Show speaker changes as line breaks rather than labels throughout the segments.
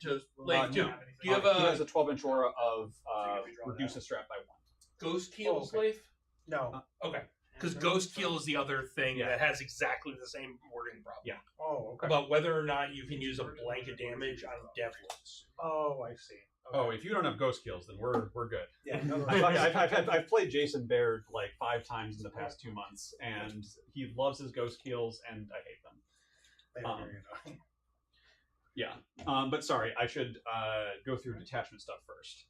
to Lake
No.
Do you have
he has a 12-inch aura of reduce the strat by 1.
Ghost Keel's Leif?
No.
Okay. Because Ghost Keel is the other thing that has exactly the same wording problem.
Yeah.
Oh, okay.
About whether or not you can use a blanket damage on Devlins.
Oh, I see. Okay.
Oh, if you don't have ghost kills, then we're good.
Yeah. No,
I've played Jason Baird like 5 times in the past 2 months, and he loves his ghost kills, and I hate them.
They are very annoying.
Yeah, but sorry, I should go through detachment stuff first.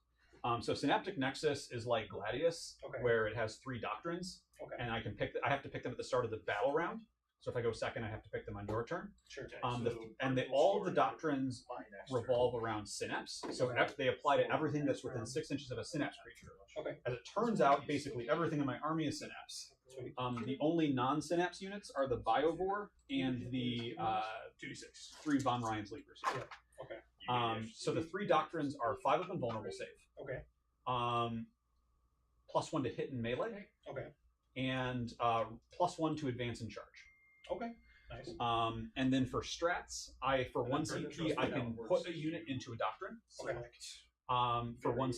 So Synaptic Nexus is like Gladius, where it has 3 doctrines, and I have to pick them at the start of the battle round. So if I go second, I have to pick them on your turn.
Sure.
All of the doctrines revolve around synapse, so they apply to everything that's within 6 inches of a synapse creature.
Okay.
As it turns out, basically everything in my army is synapse. The only non-synapse units are the Biovore and the 3 Von Ryan's Leapers.
Yeah. Okay.
So the 3 doctrines are 5 of invulnerable save.
Okay.
+1 to hit and melee.
Okay.
And +1 to advance and charge.
Okay. Nice.
And then for strats, for 1 CP, I can put a unit into a doctrine.
Okay.
For 1,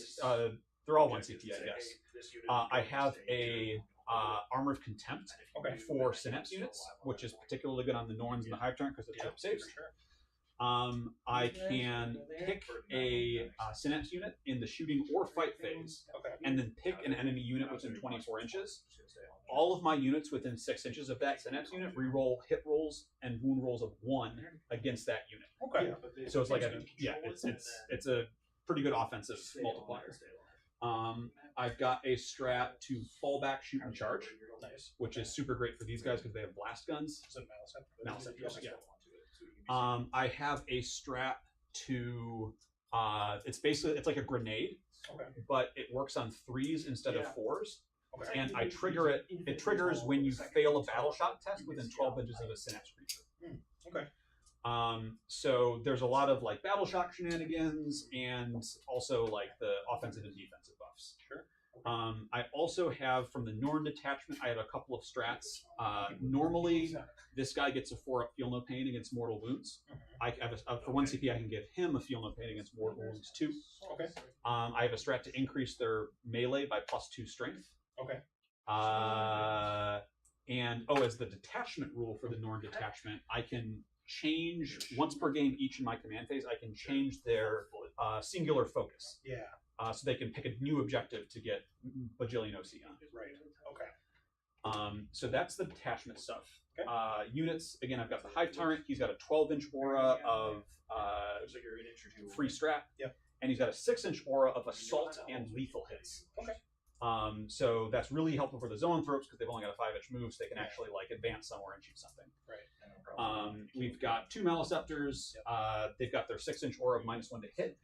they're all 1 CP, I guess. I have a Armor of Contempt for synapse units, which is particularly good on the Norns and the Hive Tyrant because it's trip saves. I can pick a synapse unit in the shooting or fight phase, and then pick an enemy unit within 24 inches. All of my units within 6 inches of that synapse unit reroll hit rolls and wound rolls of 1 against that unit.
Okay.
So it's like it's a pretty good offensive multiplier. I've got a strat to fall back, shoot, and charge, which is super great for these guys because they have blast guns. Malice, yeah. I have a strat to it's like a grenade, but it works on 3s instead of 4s. And I trigger it. It triggers when you fail a battle shot test within 12 inches of a synapse creature.
Okay.
So there's a lot of like battle shock shenanigans and also like the offensive and defensive buffs.
Sure.
I also have from the Norn detachment, I have a couple of strats. Normally, this guy gets a 4-up Feel No Pain against mortal wounds. I have for 1 CP, I can give him a Feel No Pain against mortal wounds too.
Okay.
I have a strat to increase their melee by +2 strength.
Okay.
And as the detachment rule for the Norn detachment, I can change once per game each in my command phase. I can change their singular focus.
Yeah.
So they can pick a new objective to get bajillion OC on.
Right. Okay.
So that's the detachment stuff.
Okay.
Units, again, I've got the Hive Tyrant. He's got a 12-inch aura of free strat.
Yep.
And he's got a 6-inch aura of assault and lethal hits.
Okay.
So that's really helpful for the Zoanthropes because they've only got a 5-inch move, so they can actually like advance somewhere and shoot something.
Right.
We've got 2 Maliceptors. They've got their 6-inch aura of -1 to hit.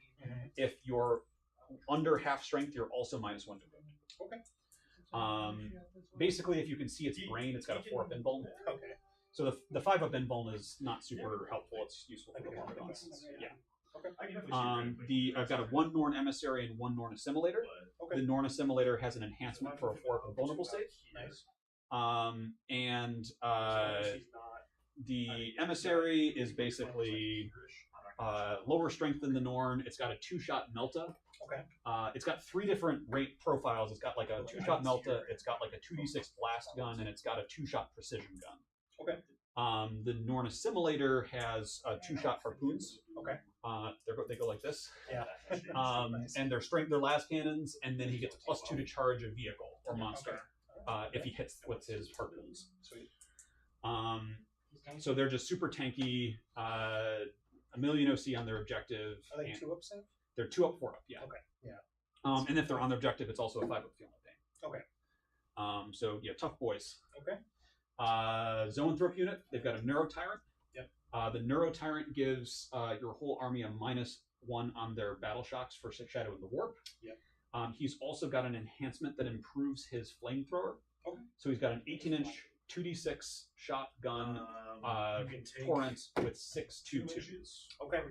If you're under half strength, you're also -1 to wound.
Okay.
Basically, if you can see its brain, it's got a 4-up invuln.
Okay.
So the 5-up invuln is not super helpful. It's useful for the Lombards. Yeah.
Okay.
I've got a 1 Norn Emissary and 1 Norn Assimilator.
Okay.
The Norn Assimilator has an enhancement for a 4-up invulnerable save.
Nice.
The Emissary is basically lower strength than the Norn. It's got a 2-shot Melta.
Okay.
It's got 3 different rate profiles. It's got like a 2-shot Melta. It's got like a 2d6 blast gun, and it's got a 2-shot precision gun.
Okay.
The Norn Assimilator has 2-shot harpoons.
Okay.
They go like this.
Yeah.
Nice. And they're las cannons, and then he gets +2 to charge a vehicle or monster if he hits with his harpoons.
Sweet.
So they're just super tanky. A million OC on their objective.
Are they 2-up save?
They're 2-up, 4-up. Yeah.
Okay. Yeah.
And if they're on their objective, it's also a 5-up Feel No Pain.
Okay.
So yeah, tough boys.
Okay.
Zoanthrope unit, they've got a Neurotyrant.
Yep.
The Neurotyrant gives your whole army a -1 on their battle shocks for Shadow in the Warp.
Yep.
He's also got an enhancement that improves his flamethrower.
Okay.
So he's got an 18-inch 2d6 shotgun torrent with 6 2/2s.
Okay.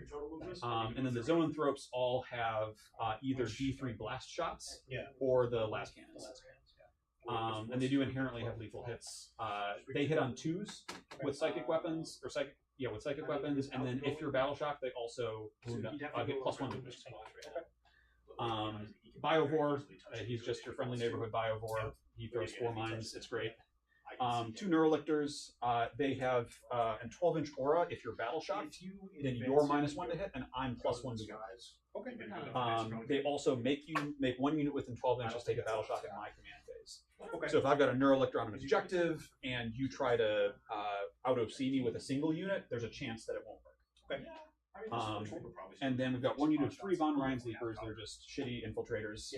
And then the Zoanthropes all have either D3 blast shots or the las cannons. And they do inherently have lethal hits. They hit on 2s with psychic weapons or with psychic weapons, and then if you're battle shocked, they also get +1 to wound. Biovore, he's just your friendly neighborhood Biovore. He throws 4 mines. It's great. 2 Neurolictors. They have an 12-inch aura. If you're battle shocked, then you're -1 to hit, and I'm +1 to wound.
Okay.
They also make 1 unit within 12 inches take a battle shock in my command phase.
Okay.
So if I've got a Neurolictor on an objective and you try to out-OC me with a single unit, there's a chance that it won't work.
Okay.
And then we've got 1 unit of 3 Von Ryan's Leapers. They're just shitty infiltrators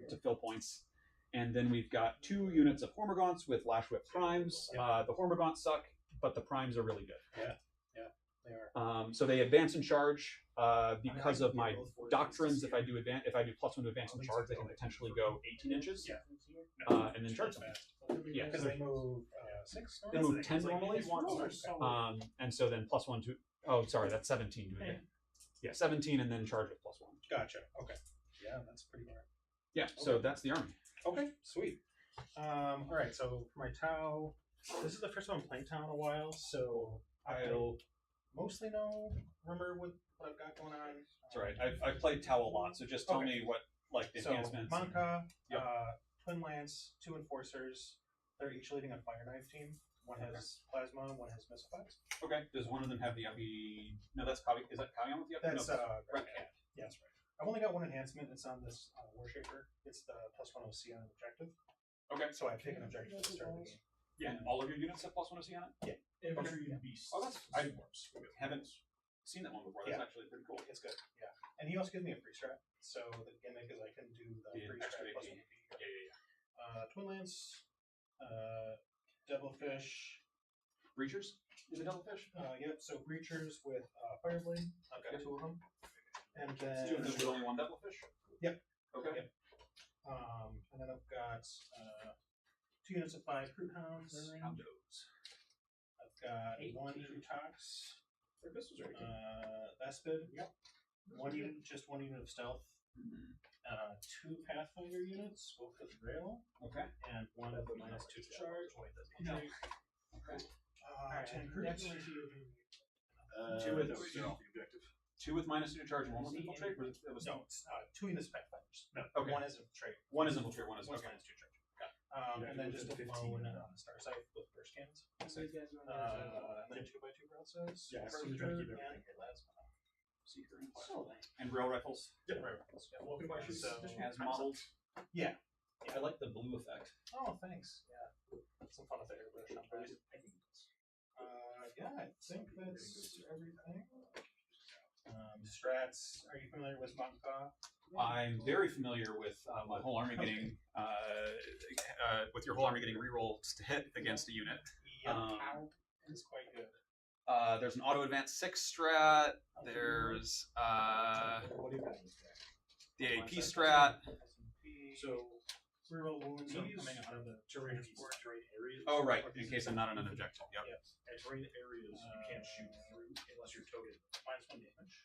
to fill points. And then we've got 2 units of Hormagaunts with Lash Whip Primes. The Hormagaunts suck, but the Primes are really good.
Yeah, they are.
So they advance and charge because of my doctrines. If I do +1 to advance and charge, they can potentially go 18 inches and then charge them. Yeah,
Because they move 6.
They move 10 normally. And so then +1 to. Oh, sorry, that's 17 to advance. Yeah, 17 and then charge with +1.
Gotcha. Okay. Yeah, that's pretty hard.
Yeah, so that's the army.
Okay, sweet. All right, so for my Tau, this is the first time I'm playing Tau in a while, so I'll mostly remember what I've got going on.
That's right. I've played Tau a lot, so just tell me what the enhancements.
So Monka, Twin Lance, 2 Enforcers. They're each leading a Fire Knife team. One has Plasma, one has Missile Effects.
Okay. Does one of them have the Yabi? No, that's Kabi. Is that Kabion with the Yabi?
That's Red Cat. Yeah, that's right. I've only got 1 enhancement. It's on this Warshaper. It's the +1 OC on an objective.
Okay.
So I've taken objective at the start of the game.
Yeah. And all of your units have +1 OC on it?
Yeah.
Oh, I haven't seen that one before. That's actually pretty cool.
It's good. Yeah. And he also gives me a free strat. So the gimmick is I can do the free
extra
strat
AP.
+1 AP. Twin Lance, Devilfish.
Breachers? Is it Devilfish?
Yep. So Breachers with Fireblade. I've got 2 of them. And then
2 of them with only 1 Devilfish?
Yep.
Okay.
Yep. And then I've got 2 units of 5 Fruit Hounds. I've got 1 Utox. Vespid. Yep. 1 unit, just 1 unit of Stealth. 2 Pathfinder units, both with Grail.
Okay.
And 1 of the -2 to charge.
No. Okay.
10 crits.
2 with objective. 2 with -2 to charge and 1 with infiltrate? Or it was
No, it's 2 units of Pathfinders. No,
okay.
1 is infiltrate.
1 is infiltrate, 1 is
One's
okay.
-2 charge. And then just a 15 Starsight with burst cannons. And then 2x2 broadsides.
Yeah,
Seeker
I'm trying to keep
and
everything.
Plasma.
Seeker and Plasma. And rail rifles?
Yeah, right. Welcome back.
As modeled?
Yeah.
I like the blue effect.
Oh, thanks. Yeah. Some fun with the airbrush on that. Yeah, I think that's everything. Strats. Are you familiar with Monka?
I'm very familiar with my whole army getting with your whole army getting rerolls to hit against a unit.
Yeah, it's quite good.
There's an auto advance 6 strat. There's the AP strat.
So reroll wounds are coming out of the
terrain areas.
Oh right, in case I'm not on an objective. Yep.
At terrain areas, you can't shoot through unless you're token.
-1 damage.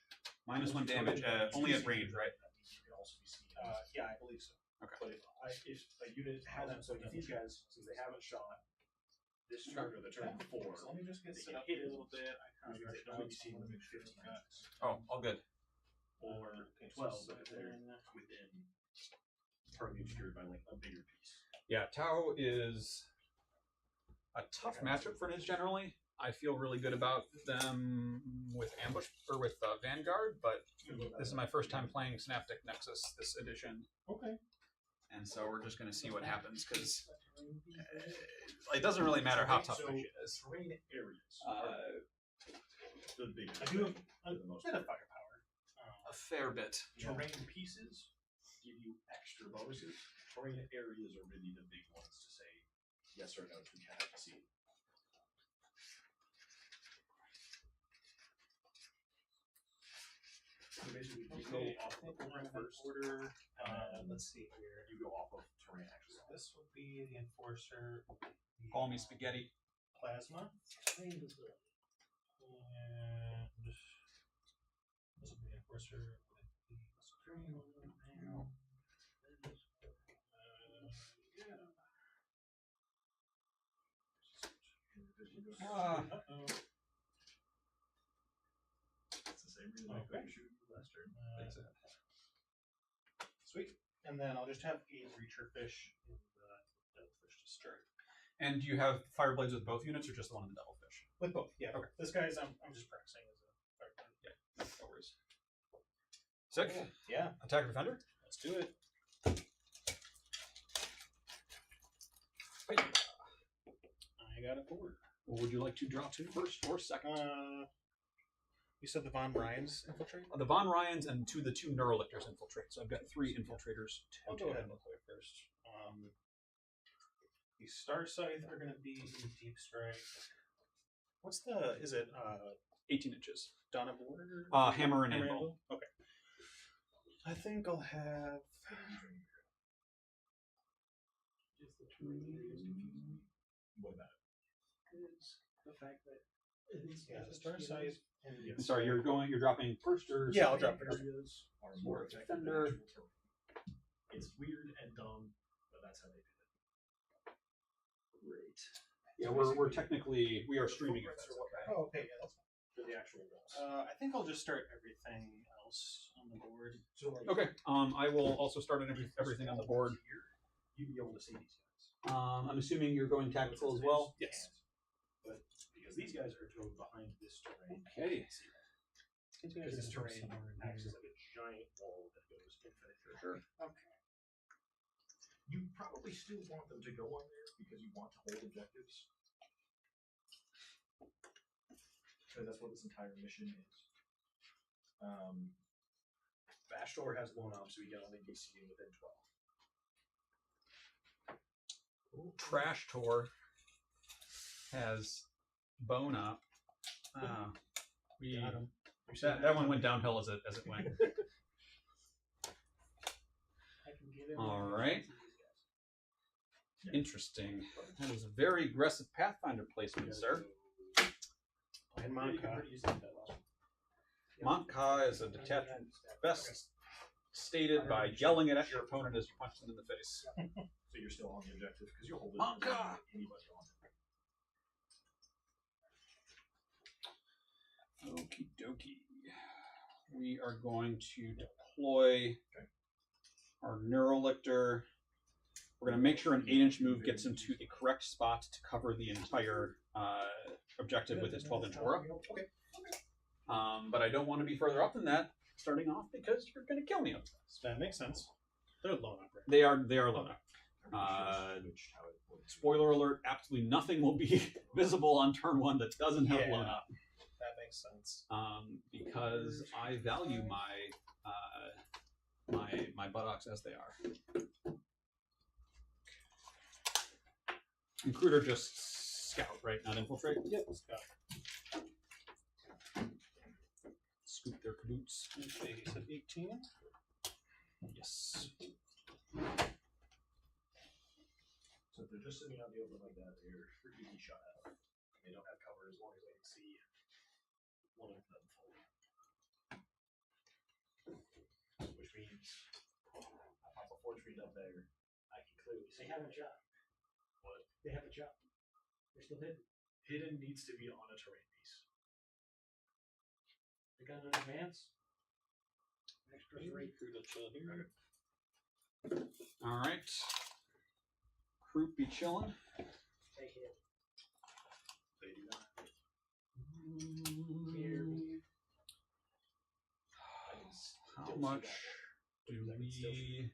-1 damage, only at range, right?
You can also be seen.
Yeah, I believe so.
But if a unit hasn't, so if these guys, since they haven't shot this turn or the turn before,
So let me just get
they
set
can
up
hit
here
a little bit. They don't be seen within 15 guys.
Oh, all good.
Or 12 if they're within target obscured by like a bigger piece.
Yeah, Tau is a tough matchup for Niz generally. I feel really good about them with ambush or with Vanguard, but this is my first time playing Synaptic Nexus this edition.
Okay.
And so we're just going to see what happens because it doesn't really matter how tough my shit is.
Terrain areas. The big.
I do have a
the most
bit of firepower.
A fair bit.
terrain pieces give you extra bonuses. Terrain areas are really the big ones to say yes or no to see. So basically, you go off of the first
order. Let's see here.
You go off of terrain actually.
This would be the Enforcer.
Call me spaghetti.
Plasma. And this will be the Enforcer with the screen. Sweet. And then I'll just have a breacher fish in the devilfish to start.
And do you have fire blades with both units or just the one in the devilfish?
With both, yeah.
Okay.
This guy's I'm just practicing as a firefighter.
Yeah, no worries. Sick.
Cool. Yeah,
Attack or defender?
let's do it. I got a 4.
What would you like to draw to first or second?
You said the Von Ryans infiltrate?
The Von Ryans and the two Neurolictors infiltrate. So I've got 3 infiltrators.
I'll go ahead and play first. The Star Scythe are going to be in Deep Strike. What's the? Is it
18 inches.
Dawn of War?
Hammer and Anvil.
Okay. I think I'll have.
What about it?
The fact that the Star Scythe.
I'm sorry, you're dropping first or
Yeah, I'll drop first.
Are more effective than
Defender.
actual terrain. It's weird and dumb, but that's how they did it.
Great. Yeah, we're technically we are streaming it.
Oh, okay, yeah, that's fine.
For the actual rolls.
I think I'll just start everything else on the board.
So like,
Okay. I will also start everything on the board.
You'd be able to see these guys.
I'm assuming you're going tactical as well.
Yes.
But because these guys are towed behind this terrain.
Okay.
Because this terrain acts as like a giant wall that goes infinite for sure.
Okay.
You probably still want them to go on there because you want to hold objectives. Because that's what this entire mission is. Bastor has blown up, so we can only be seen within 12.
Trash Tour has bone up. That one went downhill as it went. All right. Interesting. That is a very aggressive Pathfinder placement, sir.
And
Monka.
Monka is a detachment best stated by yelling it at your opponent as you punch them in the face.
So you're still on the objective because you're holding
Monka!
anybody on.
Okie dokie. We are going to deploy our Neurolictor. We're going to make sure an 8-inch move gets him to the correct spot to cover the entire objective with his 12-inch aura.
Okay.
But I don't want to be further up than that starting off because you're going to kill me.
That makes sense. They're low up, right?
They are low now. Spoiler alert, absolutely nothing will be visible on turn 1 that doesn't have blown up.
That makes sense.
Because I value my buttocks as they are. Recruiter just scout, right? Not infiltrate?
Yep. Scout.
Scoop their caboots.
Okay, you said 18.
Yes.
So if they're just sitting out in the open like that, they're freaking shot at. They don't have cover as long as they can see one of them fully. Which means I pop a forge feed up there, I can clearly see.
They have a job.
What?
They have a job. They're still hidden.
Hidden needs to be on a terrain piece.
They got an advance. Extra 3.
Recruiter chill here.
All right. Croup be chilling.
They hit.
They do not.
How much do we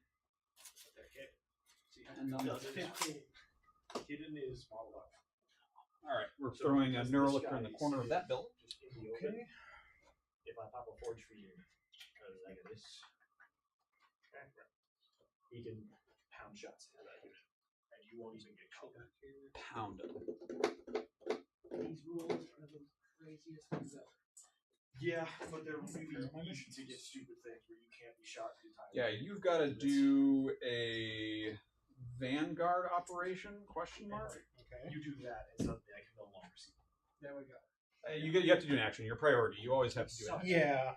end on the
15.
Hidden is model up.
All right, we're throwing a Neurolictor in the corner of that building.
Just in the open. If I pop a forge feed, because I got this, he can pound shots into that unit, and you won't even get cover.
Pound them.
These rules are the craziest things ever.
Yeah, but they're really easy to get stupid things where you can't be shot the entire
Yeah, you've got to do a Vanguard operation? Question mark.
Okay.
You do that, and suddenly I can no longer see them.
There we go.
You have to do an action. Your priority. You always have to do it.
Yeah.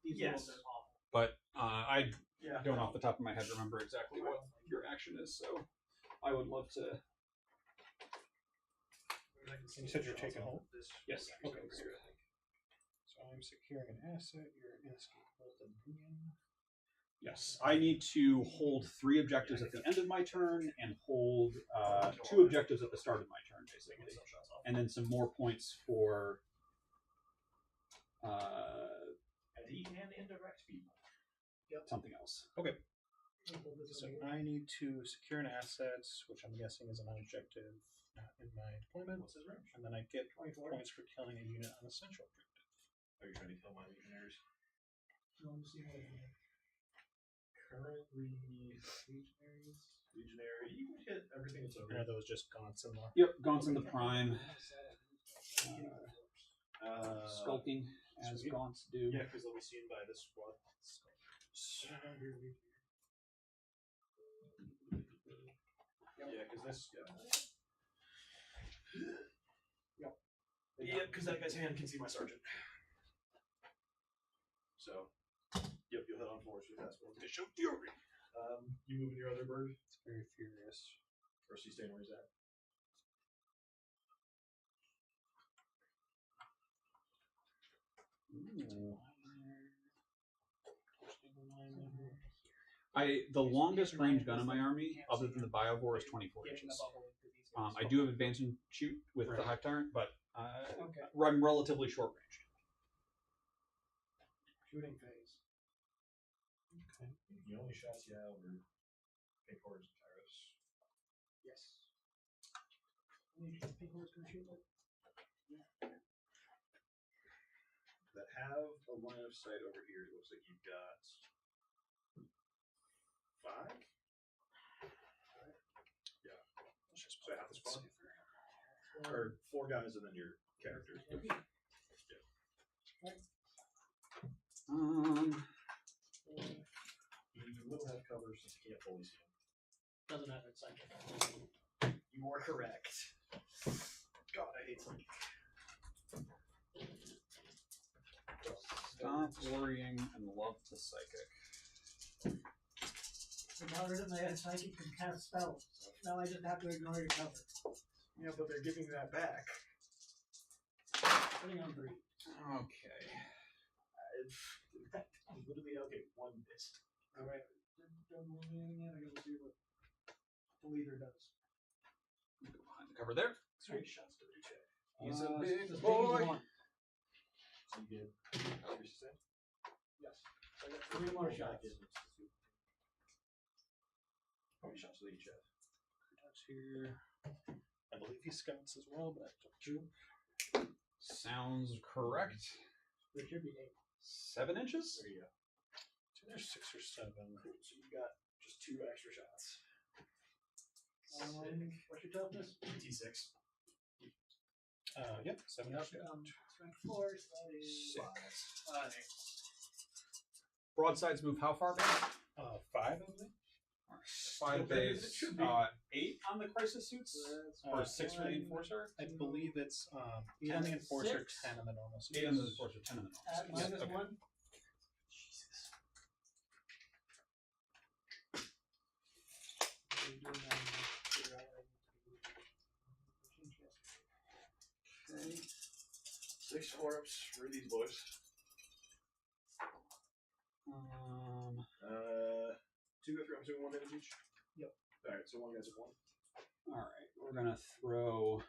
These
Yes.
rules are awful.
But I
Yeah.
don't off the top of my head remember exactly what your action is, so I would love to.
You said you're taking hold?
Yes.
Okay. So So I'm securing an asset. You're inescapable dominion.
Yes, I need to hold 3 objectives at the end of my turn and hold 2 objectives at the start of my turn, basically, and then some more points for.
And he can indirect people.
Something else.
Okay. So I need to secure an asset, which I'm guessing is an objective not in my deployment.
What's his range?
And then I get
24.
points for killing a unit on essential objective.
Are you trying to kill my legionnaires?
No, I'm seeing what
Currently, legionary. You can hit everything that's over.
And are those just gaunts and the
Yep, Gaunts in the Prime. Skulking, as
sweet.
Gaunts do.
Yeah, because they'll be seen by this squad. Yeah, because this. Yeah, because that guy's hand can see my sergeant. So, yep, you'll hit on force with that spell. Show fury. You moving your other bird?
It's very furious.
Or is he staying where he's at?
The longest range gun in my army, other than the Biovore, is 24 inches. I do have advance and shoot with the Hive Tyrant, but I'm relatively short ranged.
Shooting phase.
The only shots you have are Pink Horse and Tyrus.
Yes. Pink horse can shoot like
That have a line of sight over here. It looks like you've got 5? Yeah. So half the squad. Or 4 guys and then your characters. You will have cover since you can't fully see them.
doesn't have its psychic.
You are correct. God, I hate psychic.
Stop worrying and love the psychic.
The powers that I had psychic can cast spells. Now I just have to ignore your cover.
Yeah, but they're giving that back.
Putting on 3.
Okay.
Literally, okay, 1 missed.
Alright. I gotta see what the leader does.
Go behind the cover there.
3 shots to reach it.
He's a big
sustained
boy.
1.
So you get 3 sustain?
Yes. So I got 3 more shots.
How many shots do they each have?
That's here. I believe he scouts as well, but I don't
True.
Sounds correct.
There should be 8.
7 inches?
There you go.
So there's 6 or 7.
So you got just 2 extra shots.
What's your toughness?
T6.
Yep, 7
Yep,
extra.
strength 4, so that is
6. Broadsides move how far back?
5, I believe.
5 base.
It should be.
8 on the crisis suits? Or 6 for the enforcer?
I believe it's 8 on the enforcer,
6.
10 on the normal suits.
8 on the enforcer, 10 on the
At
normal suits.
minus
Okay.
1.
Jesus.
Okay.
6 4-ups for these boys. 2 go through. I'm assuming 1 damage each.
Yep.
All right. So 1 guy's at 1.
Alright, we're gonna throw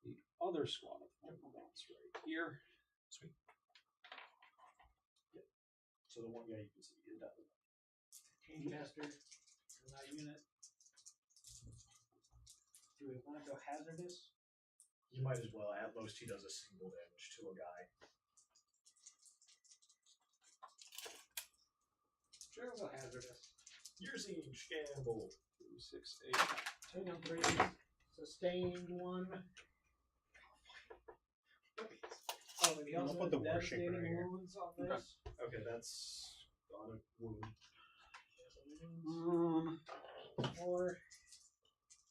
the other squad of Thunderbolts right here.
Sweet.
So the 1 guy you can see is that.
Chaincaster. For my unit. Do we want to go hazardous?
You might as well. At most, he does a single damage to a guy.
Sure, we'll go hazardous.
You're seeing Scamble.
2, 6, 8.
2 on 3. Sustained 1. Oh, and he
I'll
also
put the
has
war shaper
devastating
right here.
wounds on
Okay.
this.
Okay, that's on a wound.
4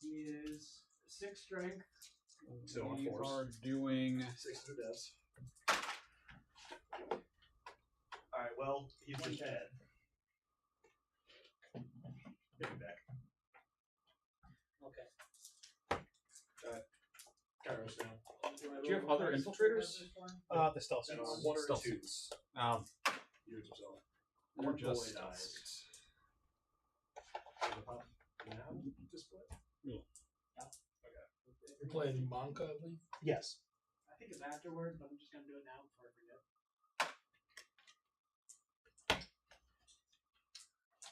is 6 strength.
So on
We
force.
are doing
600 deaths. Alright, well, he's just dead. Get him back.
Okay.
Kairos now.
Do I
Do you have other infiltrators?
The stealth
And
suits.
one or
Stealth
two.
suits.
Units of self.
They're
Or
just
boy
stealth
dies.
suits.
Now display.
You're playing Monka, I believe?
Yes.
I think it's afterwards, but I'm just gonna do it now before I forget.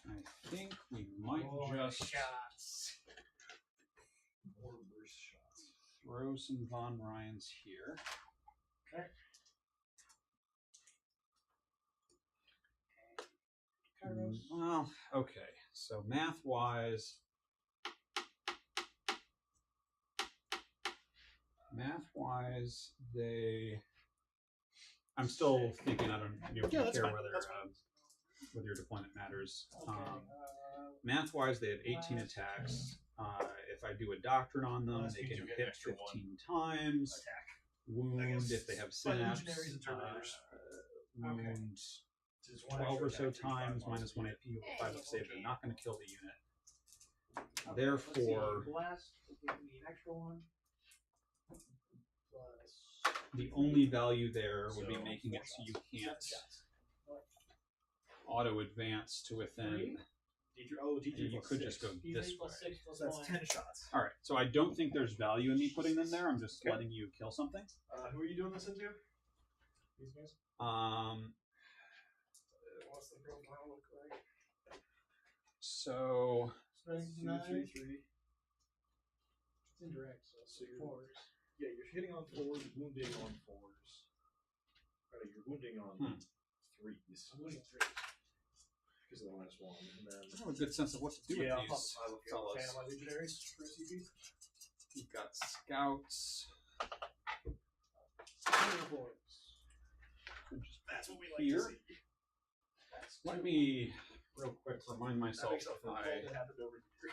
I think we might just
shots.
More burst shots.
throw some Von Ryans here. Well, okay. So math-wise, I'm still thinking. I don't
Yeah, that's
care
fine,
whether
that's fine.
whether your deployment matters.
Okay.
Math-wise, they have 18 attacks. If I do a doctrine on them,
This
they
means
can
you get an
hit
extra
15 times.
Attack.
Wound if they have
By
synapse.
legionaries and terminators.
Wound
It's one
12 or
extra
so
attack, 3, 5
times,
miles.
minus 1 AP over 5 of save. They're
okay.
not going to kill the unit.
Okay,
Therefore,
let's see. Blast will give me an extra one. Plus
the only value there would be
So,
making it
4
so you
shots.
can't
7 shots.
auto advance to within.
D3
You
plus
could
6.
just go
D3
this way.
plus 6 plus
So that's
1.
10 shots.
All right, so I don't think there's value in me putting them there. I'm just
Okay.
letting you kill something.
Who are you doing this into? These guys?
What's the profile look like?
So
Strength
2,
9.
3, 3.
It's indirect, so it's
So you're-
4s.
Yeah, you're hitting on 4s, wounding on 4s. Right, you're wounding on 3s.
I'm losing 3.
Because of the -1. And then
I have a good sense of what to do
yeah,
with these
I look
fellas.
at my legionaries for CP.
You've got scouts.
4s.
That's what we
Here?
like to see.
Let me real quick remind
That
myself
makes up
of
for all
my
that happened over here.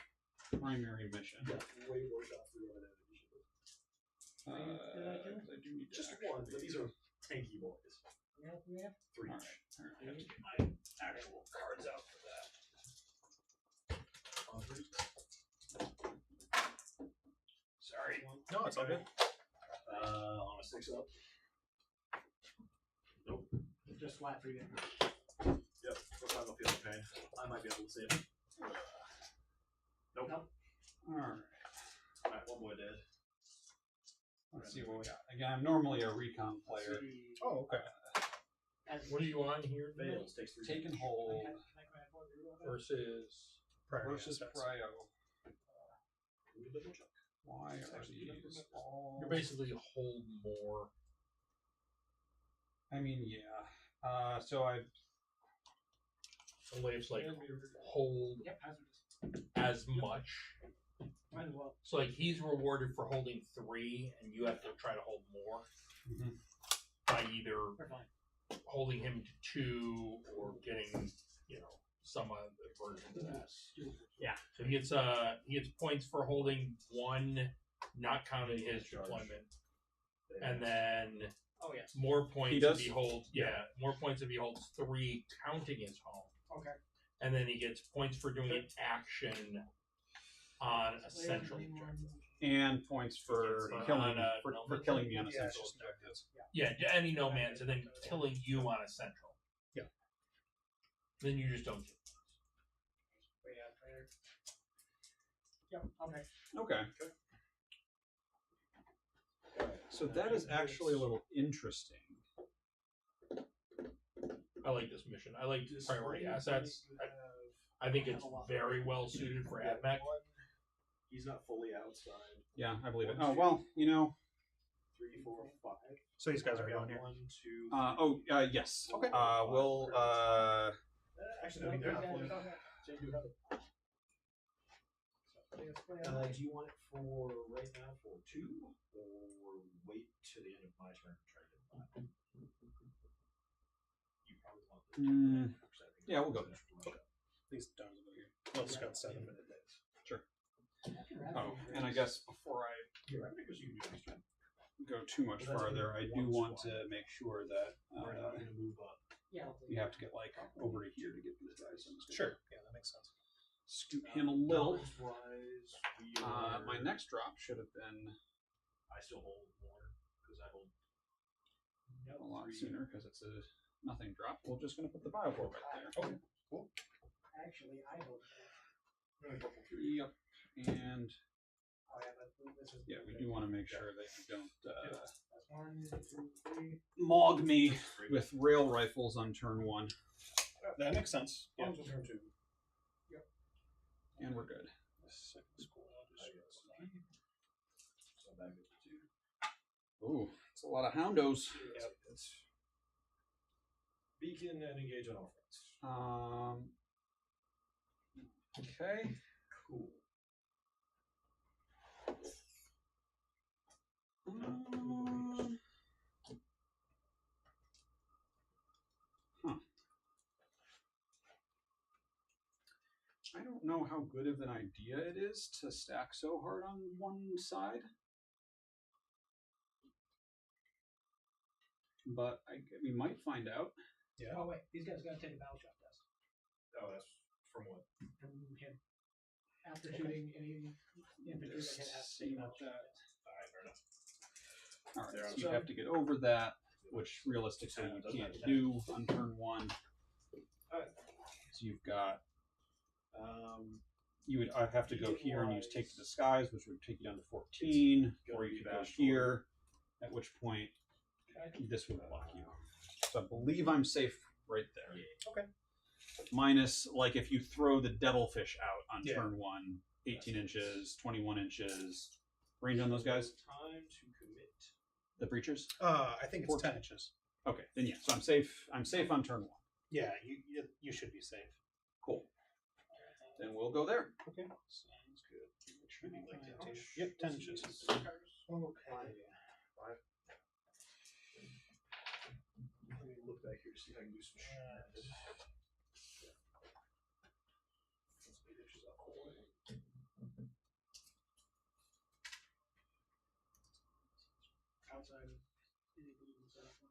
primary mission.
Way more shots through over there than you should.
I do need to
Just
actually-
one, but these are tanky boys.
Yeah, yeah.
3
All
each.
right, all right. I have to get my actual cards out for that.
On 3.
Sorry.
No, it's all good.
On a 6-up. Nope.
Just flat for you.
Yep. First time I'll feel the pain. I might be able to save it. Nope.
Nope.
All right.
Alright, one boy dead.
Let's see what we got. Again, I'm normally a recon player.
Oh, okay.
What are you on here?
Fails, takes 3
Take and
damage.
hold
Versus.
versus
assets.
prio.
Individual check.
Why are these all?
You're basically hold more.
I mean, yeah. So I
Only it's like hold
Yep, hazardous.
as much.
Might as well.
So like he's rewarded for holding 3, and you have to try to hold more by either
We're fine.
holding him to 2 or getting, some other version of that.
Yeah.
So he gets points for holding 1, not counting his deployment, and then
Oh, yes.
more points
He
if
does?
he holds. Yeah, more points if he holds 3, counting his home,
Okay.
and then he gets points for doing an action on a central objective.
and points for
On
killing
a
for
nomad
killing me on a
Yeah,
central
it's just
objective.
Yeah, any nomads, and then killing you on a central.
Yeah.
Then you just don't get.
Way out there. Yep, okay.
Okay. So that is actually a little interesting.
I like this mission. I like priority assets. I think it's very well suited for AdMech.
He's not fully outside.
Yeah, I believe it. Oh well,
3, 4, 5.
So these guys are going here.
1, 2.
Yes.
Okay.
We'll
Actually, no, they're not fully. So you do have it. Do you want it for right now for 2, or wait to the end of my turn to try to get 5? You probably want the 2.
yeah, we'll go there.
These don't go here. We'll just go 7 minutes.
Oh, and I guess before I
You're right, because you can do this turn.
go too much farther, I do want to make sure that
We're not going to move up.
Yeah.
you have to get like over to here to get these guys. So I'm just gonna
Sure. Yeah, that makes sense.
scoot him a little.
Wise, we
My next drop should have been
I still hold more. because I hold
a lot sooner because it's a nothing drop. We're just going to put the Biobore right there.
Okay, cool.
Actually, I don't.
Yep. And
Oh, yeah, but this is.
yeah, we do want to make sure that you don't
That's 1, 2, 3.
mog me with rail rifles on turn 1.
That makes sense. Yeah.
Also turn 2.
And we're good.
So back up to 2.
Ooh, it's a lot of houndos.
Yep. That's beacon and engage on all fronts.
Okay.
Cool.
I don't know how good of an idea it is to stack so hard on one side. But we might find out.
Yeah.
Oh, wait. These guys got to take a battle shot test.
Oh, that's from what?
From him. After shooting any infantry that hit has to take a battle shot test.
Alright, fair enough.
All right,
They're
so
on
you
side.
have to get over that, which realistically you can't do on turn 1.
Alright.
So you've got. You would have to go here and use Take the Disguise, which would take you down to 14, or you could go here, at which point this would block you. So I believe I'm safe right there.
Okay.
Minus, like, if you throw the Devilfish out on
Yeah.
turn 1, 18 inches, 21 inches. Range on those guys?
Time to commit.
The Breachers?
I think it's
14.
10 inches.
Okay, then yeah, so I'm safe. I'm safe on turn 1.
Yeah, you should be safe.
Cool. Then we'll go there.
Okay.
Sounds good. It should be like 10 inches.
Yep, 10 inches.
Okay. Let me look back here to see if I can do some shit. Let's 8 inches out the way.
Outside of any movement setup on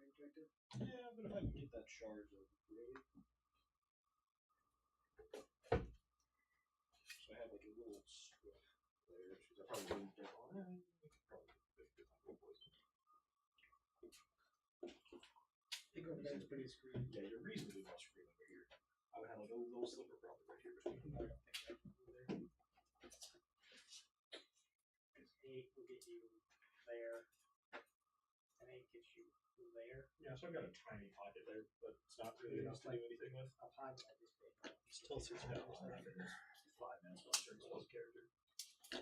my objective.
Yeah, but if I can get that charge, that would be great. So I have like a little strip there. I probably wouldn't get on it. I could probably get my poison.
I think over there is pretty screwed.
Yeah, you're reasonably well screwed over here. I would have like a little slipper probably right here.
I don't think I can go there. Because 8 will get you there. And 8 gets you there.
Yeah, so I've got a tiny pocket there, but it's not really enough to do anything with.
How high would I just be?
Still 6
Yeah,
inches.
5 minutes one turn plus character. Do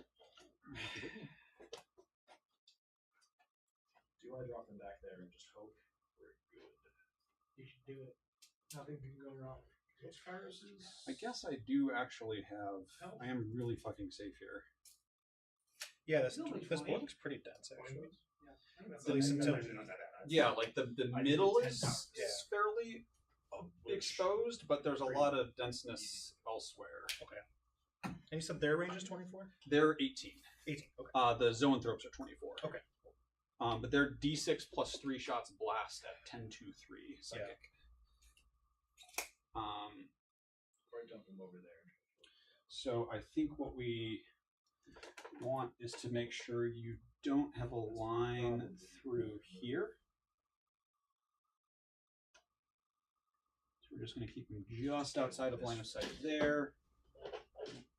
you want to drop them back there and just hope we're good?
You should do it. Nothing can go wrong.
What's Kyrus's?
I guess I do actually have. I am really fucking safe here.
Yeah, this
Still like
board
20.
looks pretty dense, actually.
Yeah.
At least until
Yeah, like the
I
middle
did 10
is
towers.
Yeah.
fairly exposed, but there's a lot of denseness elsewhere.
And you said their range is 24?
They're 18.
18. Okay.
The Zoanthropes are 24.
Okay.
But they're D6 plus 3 shots blast at 10, 2, 3 psychic.
Or dump them over there.
So I think what we want is to make sure you don't have a line through here. So we're just going to keep them just outside of line of sight there.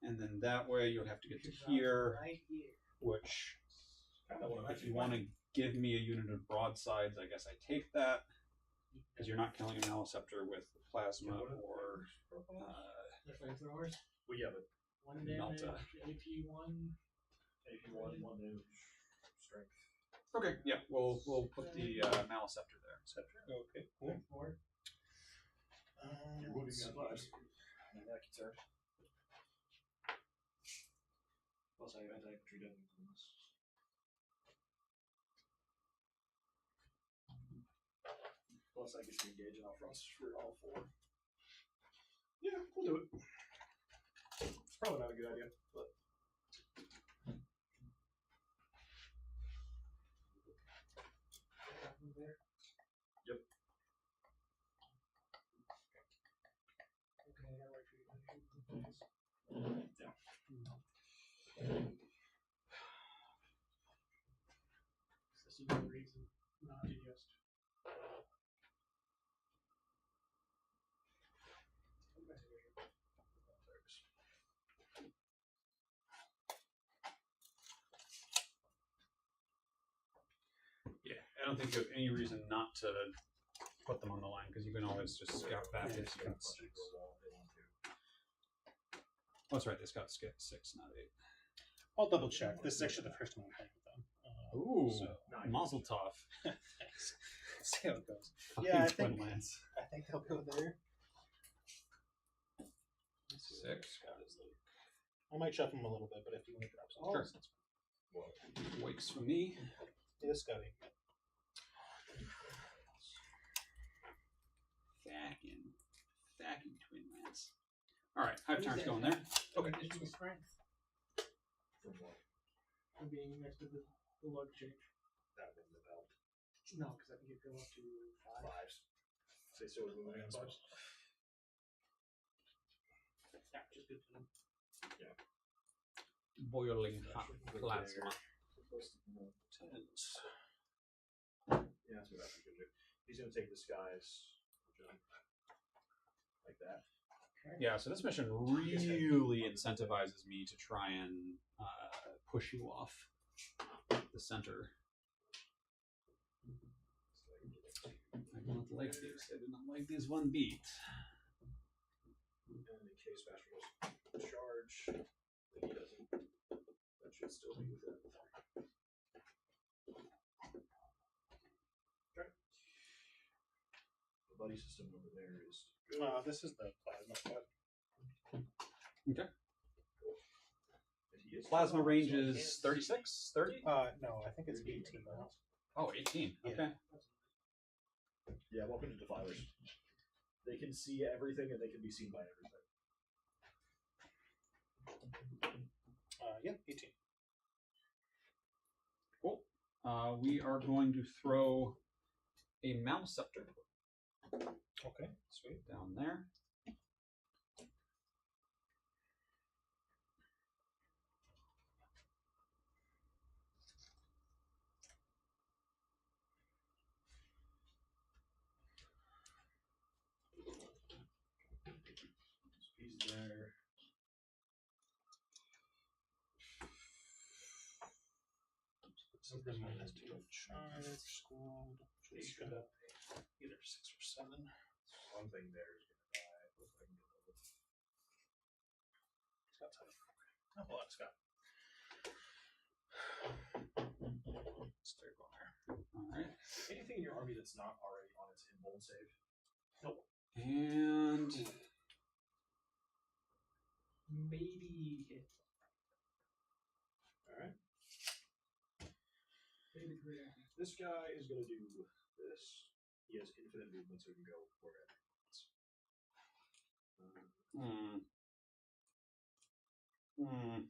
And then that way you would have to get to here,
Right here.
which if you want to give me a unit of broadsides, I guess I take that. Because you're not killing a Maliceptor with plasma or
The flamethrowers.
Well, yeah, but
1 damage.
Melta.
AP 1.
AP 1 damage, strength.
Okay, yeah, we'll put the Maliceptor there.
Okay, cool.
4.
You're wounding me on 5s. I'm not concerned. Plus, I have anti-infantry damage on this. Plus, I get to engage in all fronts for all 4. Yeah, we'll do it. It's probably not a good idea, but.
There.
Yep.
Okay, I like for you to shoot the place.
Yeah.
This not to just.
Yeah, I don't think you have any reason not to put them on the line because you can always just scout back if you have six. Oh, that's right. They scout 6, not 8.
I'll double check. This is actually the first time I'm playing with them.
Ooh,
so,
Mazel tov.
thanks. See how it goes.
Fucking
Yeah, I
twin
think-
lands.
I think they'll go there.
6.
I might shuffle them a little bit, but if you want to drop some,
Sure.
that's fine.
Wakes for me.
Yeah, this guy.
Thacking twin lands. Alright, Hive Time's going there.
Okay. Additional strength
From what?
from being next to the lug change.
That would the belt.
No, because I think you go up to 5.
Fives. Say so with moving on fives.
Yeah, just good to know.
Boiling hot plasma.
Yeah, that's what I think he'll do. He's gonna take disguise. Like that.
Yeah, so this mission really incentivizes me to try and push you off the center. I do not like this. I do not like this one beat.
And in case Master goes charge, if he doesn't, that should still be within. Okay. The buddy system over there is good.
This is the plasma squad.
Okay.
And he is
Plasma
so
range
I
is
can't
36, 30?
No, I think it's 18 now.
Oh, 18.
Yeah.
Okay.
Yeah, welcome to Defilers. They can see everything and they can be seen by everything.
Yeah, 18.
Cool. We are going to throw a Maleceptor
Okay, sweet.
down there.
He's there.
Something has to go charge squad. Just gonna either 6 or 7.
One thing there is gonna die. Looks like I can get over.
Scott time. Oh, hold on, Scott. Start going there.
Alright.
Anything in your army that's not already on its invuln save?
And
Maybe hit.
Alright.
Maybe 3.
This guy is gonna do this. He has infinite movement, so he can go wherever he wants.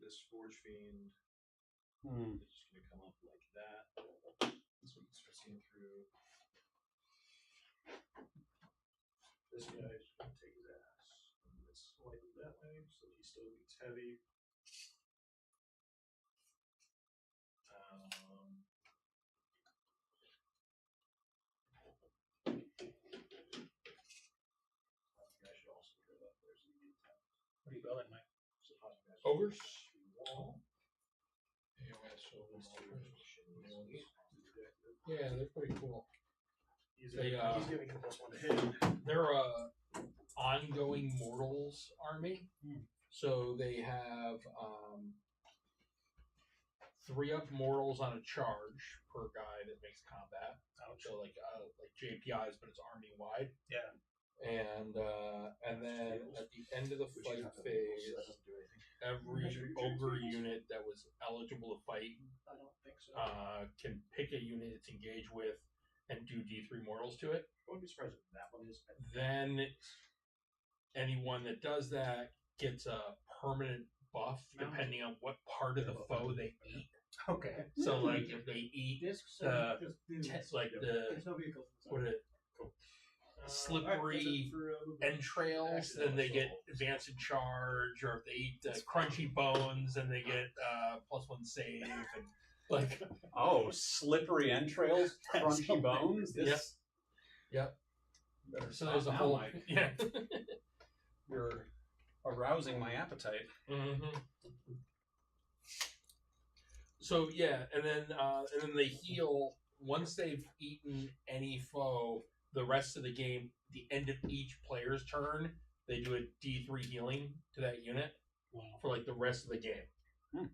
This Forge Fiend is just gonna come up like that. So you can start seeing through. This guy is gonna take his ass. And it's slightly that way, so he still gets heavy. I should also go up there so you get 10.
What are you building, Mike?
So guys
Ogres?
wall.
Yeah, they're pretty cool.
He's
They,
he's giving him +1 to hit.
They're a ongoing mortals army. So they have 3 up mortals on a charge per guy that makes combat. So like JPIs, but it's army wide.
Yeah.
And then at the end of the
Which
fight
is not
phase,
doesn't do anything.
every ogre unit that was eligible to fight
I don't think so.
can pick a unit it's engaged with and do D3 mortals to it.
I wouldn't be surprised if that one is.
Then anyone that does that gets a permanent buff depending on what part of the foe they eat.
Okay.
So like if they eat
Discs
the
are just dudes.
like the
There's no vehicles
what
inside.
it slippery entrails, then they get advance in charge, or if they eat crunchy bones, then they get +1 save. And Like,
Oh, slippery entrails, crunchy bones. This,
Yep.
Better
so there's a
stop now,
whole
Mike.
yeah.
You're arousing my appetite.
Mm-hmm. So yeah, and then they heal once they've eaten any foe. The rest of the game, the end of each player's turn, they do a D3 healing to that unit for like the rest of the game.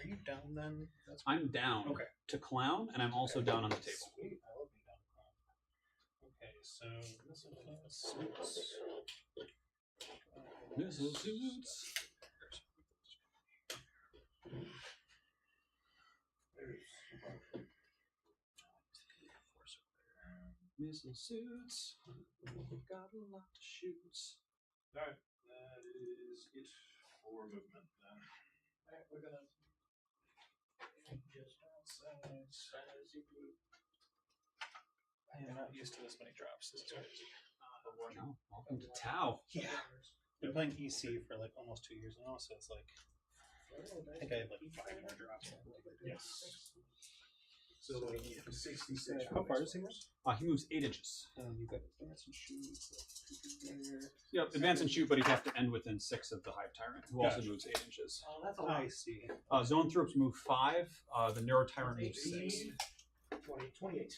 Are you down then? That's
I'm down
Okay.
to clown, and I'm also down on the table.
Sweet. I love being down. Okay, so missile suits.
Missile suits. Missile suits. Got a lot to shoot.
Alright, that is it for movement then.
Alright, we're gonna just
I am not used to this many drops. This is crazy.
No, welcome to Tau.
Yeah. Been playing EC for like almost 2 years now, so it's like I think I have like 5 more drops.
Yes. So 66.
How far does he move?
He moves 8 inches.
You got advance and shoot. There.
Yep, advance and shoot, but he'd have to end within 6 of the Hive Tyrant, who also
Gotcha.
moves 8 inches.
Oh, that's a lot.
I see.
Zone Throps move 5. The Neuro Tyrant moves 6.
28. 28.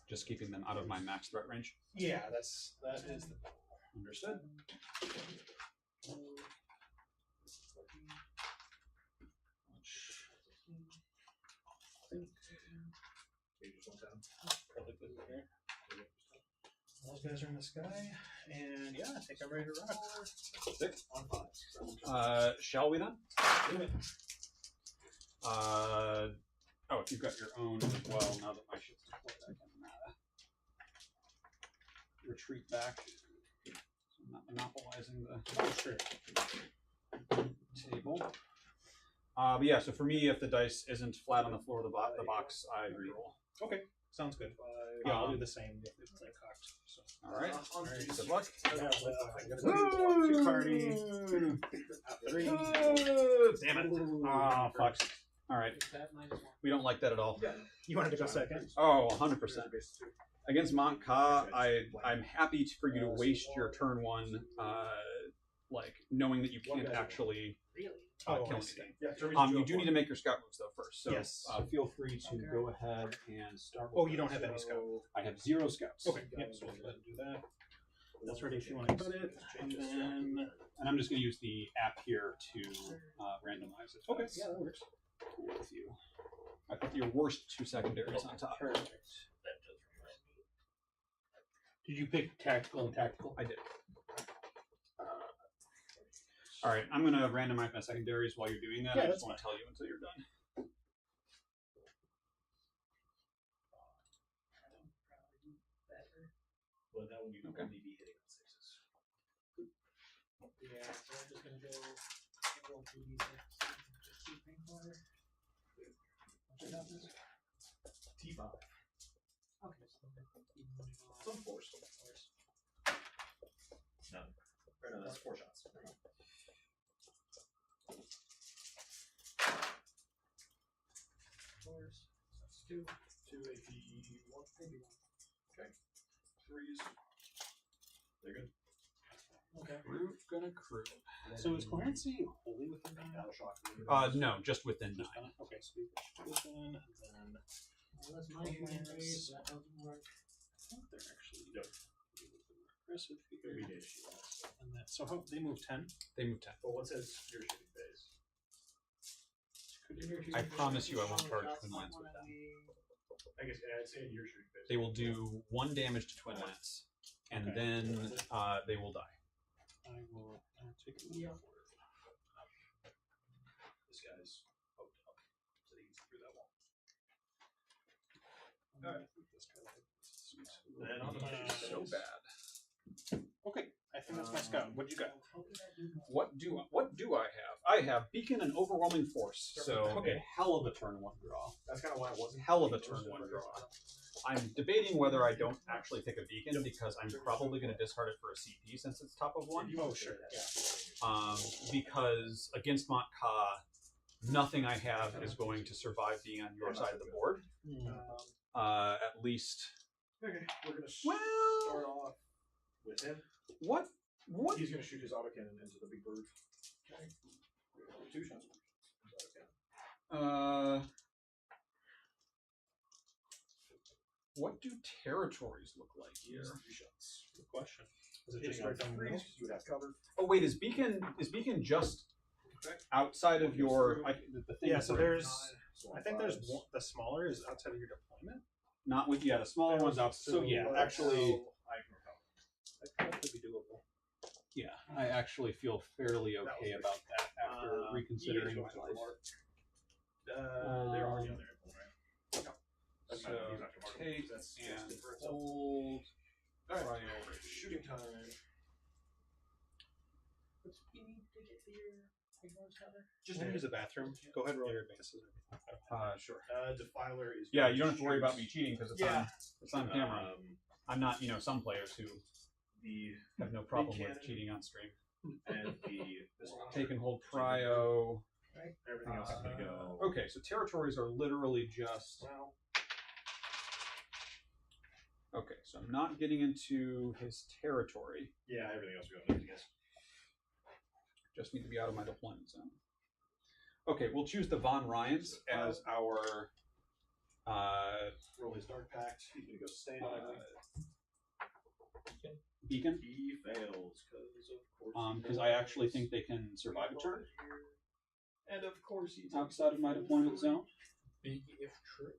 Just keeping them out of my max threat range.
Yeah, that is the
Understood.
probably good here. Those guys are in the sky, and yeah, I think I'm ready to rock.
Sick. Shall we then? Oh, if you've got your own as well, now that my shit's deployed, I can retreat back. So I'm not monopolizing the table. But yeah, so for me, if the dice isn't flat on the floor of the box, I reroll.
Okay, sounds good. Yeah, I'll do the same if it's like cocked. So.
All right.
Alright,
Good luck.
Two party. 3.
Damn it. Ah, fuck. All right.
That -1.
We don't like that at all.
You wanted to go second?
Oh, 100%. Against Mont Ka, I'm happy for you to waste your turn 1, like knowing that you can't actually
Really?
kill
I see.
anything. You do need to make your scout moves though first. So
Yes.
feel free to go ahead and start.
Oh, you don't have any scout.
I have 0 scouts.
Okay, yep, so we'll go ahead and do that. That's ready if you want to cut it. And then.
And I'm just going to use the app here to randomize it.
Okay,
That's
yeah, that works.
cool with you. I put your worst 2 secondaries on top.
Perfect.
Did you pick tactical and tactical?
I did. All right, I'm going to randomize my secondaries while you're doing that.
Yeah,
I
that's
just won't tell you until you're done.
Well, that one you can
Okay.
only be hitting on 6s.
Yeah, so I'm just gonna go through these. Just keep paying for it. What's your this?
T5.
Okay, so
Some force. No. Or no, that's 4 shots.
force. That's 2.
2 AP, 1.
Maybe 1.
Okay. 3s. They're good.
Okay.
We're going to crew.
So is Clancy wholly within that?
Battle shock.
No, just within 9.
Okay, so we put within, and then
Well, that's my plan raise. That doesn't work.
I think they're actually
Yep.
aggressive
Maybe
here.
dash you last.
And then, so how, they move 10?
They move 10.
But what says your shooting phase?
I promise you I won't charge Twin Lance with them.
I guess I'd say your shooting phase.
They will do 1 damage to Twin Lance, and
Okay.
then they will die.
I will take a look
Yeah.
for it.
This guy's poked up, so he gets through that wall.
Alright. This guy.
Then on the
Uh,
So bad.
Okay, I think And that's my scout. What'd you got?
What do I have? I have Beacon and Overwhelming Force. So a hell of a turn 1 draw.
That's kind of why I wasn't.
Hell of a turn 1 draw. I'm debating whether I don't actually pick a Beacon because I'm probably going to discard it for a CP since it's top of 1.
Oh, sure. Yeah.
Because against Mont-Ka, nothing I have is going to survive being on your side of the board. At least.
Okay, we're gonna
Well,
start off with him.
what?
He's gonna shoot his autocannon into the big bird. Okay. 2 shots.
What do territories look like here?
2 shots.
Good question. Is it
Hitting
just
on
right down the middle?
3s, you would have cover.
Oh wait, is Beacon just outside of your? The thing
Yeah,
is
so
right-
there's.
So
I think there's one, the smaller is outside of your deployment.
not with the smaller ones out. So yeah, actually,
That could be doable.
yeah, I actually feel fairly okay about that after reconsidering my life.
They're already on their right? No. That's
So
not, he's not gonna mark them,
take
that's
and
good for itself.
hold
Alright,
priority.
shooting time.
Just use the bathroom. Go ahead and roll your advances.
Sure.
Defiler is.
Yeah, you don't have to worry about me cheating because it's on camera.
Um,
I'm not, some players who
the
have no problem with
cannon.
cheating on stream.
and the
Take and hold prio.
everything else is gonna go.
Okay, so territories are literally just.
Well,
Okay, so I'm not getting into his territory.
yeah, everything else is going, I guess.
Just need to be out of my deployment zone. Okay, we'll choose the Von Ryans as our
Roll his Dark Pact. He's gonna go stay on
beacon.
He fails because of course.
Because I actually think they can survive a turn
And of course he
outside of my deployment zone.
Big if true.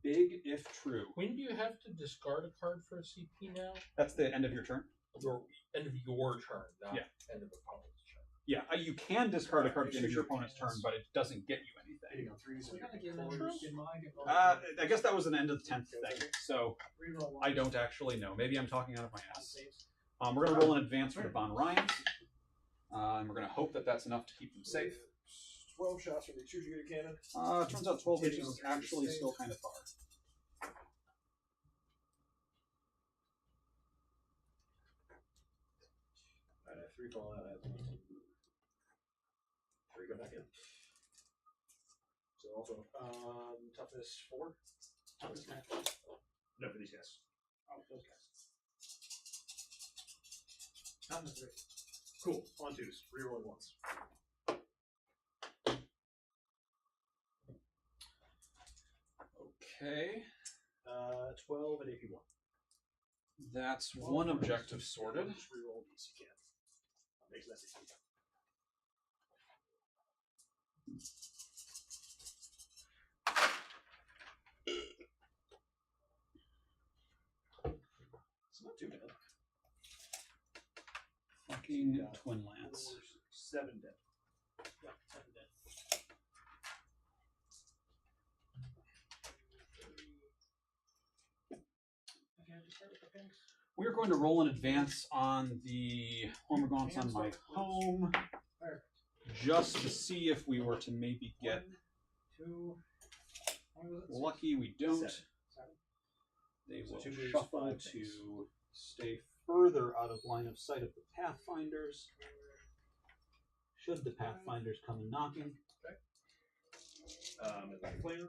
Big if true.
When do you have to discard a card for a CP now?
That's the end of your turn.
Or end of your turn, not
Yeah.
end of opponent's turn.
Yeah, you can discard a card at the end of your opponent's turn, but it doesn't get you anything.
hitting on 3s and
We're gonna give
you're
them
fours.
in mind.
I guess that was an end of the 10th thing, so
Reroll one.
I don't actually know. Maybe I'm talking out of my ass. We're going to roll an advance for the Von Ryans, and we're going to hope that that's enough to keep them safe.
12 shots from the choose you get a cannon.
Turns out 12 inches is actually still kind of far.
I have 3 fall out. I have 3 go back in. So also toughness 4.
Toughness 9.
No, for these guys.
Oh, those guys.
Toughness 3. Cool. On 2s. Rerolling once.
Okay,
12 and AP 1.
that's one objective sorted.
Just reroll these you can. Makes less AP. It's not too bad.
Fucking Twin Lance.
7 dead.
Yeah, 7 dead. Okay, just start with the pinks.
We're going to roll an advance on the Hormagaunts on my home, just to see if we were to maybe get
1, 2. What was it?
lucky. We don't.
7.
7.
They
So
will
2 moves,
shuffle
5
to
things.
stay further out of line of sight of the Pathfinders. Should the Pathfinders come knocking.
And then clear.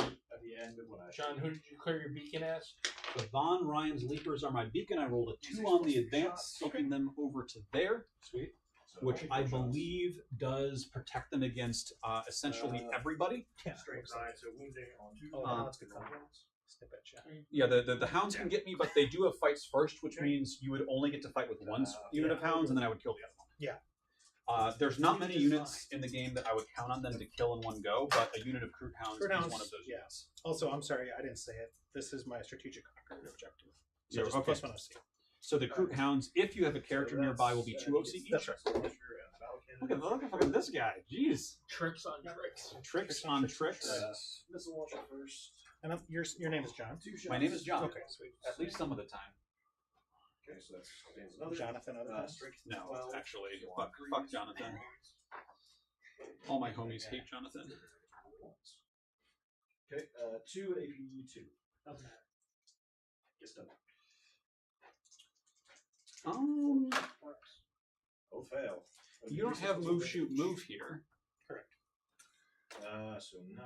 At the end of what I
John, who did you clear your beacon as?
The Von Ryan's Leapers are my beacon. I rolled a 2 on the advance, taking them over to there,
Sweet. So
which I
4 shots.
believe does protect them against essentially everybody.
Strength 9, so wounding on 2.
Oh, that's good. Snip at you.
Yeah, the hounds can get me, but they do have fights first, which means you would only get to fight with one unit of hounds, and then I would kill the other one.
Yeah.
There's not many units in the game that I would count on them to kill in one go, but a unit of Kroot Hounds is one of those
Yeah.
units.
Also, I'm sorry, I didn't say it. This is my strategic conqueror objective. So
Yeah,
just
okay.
plus 1 OC.
So the Kroot Hounds, if you have a character nearby, will be 2 OC each.
That's right.
Look at this guy. Jeez.
Tricks on tricks.
Tricks on tricks.
Missile launcher first.
And your name is John?
2 shots.
My name is John.
Okay, sweet.
At least some of the time.
Okay, so that's another.
Jonathan, other
Strength
No,
12.
actually,
Go on
fuck
threes.
Jonathan. All my homies hate Jonathan.
Okay, 2 AP 2.
Doesn't matter.
Yes, done. Oh, fail.
You don't have move, shoot, move here.
So 9,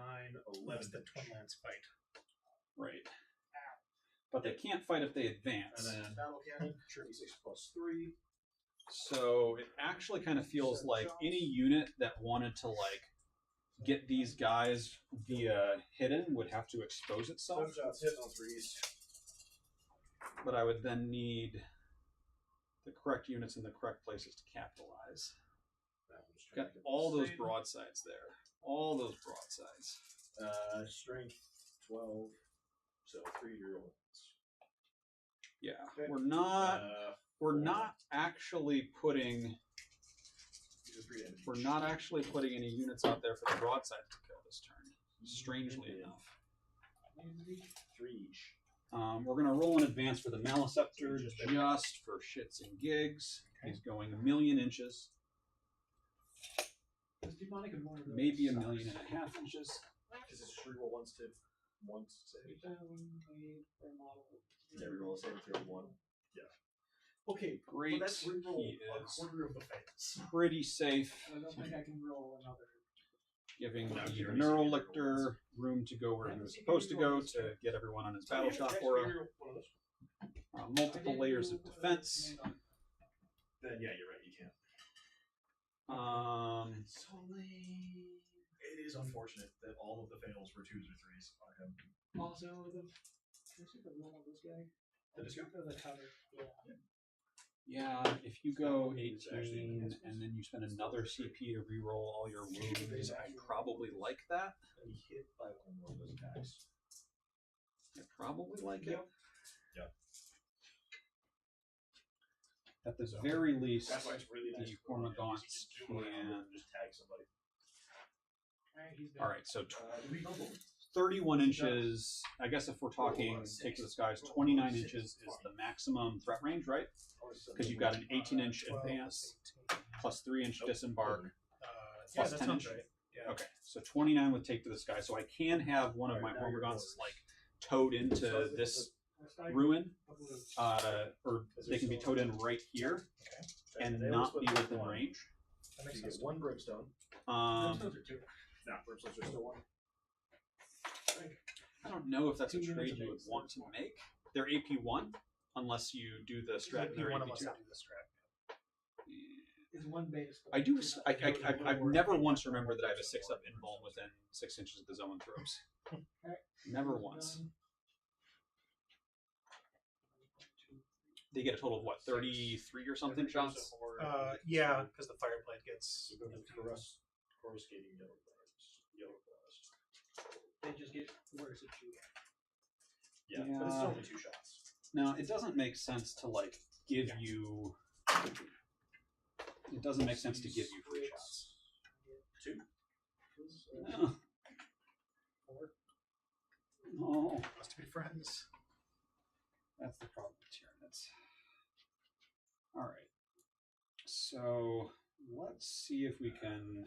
11.
the Twin Lands fight.
Right. But they can't fight if they
And
advance.
then battle cannon, 36 plus 3.
So it actually kind of feels like any unit that wanted to like get these guys via hidden would have to expose itself.
7 shots hit on 3s.
But I would then need the correct units in the correct places to capitalize. Got all those broadsides there. All those broadsides.
Strength 12. So 3 to your ones.
Yeah.
Okay.
We're not actually putting any units out there for the broadside to kill this turn. Strangely enough.
3 each.
We're gonna roll in advance for the Maleceptor just for shits and gigs. He's going 1,000,000 inches. Maybe 1.5 inches.
Because it's just reroll once to save. Yeah, reroll a save throw 1. Yeah. Okay,
Great.
so that's reroll
He
a
is
quarter of the fails.
pretty safe,
I don't think I can roll another.
giving
No,
the
you already
Neurolictor room to go where he was supposed to go to get everyone on his battle shot aura. Multiple layers of defense.
Then yeah, you're right. You can't. It's only. It is unfortunate that all of the fails were 2s or 3s on him.
Also, can I see the roll of this guy?
The disco?
Or the cover. Yeah.
Yeah, if you go 18 and then you spend another CP to reroll all your wounds, I probably like that.
And he hit by one more of those attacks.
I probably like it.
Yep.
At the very least,
That's why it's really nice.
the
for him, because
Hormagaunts
he just zoom around and
can.
just tag somebody.
Alright, he's dead.
All right, so
Do we double?
31 inches. I guess if we're talking take to the skies, 29 inches is the maximum threat range, right? Because you've got an 18-inch
12,
advance
18.
plus 3-inch disembark.
Yeah,
Plus
that
10
sounds
inch.
right. Yeah.
Okay, so 29 with take to the sky. So I can have one of my Hormagaunts like towed into this ruin, or they can be towed in right here and not be within range.
That makes
You get
sense.
1 brimstone.
Brimstones are 2.
Nah, brimstones are still 1.
I don't know if that's a
2 units
trade
of
you would
base.
want to make. They're AP1, unless you do the strat.
If
They're
one of us
AP2.
would do the strat.
It's one base.
I do. I've never once remembered that I have a 6-up invuln within 6 inches of the zone throws. Never once. They get a total of what, 33 or something shots?
Yeah, because the Fireblade gets.
So go to coruscating yellow blast. Yellow blast.
They just get worse at shooting.
Yeah, but it's only 2 shots.
No, it doesn't make sense to like give you. It doesn't make sense to give you free shots.
2.
No. No,
Must be friends.
that's the problem with Tyranids. All right, so let's see if we can,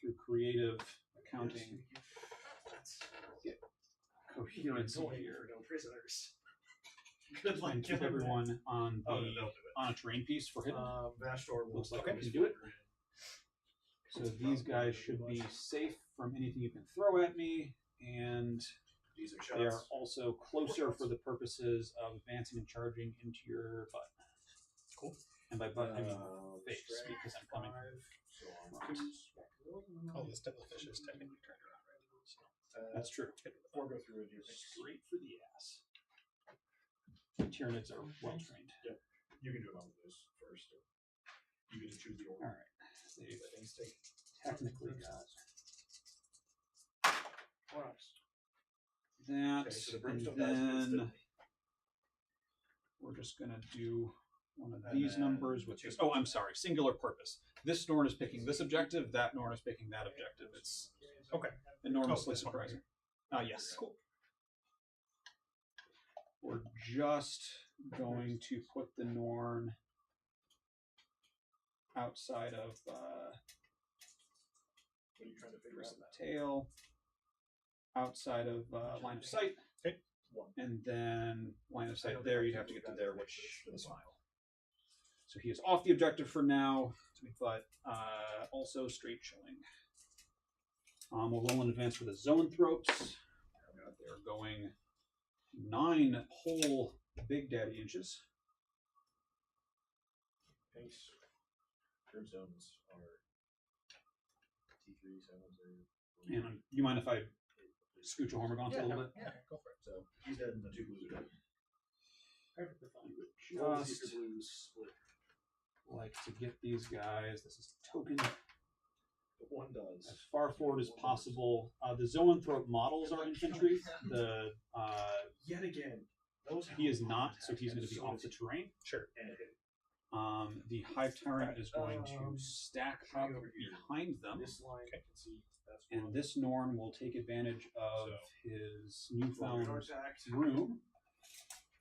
through creative accounting, get coherency here.
No prisoners. Good luck
And keep
killing
everyone on the
Oh, they'll do it.
on a terrain piece for hidden.
Vastor will
Looks like
start
we can
his
do it.
forward.
So these guys should be safe from anything you can throw at me, and
These are
they are
shots.
also closer for the purposes of advancing and charging into your butt.
Cool.
And by butt, I mean face,
strength
because I'm coming
5, so on
from
2s.
Oh, this devilfish is technically turned around, right? So,
That's true.
4 go through and you
Straight for the ass. Tyranids are well trained.
You can do it on this first. Or you get to choose the order.
All right. They've technically got that,
Okay, so the
and
brimstone dies
then
instantly.
we're just gonna do one of these numbers with this. Oh, I'm sorry. Singular purpose. This Norn is picking this objective. That Norn is picking that objective. It's
Okay.
enormously
this one, right
surprising. Yes. Cool. We're just going to put the Norn outside of
What are you trying to figure
where's
out?
the tail, outside of line of sight,
Okay.
and then line of sight there. You'd have to get to there, which is fine. So he is off the objective for now, but also straight showing. We'll roll in advance for the zoanthropes. They're going 9 whole Big Daddy inches.
Pace. Grim zones are T3, 7,
And you mind if I scooch your Hormigaunt a little bit?
Yeah, go for it.
So he's dead and the 2 blues are dead.
Perfectly fine.
You would roll to see
Just
if your blues split.
like to get these guys. This is token.
But one does.
As far forward as possible. The zoanthrope models are infantry. The
Yet again, those
he is
have
not,
contact,
so he's
and
going to be
so
off
does
the
he.
terrain.
Sure.
And it hit.
The Hive Tyrant is going to stack up
over here.
behind them,
This line, I can see that's
and
one.
this Norn will take advantage of
So,
his
Roll
newfound
your attack.
room.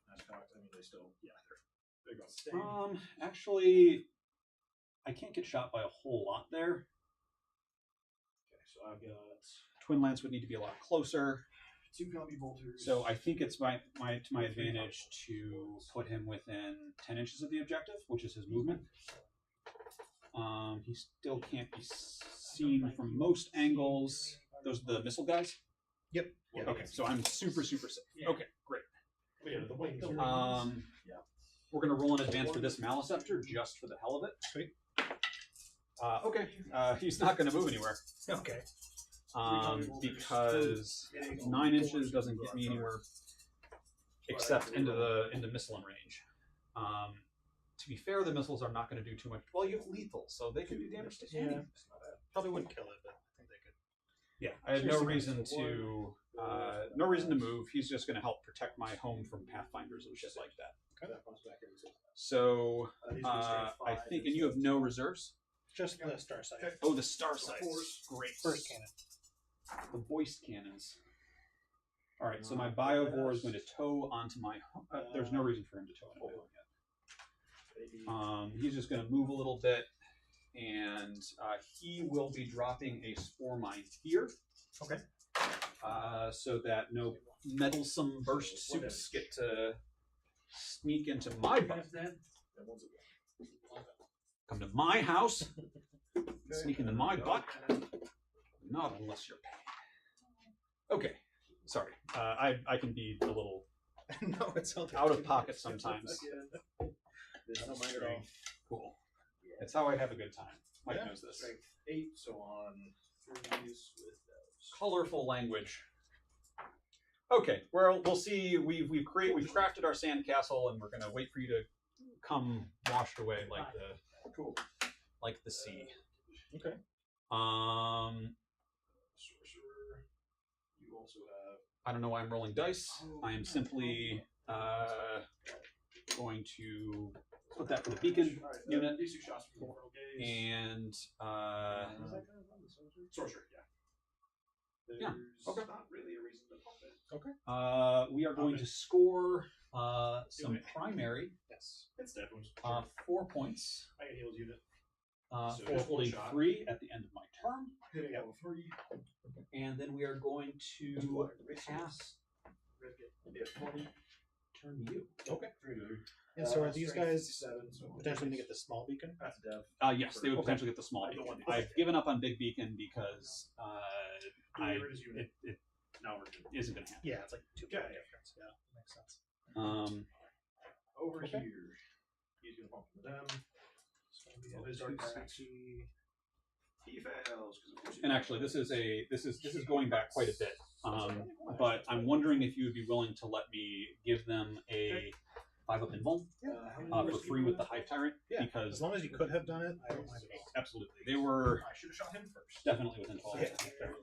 That's cocked. I mean, they still, yeah, they're going to stay.
Actually, I can't get shot by a whole lot there.
Okay, so I've got
Twin Lance would need to be a lot closer.
2 combi bolters.
So I think it's to my advantage to put him within 10 inches of the objective, which is his movement. He still can't be seen from most angles. Those are the missile guys?
Yep.
Yeah,
Okay, so I'm super safe. Okay, great.
Yeah, the wings are
We're going to roll in advance for this Maliceptor just for the hell of it.
Sweet.
Okay, he's not going to move anywhere.
Okay.
Because 9 inches doesn't get me anywhere except into missile range. To be fair, the missiles are not going to do too much. Well, you have lethal, so they can do damage to anything.
Yeah. Probably wouldn't kill it, but I think they could.
Yeah, I have no reason to move. He's just going to help protect my home from Pathfinders and shit like that. So I think, and you have no reserves.
Just the star sight.
Oh, the star sights. Great.
First cannon.
The voiced cannons. All right, so my Biovore is going to tow onto my. There's no reason for him to tow onto my home yet. He's just going to move a little bit, and he will be dropping a spore mine here.
Okay.
So that no meddlesome burst suits get to sneak into my butt. Come to my house, sneak into my butt. Not unless you're paying. Okay, sorry. I can be a little
No, it's all
out of pocket sometimes.
This
Not
is
mine at all.
strength.
Cool. It's how I have a good time. Mike
Yeah.
knows this.
Strength 8, so on 3s with those.
Colorful language. Okay, well, we'll see. We've crafted our sandcastle, and we're gonna wait for you to come washed away like the sea.
Okay.
Sorcerer. You also have.
I don't know why I'm rolling dice. I am simply going to put that for the beacon unit,
These 2 shots from the portal gaze.
and
Sorcerer, yeah. There's
Yeah, okay.
not really a reason to pump it.
we are going to score some primary,
Yes.
It's dead wounds.
4 points,
I can heal unit. So
for
just one
holding
shot.
3 at the end of my turn,
Hitting level 3.
and then we are going to pass
Yeah, 20.
turn to you.
Okay.
3 to.
And so are these
strength
guys
7, so
potentially going to get the small beacon?
That's dev.
Yes, they would
Okay.
potentially get the small
I don't
beacon.
want these.
I've given up on big beacon because
Whoever it is unit.
it
Now we're good.
isn't going to happen.
Yeah, it's like 2
Okay.
point difference. Yeah, makes sense.
Over
Okay.
here, he's gonna pump from them.
So we
So
have
his dark
260.
He fails because of course.
And actually, this is going back quite a bit. But I'm wondering if you would be willing to let me give them a 5-up invuln for free with the Hive Tyrant,
Yeah,
because
as long as you could have done it, I don't mind at all.
absolutely they were
I should have shot him first.
definitely within 12.
Yeah.
Just
And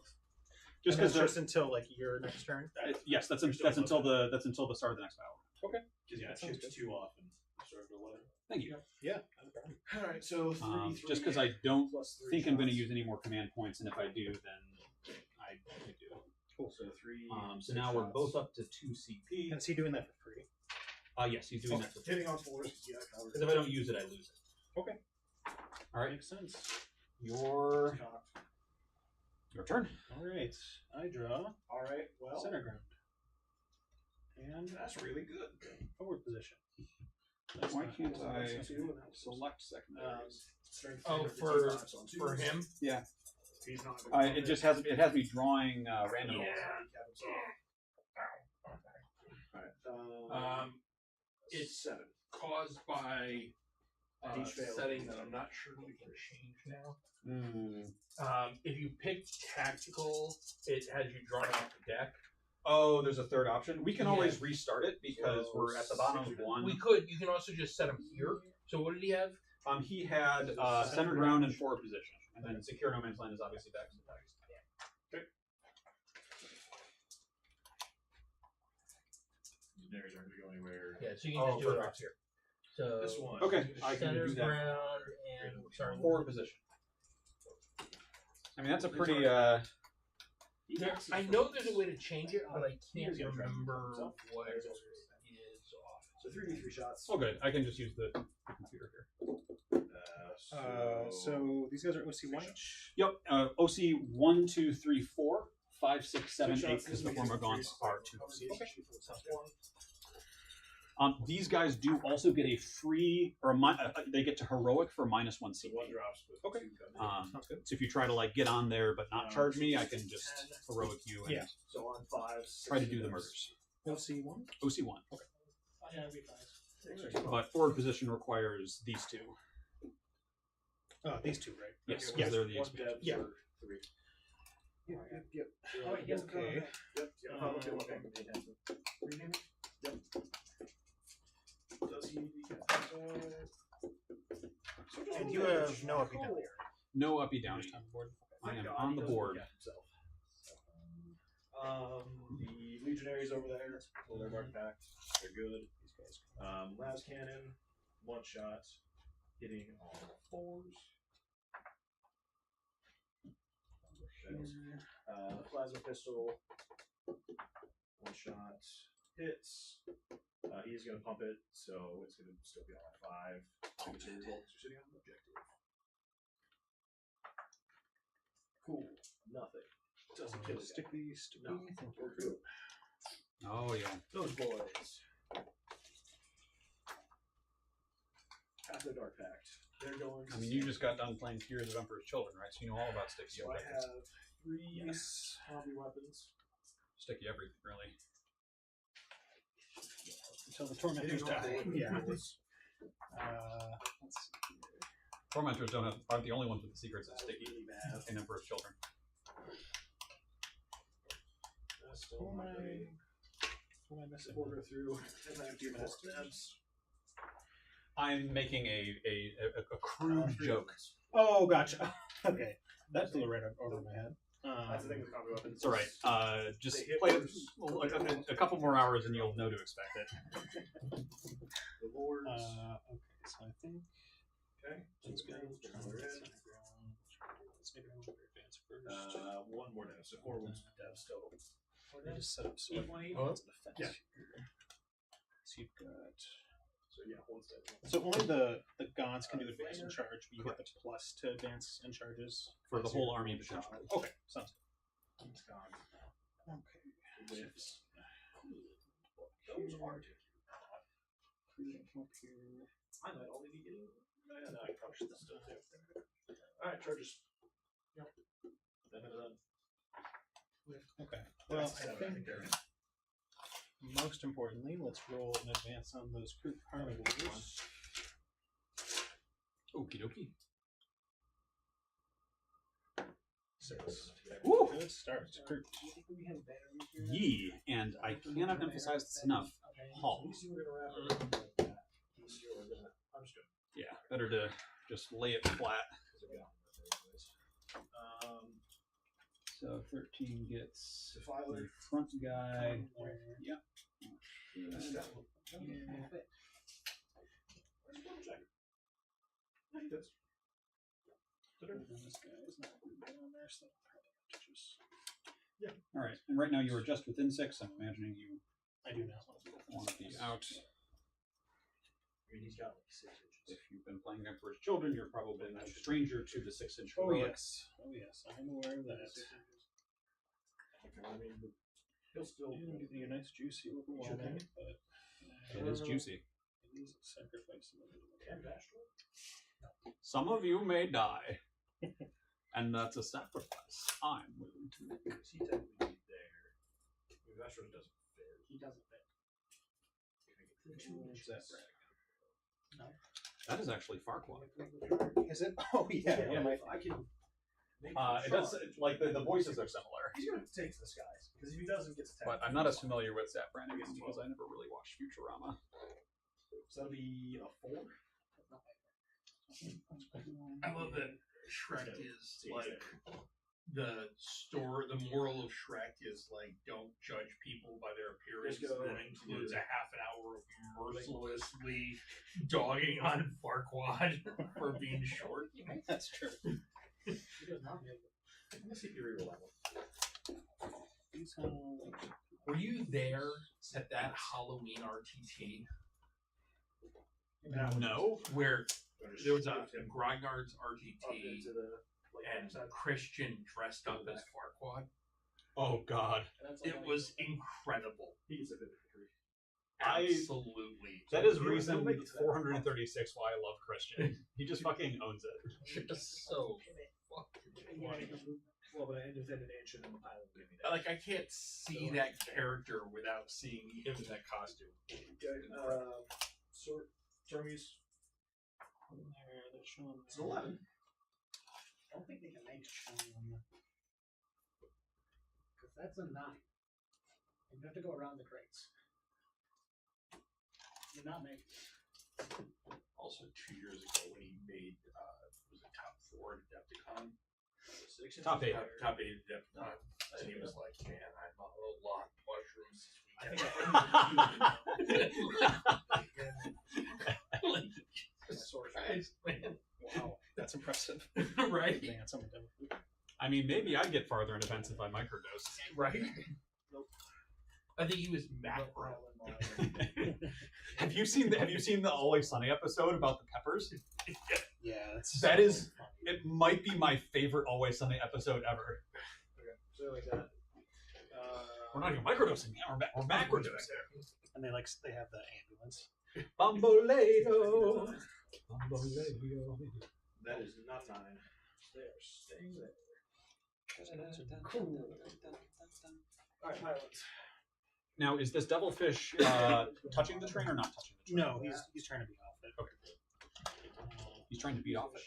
because
that's
they're
just until like your next turn.
yes, that's until the start of the next battle.
Because yeah,
That sounds
chips
good.
2 off and started to 11.
Thank you.
Yeah.
All right, so 3,
Just because I don't
plus 3
think I'm going to
shots.
use any more command points, and if I do, then I do.
Cool. So 3.
So now we're both up to 2 CP.
And is he doing that for free?
Yes, he's doing that for
Hitting on 4s. Yeah, covered.
because if I don't use it, I lose it.
Okay.
All right,
Makes sense.
your turn.
All right. I draw
All right. Well,
center ground. And
that's really good.
forward position.
Why
not-
can't
that's
I
not too bad.
select secondaries?
Strength
Oh,
10
for
55 on
for
2s.
him.
Yeah,
He's not.
it just has me drawing random rolls.
Alright.
It's
7.
caused by
Each failed.
setting that I'm not sure we can change now.
Mm.
If you pick tactical, it has you draw off the deck.
Oh, there's a third option. We can
Yeah.
always restart it because
So
we're at the bottom of one.
We could. You can also just set him here. So what did he have?
He had center ground and forward position, and then secure no man's land is obviously back to the text.
Legionaries aren't going to go anywhere.
Yeah, so you can just do it
perfect.
off here. So
This one.
Okay, I can
center
do that.
ground and sorry.
Forward position. I mean, that's a pretty.
I know there's a way to change it, but I can't remember what it is off.
So 3d3 shots.
Oh, good. I can just use the computer here.
So these guys are OC one each.
Yep. OC 1, 2, 3, 4, 5, 6, 7, 8.
shots,
Because
this
the
makes
former
it
gaunts
three.
are 2.
Okay.
These guys do also get a free, or they get to heroic for -1
So
CP.
one drops with
Okay.
2 coming.
Sounds good.
So if you try to like get on there but not charge me, I can just heroic you and
Yeah.
So on 5.
try to do the murders.
OC one.
OC 1.
Yeah, it'd be fine.
But forward position requires these two.
Oh, these two, right?
Yes,
Okay,
because they're the
one
expansion.
dev
Yeah.
for 3.
Yep. Yep.
Oh, wait, yes,
Okay.
Yep. Yeah. Okay. Yep. Does he?
And you have no uppy down here.
No uppy downy.
Just on the board.
I am
God,
on
he
the
doesn't
board.
look at himself. The legionaries over there, well, they're Dark Pact. They're good. Las cannon, 1 shot, hitting on 4s. Plasma pistol, 1 shot, hits. He's going to pump it, so it's going to still be on 5. So results are sitting on an objective. Cool. Nothing. Doesn't kill the guy.
Sticky.
No. We're good.
Oh yeah.
Those boys. Half the Dark Pact. They're going.
I mean, you just got done playing Tears of Emperor's Children, right? So you know all about sticky
So I
objectives.
have 3 hobby weapons.
Sticky everything, really.
Until the tormentors die. Yeah. Let's see.
Tormentors aren't the only ones with the secrets of sticky
Really bad.
in Emperor's Children.
That's still my
What am I missing?
order through. And I have 2 minutes to dance.
I'm making a crude joke.
Oh, gotcha. Okay, that flew right over my head.
That's the thing with combo weapons.
It's all right. Just
They hit
play it
first.
like a couple more hours and you'll know to expect it.
The lords.
Okay, so I think
Okay.
let's go.
We're in.
Let's maybe I'll advance first.
1 more dev, so 4 wounds devs total.
I just set up so
Eat one, eat
oh,
one.
that's an offense
Yeah.
here. So you've got.
So yeah, 1's dead.
So only the gaunts can do advance and charge, but you get the plus to advance and charges
For the
as
whole
your
army
shot.
potentially.
Okay, sounds
It's gone.
good. Okay.
With those are
Up here.
I might only be getting. No, I probably should still do. Alright, charges. Yep. Then.
Okay. Well,
That's
I
7,
think
they're in.
most importantly, let's roll an advance on those carnivores.
Okie dokie.
6.
Woo!
Good start. Kurt.
Do you think we have batteries here?
Yee, and I cannot emphasize this enough. Halt.
At least you were gonna wrap it up like that. At least you were gonna. I'm just gonna.
Yeah, better to just lay it flat. So 13 gets
Defiler.
the front guy. Yep.
That's that one.
Yeah.
Let's double check. Yeah, he does.
This guy is not going down there, so probably have to just.
All right, and right now you are just within 6. I'm imagining you
I do now.
want to be out.
I mean, he's got like 6 inches.
If you've been playing Emperor's Children, you're probably no stranger to the 6-inch
Oh
heroics.
yes. Oh yes. I'm aware of that.
Okay, I mean, he'll still.
It'll give you a nice juicy overwhelming, but
It is juicy.
it is a sacrifice.
Can Vastral?
Some of you may die, and that's a sacrifice I'm willing to make.
Because he technically be there. I mean, Vastral doesn't fit.
He doesn't fit.
What's that, Brad?
That is actually Farquaad.
Is it? Oh yeah. Yeah.
I can. Make
It does like the voices are similar,
He's gonna take to the skies because if he doesn't get attacked.
but I'm not as familiar with Zap Brannigan because I never really watched Futurama.
So that'll be a 4.
I love that Shrek is like the moral of Shrek is like don't judge people by their appearance.
Just go
That includes a half an hour of mercilessly dogging on Farquaad for being short.
That's true.
He does not make it.
Let's see if you reroll that one.
Were you there at that Halloween RTT
No.
where
Better
there was a
shift him
Grognard's
up
RTT
into the
and Christian dressed up as Farquaad?
Oh God.
That's
It was incredible.
He gets a 53.
Absolutely.
That is
He'll
reason
make it to that.
436 why I love Christian. He just fucking owns it.
Just so fucking funny.
Well, but I ended an inch and then the pilot gave me that.
Like I can't see that character without seeing him in that costume.
Okay, Jeremy's. It's an 11.
I don't think they can make it. Because that's a 9. You have to go around the crates. You're not making it.
Also, 2 years ago when he made was it top 4 at Adepticon?
6 inches
Top 8.
higher.
Top 8 at Adepticon. And he was like, "Man, I'm a lot of mushrooms
I
this
think
weekend." Jesus Christ, man.
Wow, that's impressive.
Right?
Advance on the demo.
I mean, maybe I'd get farther in events if I microdose.
Right? I think he was macro.
Have you seen the Always Sunny episode about the peppers?
Yeah, that's
That is- It might be my favorite Always Sunny episode ever.
Okay, so like that.
We're not even microdosing now. We're macrodosing.
and they have the ambulance.
Bamboleo. Bamboleo.
That is not 9. They are staying there.
Cool.
Alright, pilots.
Now, is this devilfish touching the train or not touching the train?
No, he's trying to be off it.
Okay. He's trying to beat off it.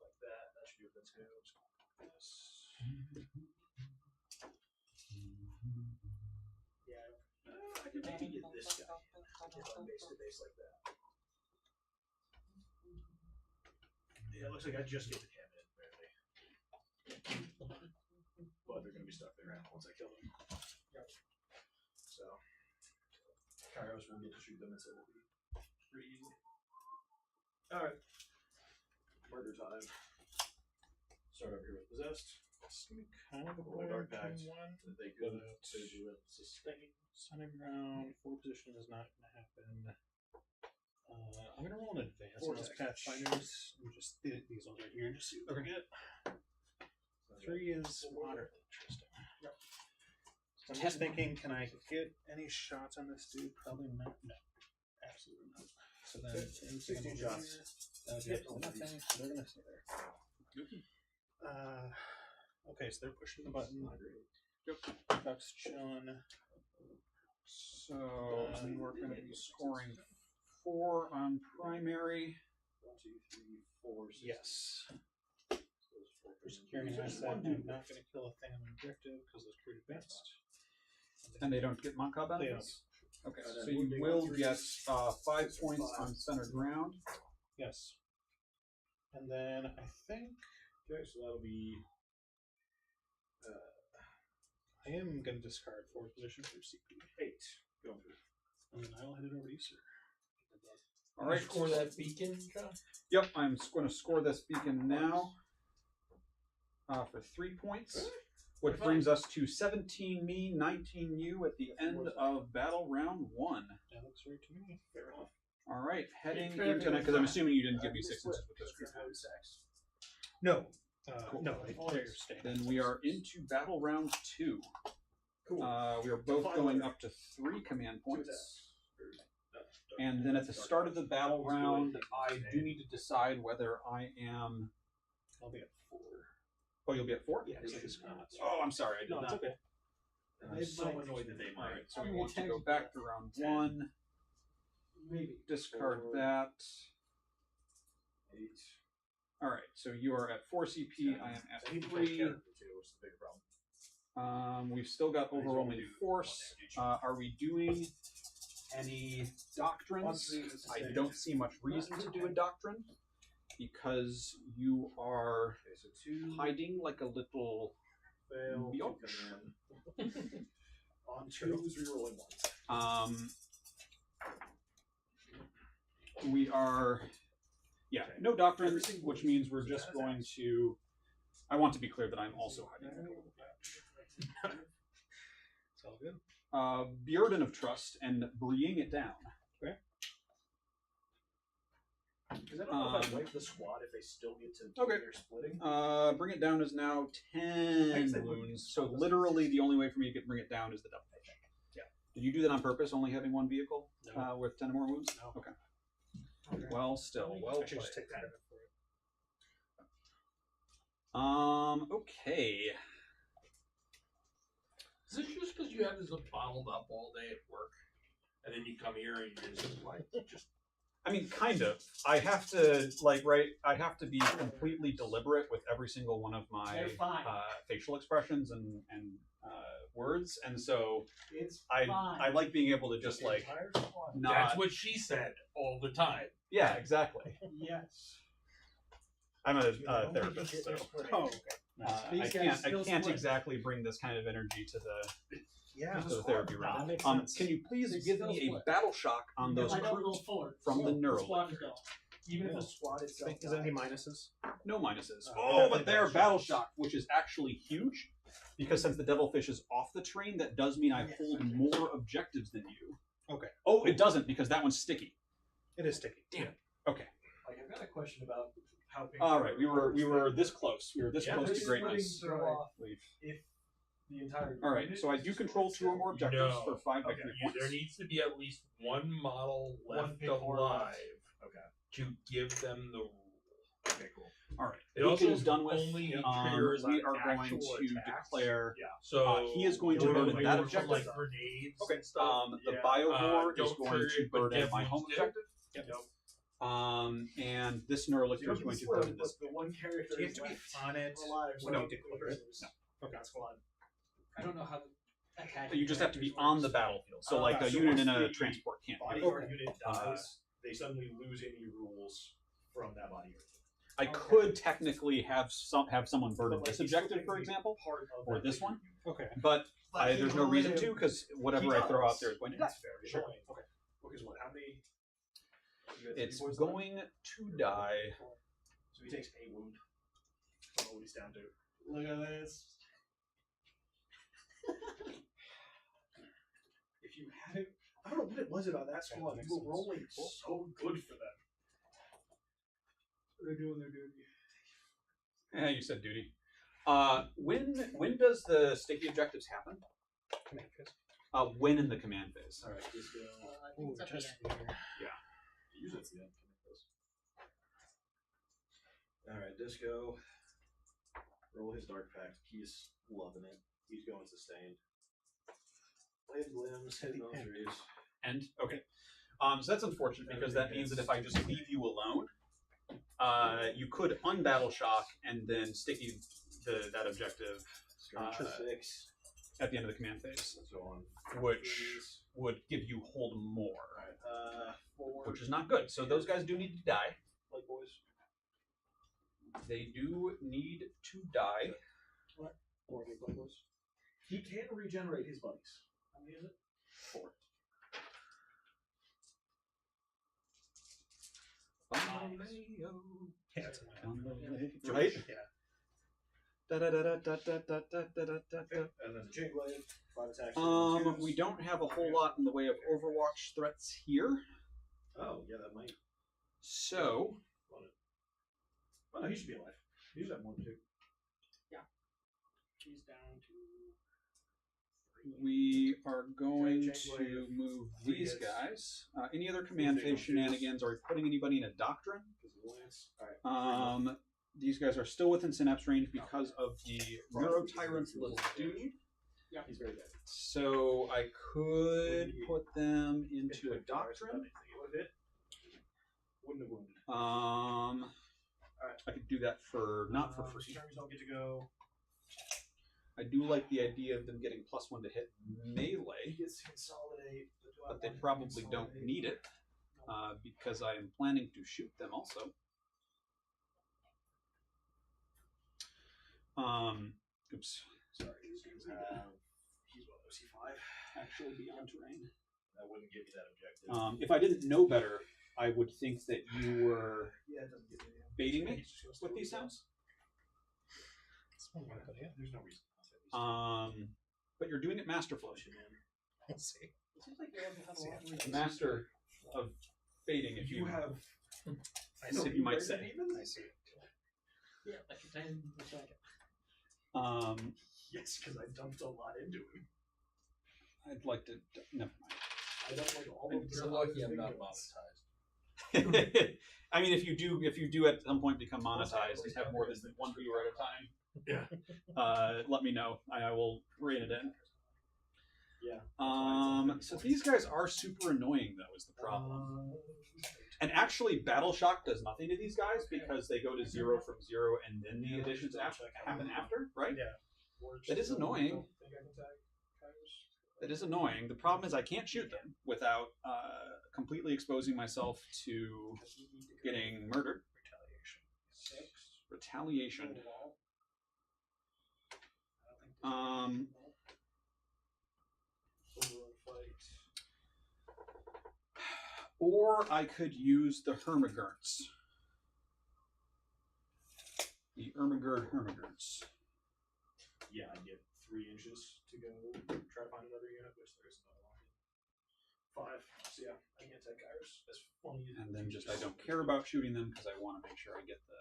Like that. That should be what that's going to Yeah. I could maybe get this guy. If I'm base to base like that. Yeah, it looks like I just get the cabinet, barely. But they're going to be stuck there once I kill them. Yep. So, Kairos will get to shoot them, and so it will be pretty easy. Alright. Murder time. Start over here with Possessed.
It's gonna be kind of a
Roll Dark
weird
Pact.
one.
So that they could do a sustain.
Sunny ground, full position is not going to happen. I'm going to roll an advance on those
Vortex.
Pathfinders. And just these ones right here and just see what we get. 3 is moderately interesting.
Yep.
So I'm just thinking, can I get any shots on this dude? Probably not. No. Absolutely not. So then,
16 shots.
They're going to stay there. Okay, so they're pushing the button. Duck's chilling.
So we're going to be scoring 4 on primary.
1, 2, 3, 4, 6.
Yes. For securing an asset, I'm not going to kill a thing on objective because those pretty advanced.
And they don't get Monka
They
benefits? Okay,
And
so
then
you
wounding
will
on 3s.
get 5 points on center ground.
Yes. And then I think
Okay, so that'll be.
I am going to discard forward position for CP.
8. Going through.
And then I'll head it over to you, sir.
All right.
Score that beacon, John.
Yep, I'm going to score this beacon now for 3 points. Which brings us to 17 me, 19 you at the end of battle round 1.
That looks right to me.
Fair enough.
All right, heading into it, because I'm assuming you didn't give me 6 inches with this group.
No.
Cool.
No, they're staying.
Then we are into battle round 2.
Cool.
We are both going up to 3 command points. And then at the start of the battle round, I do need to decide whether I am.
I'll be at 4.
Oh, you'll be at 4?
Yeah, because it's not.
Oh, I'm sorry. I did
No,
not.
it's okay.
And I'm so annoyed that they
All right,
might.
so we want to go back to round 1.
Maybe.
Discard
4,
that.
8.
All right, so you are at 4 CP. I am
I
at
need to
3.
play character too, which is the bigger problem.
We've still got overwhelming force. Are we doing any doctrines? I don't see much reason to do a doctrine because you are
Okay, so 2
hiding like a little.
fail.
Yup.
2 command. On 2s, rerolling 1s.
We are, yeah, no doctrines, which means we're just going to. I want to be clear that I'm also hiding.
It's all good.
Burden of Trust and Bringing It Down.
Because I don't know if I wipe the squad if they still get to
Okay.
their splitting.
Bring It Down is now 10 wounds, so literally the only way for me to get Bring It Down is the double.
Yeah.
Did you do that on purpose, only having 1 vehicle
No.
with 10 or more wounds?
No.
Okay. Well, still, well
I should just
played.
take credit for it.
Okay.
Is this just because you have this bottled up all day at work, and then you come here and you're just like, just
I mean, kind of. I have to, I have to be completely deliberate with every single one of my
They're fine.
facial expressions and words, and so
It's
I
fine.
like being able to just like
Entire squad.
not.
that's what she said all the time.
Yeah, exactly.
Yes.
I'm a
You know,
therapist, so
Oh, okay.
These
I
guys still
can't
split.
exactly bring this kind of energy to the
Yeah.
to the therapy room.
That makes
Can
sense.
you please
They
give
still
me a
split.
battle shock on those
If I don't roll
crews
forward,
from the
the
neural?
squad is gone.
Even if the squad itself.
Is there any minuses?
No minuses.
Oh,
Oh, but
definitely
they're
battle
battle shock, which is actually huge, because since the devilfish is off the train, that does mean I hold more objectives than you.
Okay.
Oh, it doesn't because that one's sticky.
It is sticky.
Damn. Okay.
Like, I've got a question about how big.
All right. We were this close. We were this
Yeah,
close
this
to
is
greatness.
splitting throw off
Leave.
if the entire.
All right. So I do control 2 or more objectives
No.
for 5
Okay,
victory
There
points.
needs to be at least 1 model
One
left
big horror
alive
Okay.
to give them the rule.
Okay, cool.
All right.
It
Weekend
also
is done with.
only triggers
we
on
are going
actual
to
attacks.
declare.
Yeah.
So
he is going to
you know,
burden
like,
that
from,
objective.
like grenades
Okay.
and stuff.
The
Yeah.
biovore is
don't
going
trigger
to
it, but
burden
give
my
wounds
home
too.
objective.
Yep.
And this neurolictor is going to burden this.
But the one character
Do you
is
have to be
left
on it
alive
when you
without
declare it?
triggers. Okay, squad.
I don't know how the attack.
You just have to be on the battlefield. So,
Oh,
like a
so
unit
once
in a
the
transport can't. do it.
Bodyguard unit dies, they suddenly lose any rules from that bodyguard.
I could technically have someone burden
But, like,
this
he's still
objective, for
technically
example,
part of
or
that
this
bigger
one.
unit.
Okay.
but
But
there's
he
no reason
would-
to because whatever
He
I throw
does.
out there is going to die.
That's fair.
Sure.
Annoying. Okay. Because what? How many? You had
It's
3 points left?
going to die.
So he takes a wound. I don't know what he's down to.
Look at this.
If you had it, I don't know what it was about that squad. You were rolling so good for them.
They're doing their duty.
Yeah, you said duty. When does the sticky objectives happen?
Command phase.
When in the command phase?
All right, just
I think it's
Ooh,
at the
just
end.
usually it's the end. All right, Disco. Roll his Dark Pact. He's loving it. He's going sustained. Blade limbs, hit boundaries.
And okay, so that's unfortunate because that means that if I just leave you alone, you could unbattle shock and then sticky that objective
Strength 6.
at the end of the command phase,
So on.
which would give you hold more,
Alright, 4.
which is not good. So those guys do need to die.
Like boys.
They do need to die.
4 big Blade boys. He can regenerate his buddies.
How many is it?
4.
Yeah, it's in my
Right?
Yeah.
And then the chain blade, 5 attacks.
We don't have a whole lot in the way of Overwatch threats here,
Oh, yeah, that might.
so
Oh, no, he should be alive. He should have more than 2.
He's down to
we are going
Chain
to
blade,
move
3
these
hits.
guys. Any other command phase shenanigans? Are we putting anybody in a doctrine?
Because of the lance. Alright.
These guys are still within synapse range because of the Neuro Tyrant's little dude.
Yeah, he's very dead.
So I could put them into a doctrine.
Wouldn't have wounded.
I could do that for not for free.
Charms don't get to go.
I do like the idea of them getting +1 to hit
He
melee,
gets to consolidate.
but they probably don't need it because I am planning to shoot them also. Oops.
Sorry, these guys have. He's what, OC5?
Actually, beyond terrain.
That wouldn't give you that objective.
If I didn't know better, I would think that you were
Yeah, it doesn't give you that.
baiting me
He's just gonna stay
with these
himself.
sounds.
There's no reason.
But you're doing it masterfully.
We'll see.
It seems like we have had a lot of reasons.
Master of baiting, if you
have. I
So you might say.
Even?
I see.
Yeah, like a 10 a second.
Yes, because I dumped a lot into him.
I'd like to. Never
I dumped like all of
You're
the
lucky I'm not
guns.
monetized.
I mean, if you do at some point become monetized and have more than one viewer at a time, let me know. I will rein it in.
Yeah.
So these guys are super annoying, though, is the problem. And actually, Battle Shock does nothing to these guys because they go to 0 from 0, and then the additions happen after, right?
Yeah.
That is annoying. That is annoying. The problem is I can't shoot them without completely exposing myself to getting murdered. Retaliation. Or I could use the Hermagurts. The Ermagerd.
Yeah, I'd get 3 inches to go try to find another unit, which there is no longer. 5. So yeah, I can't take Kairos. As funny as
And then just I don't care about shooting them because I want to make sure I get the.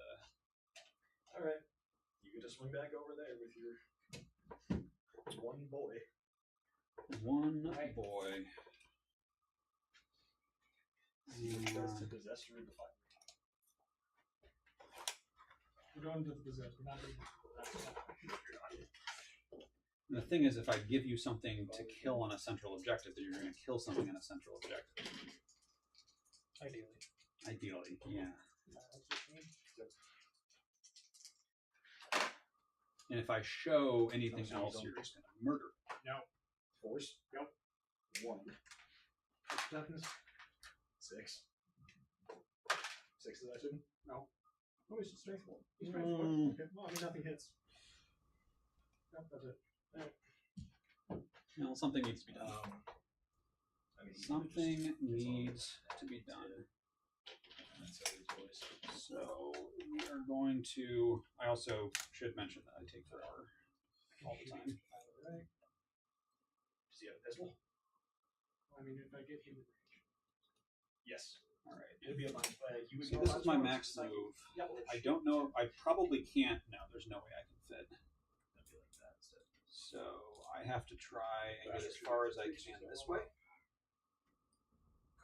Alright. You get to swing back over there with your one boy.
One boy.
That's to possess your the fire.
We're going to the possession. We're not going to
And the thing is, if I give you something to kill on a central objective, then you're going to kill something on a central objective. Ideally, yeah. And if I show anything else, you're just going to murder.
Force. Yep. 1.
Toughness.
6. 6 is that shouldn't?
No.
Oh, he's just strength 1.
He's strength 4.
Okay. Well, I mean, nothing hits.
Yep, that's it.
Well, something needs to be done.
I mean,
Something needs to be done. So we are going to. I also should mention that I take forever all the time.
Right.
Does he have a pistol?
I mean, if I get him in range.
Yes.
All right.
It'd be a mind play. You would
So
go
this is my max move.
Yep.
I don't know. I probably can't. No, there's no way I can fit.
I'd be like that instead.
So I have to try and get as far as I can this way.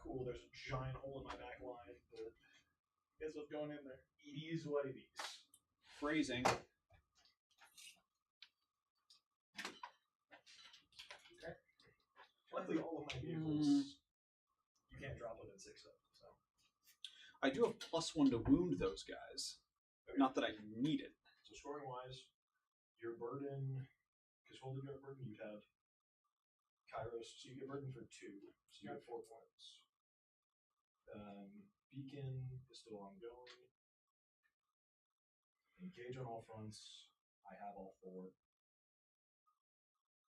Cool. There's a giant hole in my back line, but guess what's going in there? It is what it is.
Phrasing.
Luckily, all of my vehicles you can't drop within 6 of them. So
I do have +1 to wound those guys. Not that I need it.
So scoring wise, your burden, because hold your burden, you'd have Kairos, so you get burden for 2, so you have 4 points. Beacon is still ongoing. Engage on all fronts. I have all 4.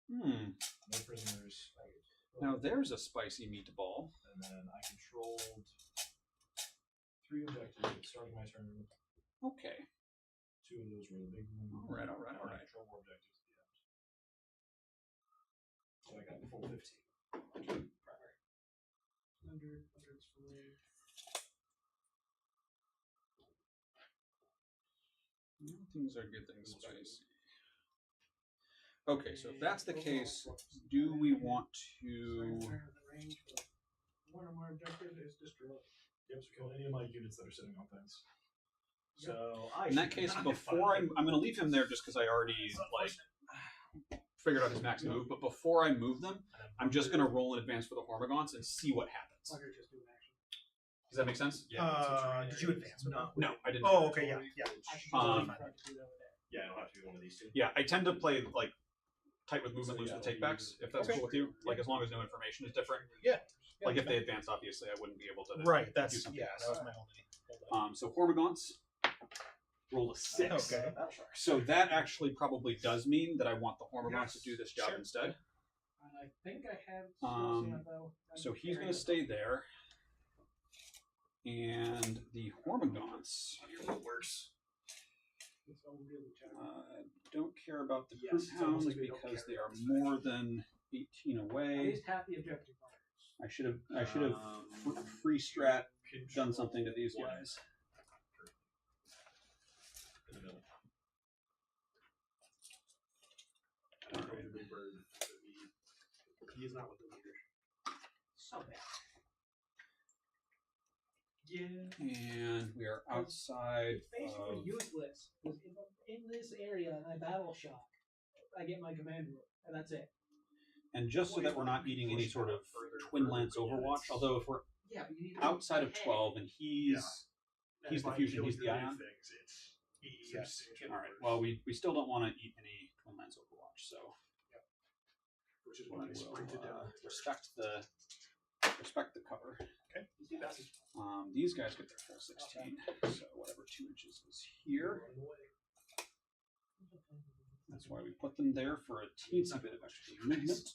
No prisoners.
Now there's a spicy meatball.
And then I controlled 3 objectives starting my turn.
Okay.
2 of those were the big ones.
All right.
Control more objectives at the end. So I got the full 15. Primary.
100's for me.
Things are getting spicy. Okay, so if that's the case, do we want to?
Range for one or more objective is destroyed.
Yep, so kill any of my units that are sitting on things.
Yep.
So
In that case, before I'm going to leave him there just because I already figured out his max move. But before I move them, I'm just going to roll in advance for the Hormagaunts and see what happens.
Why don't you just do an action?
Does that make sense?
Did you advance?
No, I didn't.
Oh, okay, yeah.
I should
Um,
totally forgot to do that with that.
Yeah, it'll have to be one of these two.
Yeah, I tend to play like tight with movement, loose with takebacks. If that's
Okay.
cool with you, like as long as no information is different.
Yeah.
Like if they advance, obviously, I wouldn't be able to.
Right,
do
that's
something
yeah,
else.
that was my only hold up.
So Hormagaunts roll a 6.
Okay.
So that actually probably does mean that I want the Hormagaunts to do this job
Sure.
instead.
And I think I have
So he's going to stay there. And the Hormagaunts
worse.
don't care about the
Yes,
Fruit
it's almost
Hounds
like they don't
because
care
they are
about
more than 18
At
away.
least half the objective markers.
I should have free strat done something to these
One.
guys.
In the middle. I don't know if the big bird. He is not with the leader.
So bad.
Yeah.
And we are outside
It's basically
of...
useless. Because if I'm in this area and I battle shock, I get my command rule, and that's it.
And just so that we're not eating any sort of Twin Lance Overwatch, although if we're
Yeah, but you need to
outside of 12 and he's the fusion, he's the ion.
Yes.
All right. Well, we still don't want to eat any Twin Lance Overwatch, so
Which is
we
why I
will
sprinted down.
respect the cover.
Okay.
These guys get their full 16, so whatever 2 inches is here. That's why we put them there for a teensy bit of extra movement.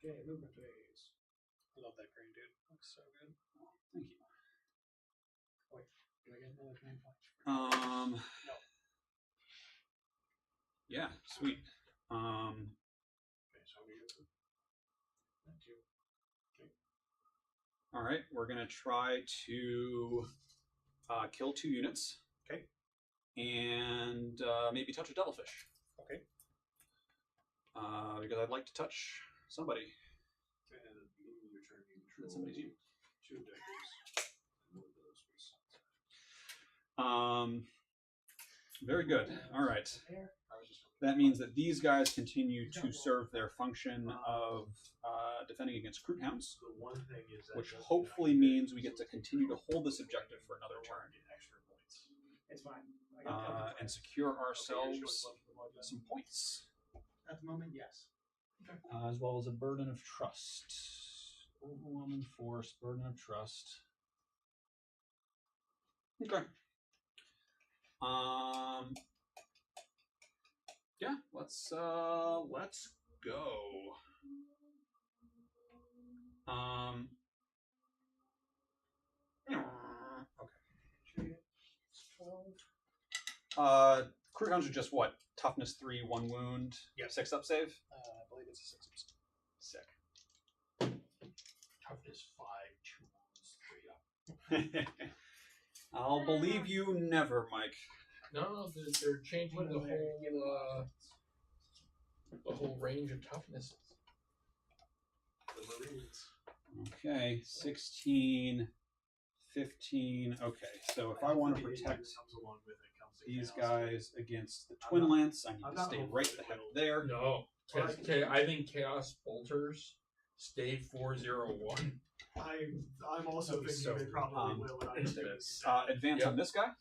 Okay, movement phase.
I love that green dude. Looks so good.
Thank you.
Do I get another command point?
Yeah, sweet.
Okay, so we get
Thank you.
All right, we're gonna try to kill 2 units.
Okay.
And maybe touch a devilfish.
Okay.
Because I'd like to touch somebody.
and at the beginning of your turn, you control
That's somebody's you.
2 objectives. And one of those was
Very good. All right.
There.
That means that these guys continue to serve their function of defending against Crude Hounds,
the one thing is that
which
doesn't
hopefully
matter.
means we get to continue to hold this objective for another turn
Get extra points.
It's fine. I got
and secure ourselves some points,
At the moment, yes.
as well as a burden of trust. Overwhelming force, burden of trust. Okay. Yeah, let's go. Okay.
12.
Crew hounds are just what? Toughness 3, 1 wound,
Yeah.
6 up save.
I believe it's a 6.
Sick.
Toughness 5, 2 wounds, 3 up.
I'll believe you never, Mike.
No, they're changing the whole range of toughness.
The Marines.
Okay, 16, 15. Okay, so if I want to protect
Comes along with it, comes the
these
chaos.
guys against the Twin Lance, I need
I'm
to
not
stay
hopeful
right
that
the heck
it'll-
there.
No, I think Chaos Bolters stay 401.
I'm also
That'd be
thinking
so
they
weird.
probably will. And I'm just
It
gonna
is.
do that.
Advance
Yep.
on this guy.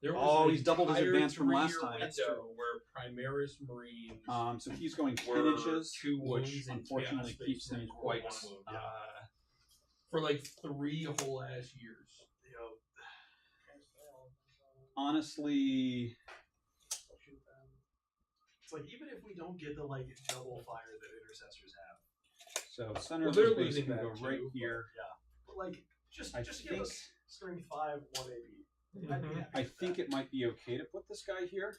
There
Oh,
an
he's doubled his
entire
advance from last
3-year
time.
window where Primaris Marines
So he's going 10
were
inches,
2 wounds
which
and
unfortunately
Chaos
keeps him
Marines were
quite.
1 wound, for like 3 whole ass years.
You know,
Honestly,
it's like even if we don't get the like double fire that intercessors have,
so center
Well,
of
they're
his base
losing
can
that
go
too,
right
but-
here.
like just
I
give
think-
us strength 5, 1 AP.
Mhm.
I think it might be okay to put this guy here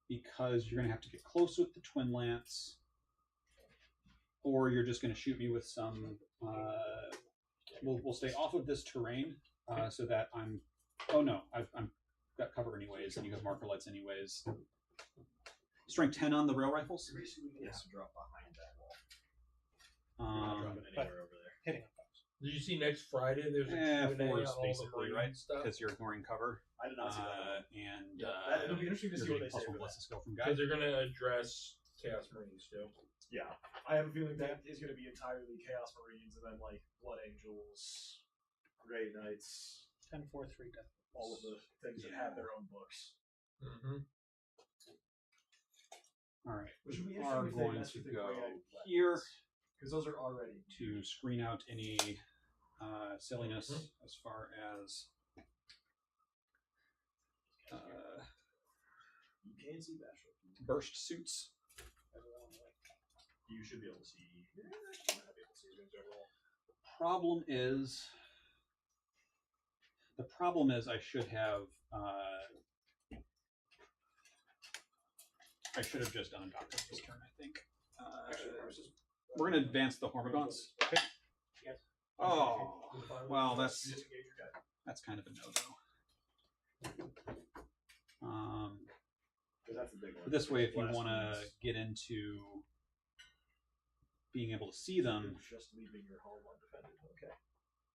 because you're going to have to get close with the twin lance, or you're just going to shoot me with some. We'll stay off of this terrain so that I'm. Oh no, I'm got cover anyways, and you have marker lights anyways. Strength 10 on the rail rifles.
So basically, he has to drop behind that wall.
Um,
Drop it anywhere over there.
Hitting up.
Did you see next Friday? There's a Q&A on
fours
all the
basically,
Marine
right?
stuff.
Because you're ignoring cover.
I did not see that.
And
It'll be interesting to
you're
see what
getting
they say
plus one
for
plus
that.
a skill from
Because
guy.
they're going to address Chaos Marines too.
Yeah, I have a feeling that is going to be entirely Chaos Marines and then like Blood Angels, Grey Knights,
10, 4, 3, death.
all of the things that have their own books.
Mm-hmm.
All right,
Which would be
we are
interesting if they
going
mess
to
with the
go
Grey Knight
here
because those are already.
to screen out any silliness as far as
You can see Bashful.
burst suits.
You should be able to see. Yeah, you might not be able to see his overall.
The problem is I should have just done a doctor this turn, I think. We're going to advance the Hormagaunts.
Yes.
Oh, well, that's
You disengage your guy.
kind of a no-no.
'Cause that's the big one.
This way, if you
Last
want to
one's
get into being able to see them,
just leaving your home undefended. Okay.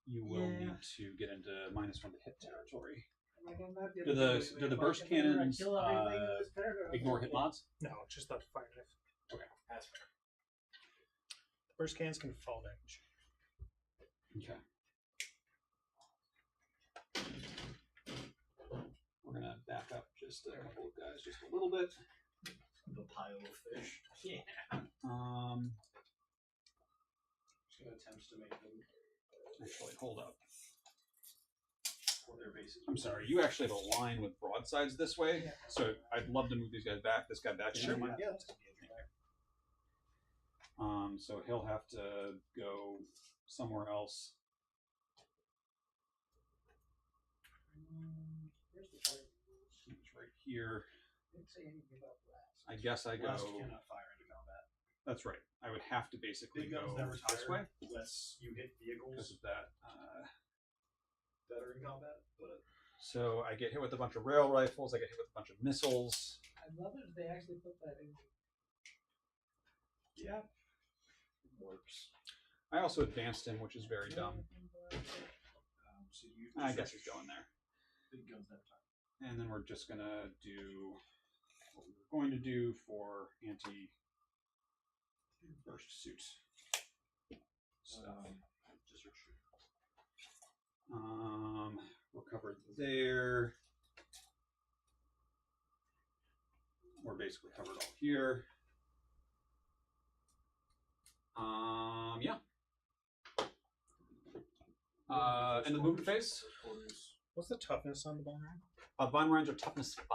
you will
Yeah.
need to get into -1 to hit territory.
Like, I'm not
Do
gonna
the
do it,
do the
man.
burst
Like, if I
cannons
kill everything in this paragraph,
ignore hit mods?
No, just that fire knife.
That's fair.
The burst cans can fall damage.
Okay. We're gonna back up just a couple of guys, just a little bit.
The pile of fish.
Yeah.
Just gonna attempt to make them
Actually, hold up.
for their bases.
I'm sorry. You actually have a line with broadsides this way,
Yeah.
so I'd love to move these guys back. This guy back.
Sure.
in.
Yeah, let's engage your back.
So he'll have to go somewhere else.
Where's the fire?
It's right here.
Didn't say anything about blast.
I guess I go.
Blast cannot fire into combat.
That's right. I would have to basically
Big guns
go
never
this way
tire unless you hit
because
vehicles
of that.
that are in combat. But
So I get hit with a bunch of rail rifles. I get hit with a bunch of missiles.
I love it if they actually put that in.
yeah, it works.
I also advanced him, which is very dumb.
So you
I guess he's going there.
Big guns never tire.
And then we're just gonna do what we were going to do for anti-burst suit stuff.
Just retreat.
We're covered there. We're basically covered all here. Yeah. End of the movement phase.
What's the toughness on the bone ring?
Vine Rines are toughness 5.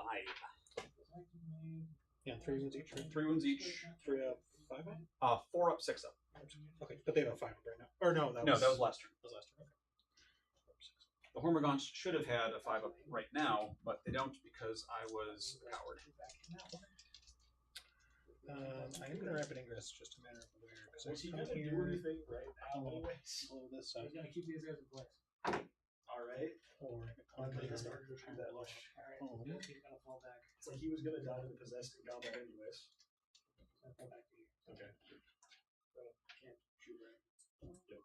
Yeah, 3 wounds each, right?
3 wounds each.
3 up, 5 up?
4 up, 6 up.
Okay, but they have a 5 up right now. Or no, that
No,
was
that was last turn.
that was last turn. Okay.
The Hormagaunts should have had a 5 up right now, but they don't because I was a coward.
I am going to rapid ingress, just a matter of where. Because
Was he
I
gonna
come
do
here,
anything right now?
Oh.
Anyways?
blow this
I
up,
was gonna keep these guys in place.
All right.
or I could
I'm
come
gonna
here.
start to shoot that much.
Alright,
Oh.
he's gonna fall back.
It's like he was gonna die to the possessed in combat anyways.
He's gonna fall back to you.
Okay.
So, can't shoot right.
Your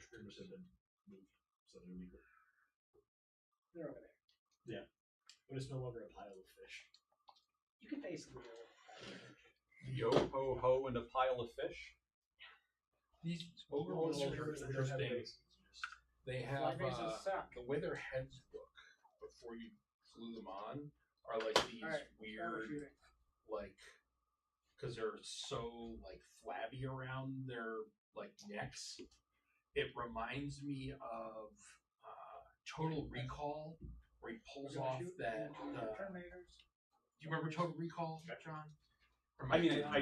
screamers have been moved, so they're weaker.
They're over there.
But it's no longer a pile of fish.
You can basically go.
Yo ho ho and a pile of fish.
These overlords are interesting. They have
Flag races suck.
the way their heads look before you glue them on are like these
Alright,
weird, like, because they're so like flabby around their like necks. It reminds me of Total Recall, where he pulls off that.
Terminators.
Do you remember Total Recall, John?
I mean, I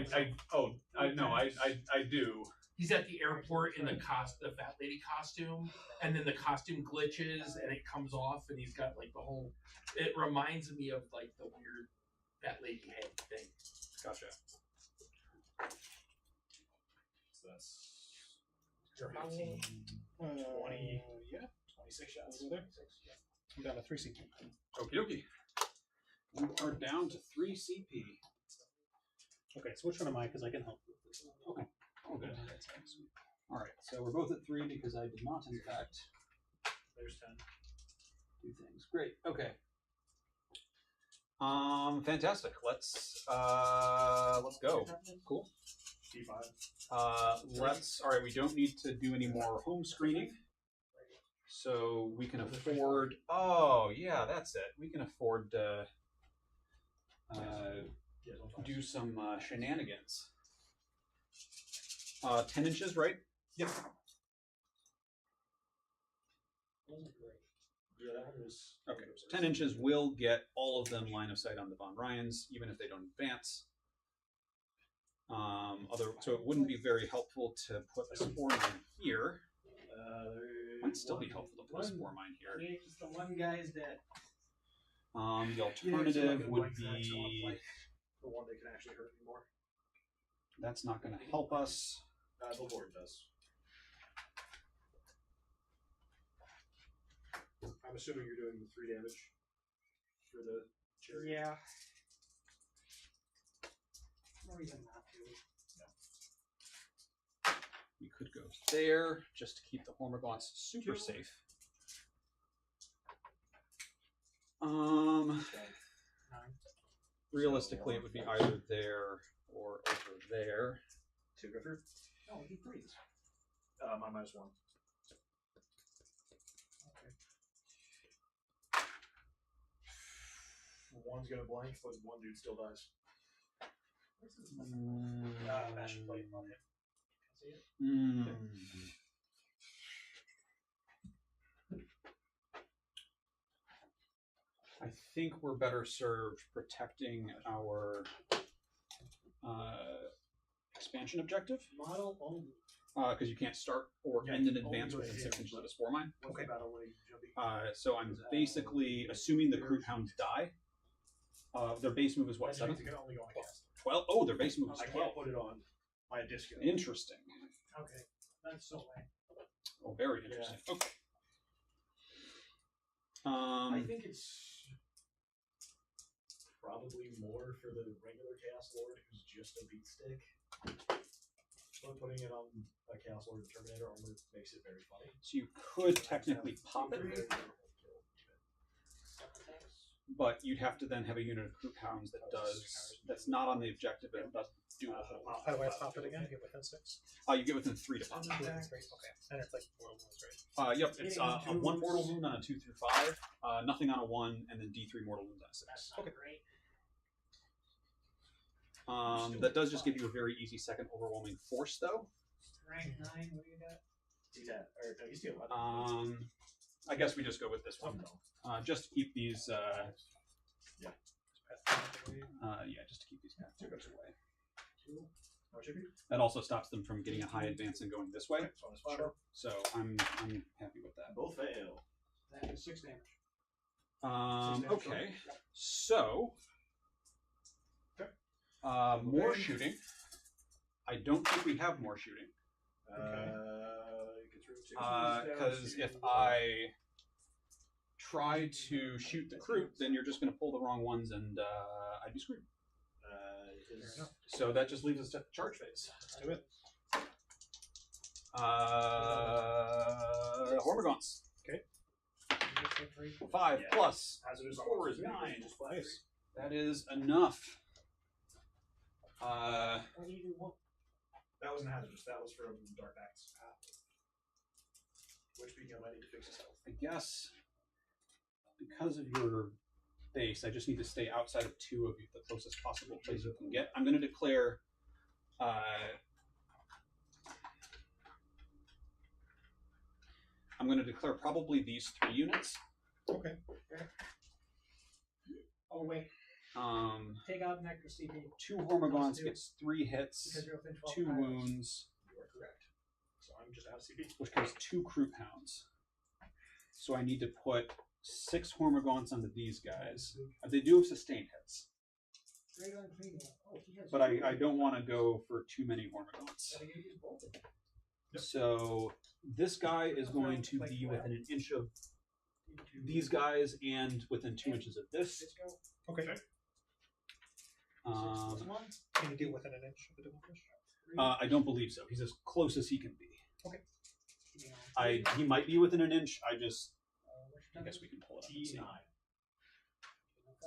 do.
he's at the airport in the fat lady costume, and then the costume glitches and it comes off, and he's got like the whole. It reminds me of like the weird fat lady head thing.
Gotcha.
So that's
Your
15, 20,
yeah,
26 shots.
Over there? I'm down to 3 CP.
Okie dokie. You are down to 3 CP.
Okay, so which one am I? Because I can help.
Okay. All good. All right. So we're both at 3 because I did not, in fact,
There's 10.
do things. Great. Okay. Fantastic. Let's go. Cool.
D5.
All right. We don't need to do any more home screening, so we can afford. Oh yeah, that's it. We can afford to do some shenanigans. 10 inches, right?
Yep. Yeah, that was
Okay. 10 inches will get all of them line of sight on the Von Ryans, even if they don't advance. So it wouldn't be very helpful to put a spore mine here. Might still be helpful to put a spore mine here.
It's the one guy's dead.
The alternative would be
the one that can actually hurt me more.
that's not going to help us.
The Lord does. I'm assuming you're doing 3 damage for the cherry.
Yeah. No reason not to.
We could go there just to keep the Hormagaunts super safe. Realistically, it would be either there or over there.
2 go through.
No, he breathes.
My -1. One's gonna blank, but one dude still dies. That should play on him. See it?
I think we're better served protecting our expansion objective.
Model only.
Because you can't start or end in advance within 6 inches of a spore mine.
Okay. Battle Lady jumping.
So I'm basically assuming the Kroot Hounds die. Their base move is what, 7?
They can only go on cast.
12? Oh, their base move is
I
12.
can't put it on my disco.
Interesting.
Okay. That's so lame.
Oh, very interesting. Okay.
I think it's probably more for the regular Chaos Lord who's just a beat stick. But putting it on a Chaos Lord Terminator armor makes it very funny.
So you could technically pop it, but you'd have to then have a unit of Kroot Hounds that's not on the objective and doesn't do a whole lot.
How do I pop it again? Get within 6?
You get within 3 to pop.
Okay. And it's like mortal wounds, right?
Yep, it's a 1 mortal wound on a 2 through 5, nothing on a 1, and then D3 mortal wounds on a 6.
That's not great.
That does just give you a very easy second overwhelming force, though.
Rank 9, what do you got?
He's at, or no, he's still at.
I guess we just go with this one, just to keep these. Just to keep these paths away.
How much have you?
That also stops them from getting a high advance and going this way.
So on his 5 up.
So I'm happy with that.
Both fail.
That is 6 damage.
Okay, so more shooting. I don't think we have more shooting. Because if I try to shoot the Kroot, then you're just going to pull the wrong ones, and I'd be screwed. So that just leaves us at the charge phase.
Let's do it.
Hormagaunts.
Okay.
5
Yeah.
plus
Hazardous
4 is
armor.
9.
Just flat
Nice.
That is enough.
What do you do? What?
That wasn't hazardous. That was from Dark Acts. Which became I need to fix his health.
I guess because of your base, I just need to stay outside of 2 of you, the closest possible place you can get. I'm going to declare. I'm going to declare probably these 3 units.
Okay.
Oh, wait. Take out Nectar CP.
2 Hormagaunts gets 3 hits,
Because you're within 12
2
tiles.
wounds.
You are correct.
I'm just out of CP.
which gives 2 Croup Hounds. So I need to put 6 Hormagaunts onto these guys. They do have sustained hits,
Great on cleaning. Oh, he has
but I don't want to go for too many Hormagaunts.
Gotta use both of them.
So this guy is going to be within an inch of these guys and within 2 inches of this.
Let's go.
Okay.
This one.
Can you get within an inch of the devilfish?
I don't believe so. He's as close as he can be.
Yeah.
He might be within an inch. I
What's your
guess we can pull it up and see.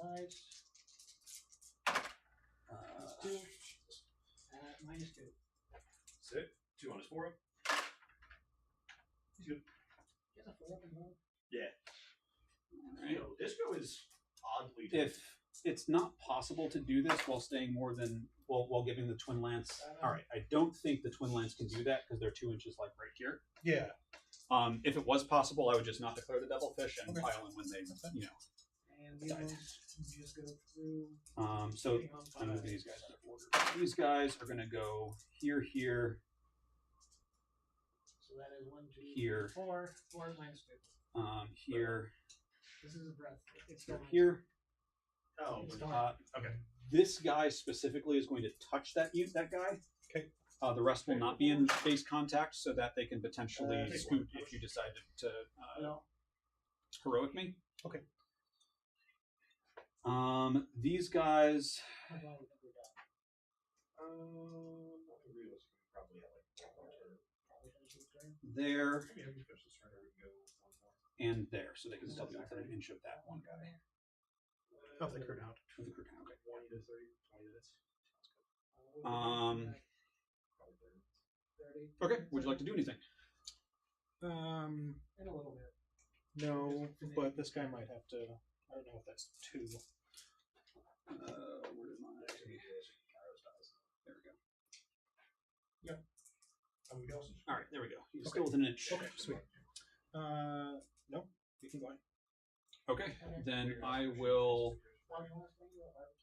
Guys.
Uh,
-2.
Sit. 2 on his forearm. He's good.
He has a 4 up and 1.
all right.
Disco is oddly
If it's not possible to do this while staying more than while giving the Twin Lance, all right. I don't think the Twin Lance can do that because they're 2 inches like right here.
Yeah.
If it was possible, I would just not declare the Devilfish and
Okay.
pile in when they,
And these ones just go through.
So
hitting on
I'm moving
five.
these guys out of order. These guys are going to go here, here,
So that is 1, 2,
here,
4. 4 -2.
here,
This is a breath. It's
here,
done.
here.
Oh,
It's
but-
done.
okay.
This guy specifically is going to touch that guy.
Okay.
The rest will not be in face contact, so that they can potentially scoot if you decide to
No.
heroic me.
Okay.
These guys,
How long have we got?
Realistically, probably have like 4 or
Probably finish this turn.
there,
maybe have you finish this turn or we can go 1 more.
and there, so they can still be within an inch of that one guy.
Of the Croup Hound.
Of the Croup Hound.
20 to 30, 20 minutes. Probably 30.
30.
Okay, would you like to do anything?
In a little bit.
No, but this guy might have to. I don't know if that's 2.
Where did my... There we go.
And we can also
All right, there we go. He's
Okay.
still within an inch.
Okay, sweet. No, you can go ahead.
Okay, then I will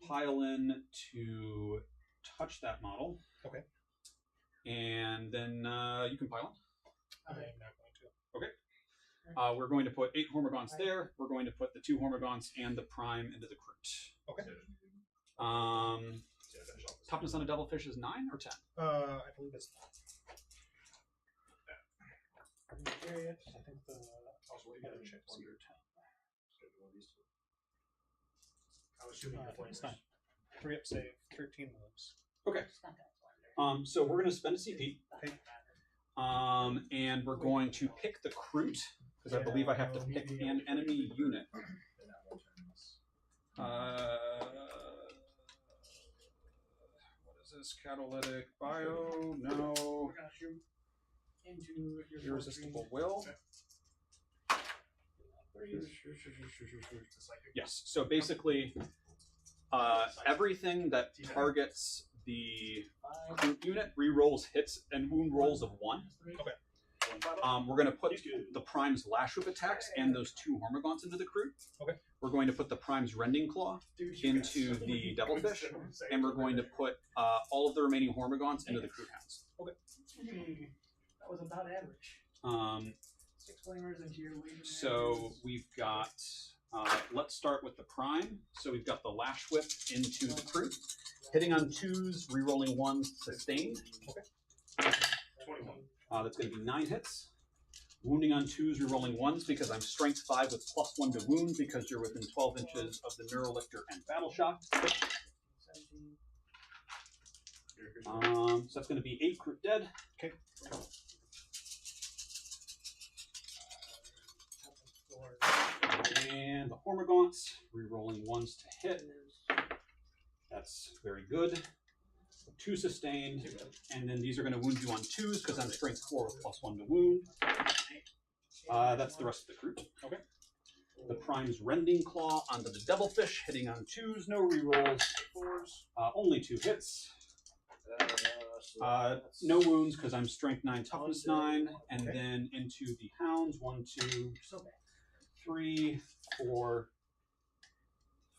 pile in to touch that model.
Okay.
And then you can pile
I am not going to.
in. We're going to put 8 Hormagaunts there. We're going to put the 2 Hormagaunts and the Prime into the Croup.
Okay.
Toughness on a Devilfish is 9 or 10?
I believe it's.
I'm curious.
I think the.
Also, what do you got to check on your 10? I'm assuming your
It's
flames.
9. 3 up save, 13 moves.
Okay. So we're going to spend a CP.
Okay.
And we're going to pick the Croup, because I believe I have to pick an enemy unit.
And that one turn is-
What is this? Catalytic Bio? No.
We're gonna shoot into your
Irresistible Will? Yes. So basically, everything that targets the Croup unit re-rolls hits and wound rolls of 1. We're going to put the Prime's Lash Whip attacks and those 2 Hormagaunts into the Croup.
Okay.
We're going to put the Prime's Rending Claw into the Devilfish, and we're going to put all of the remaining Hormagaunts into the Croup Hounds.
That was about average. 6 flamers into your Legionnaire.
So we've got, let's start with the Prime. So we've got the Lash Whip into the Croup. Hitting on 2s, re-rolling 1s, sustained.
21.
That's going to be 9 hits. Wounding on 2s, re-rolling 1s because I'm strength 5 with +1 to wound because you're within 12 inches of the Neurolictor and Battle Shock.
17.
So that's going to be 8 Croup dead.
Okay.
And the Hormagaunts, re-rolling 1s to hit. That's very good. 2 sustained, and then these are going to wound you on 2s because I'm strength 4 with +1 to wound. That's the rest of the Croup.
Okay.
The Prime's Rending Claw onto the Devilfish, hitting on 2s, no rerolls. Only 2 hits. No wounds because I'm strength 9, toughness 9, and then into the Hounds. 1, 2,
So bad.
3, 4,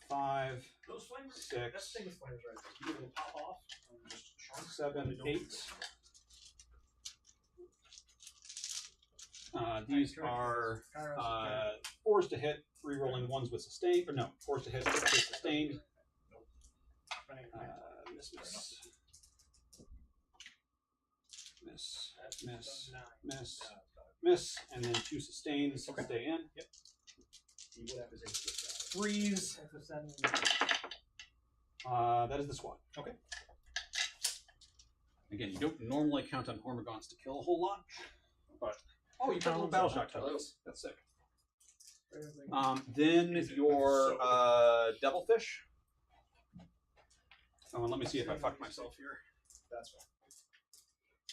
5,
Those flames,
6,
that's the thing with flames, right? You will pop off and just shrunk.
7, 8, These are 4s to hit, re-rolling 1s with sustained, or no, 4s to hit, 6 with sustained. Miss, and then 2 sustains to stay in.
Yep.
He would have his ace with that.
Freeze.
That's a 7.
That is the squad.
Okay.
Again, you don't normally count on Hormigons to kill a whole lot, but you got a little
Pounds
battleshock
on
tokens. That's sick.
Where's the-
Then your Devilfish. Oh, and let me see if I fucked myself here.
That's fine.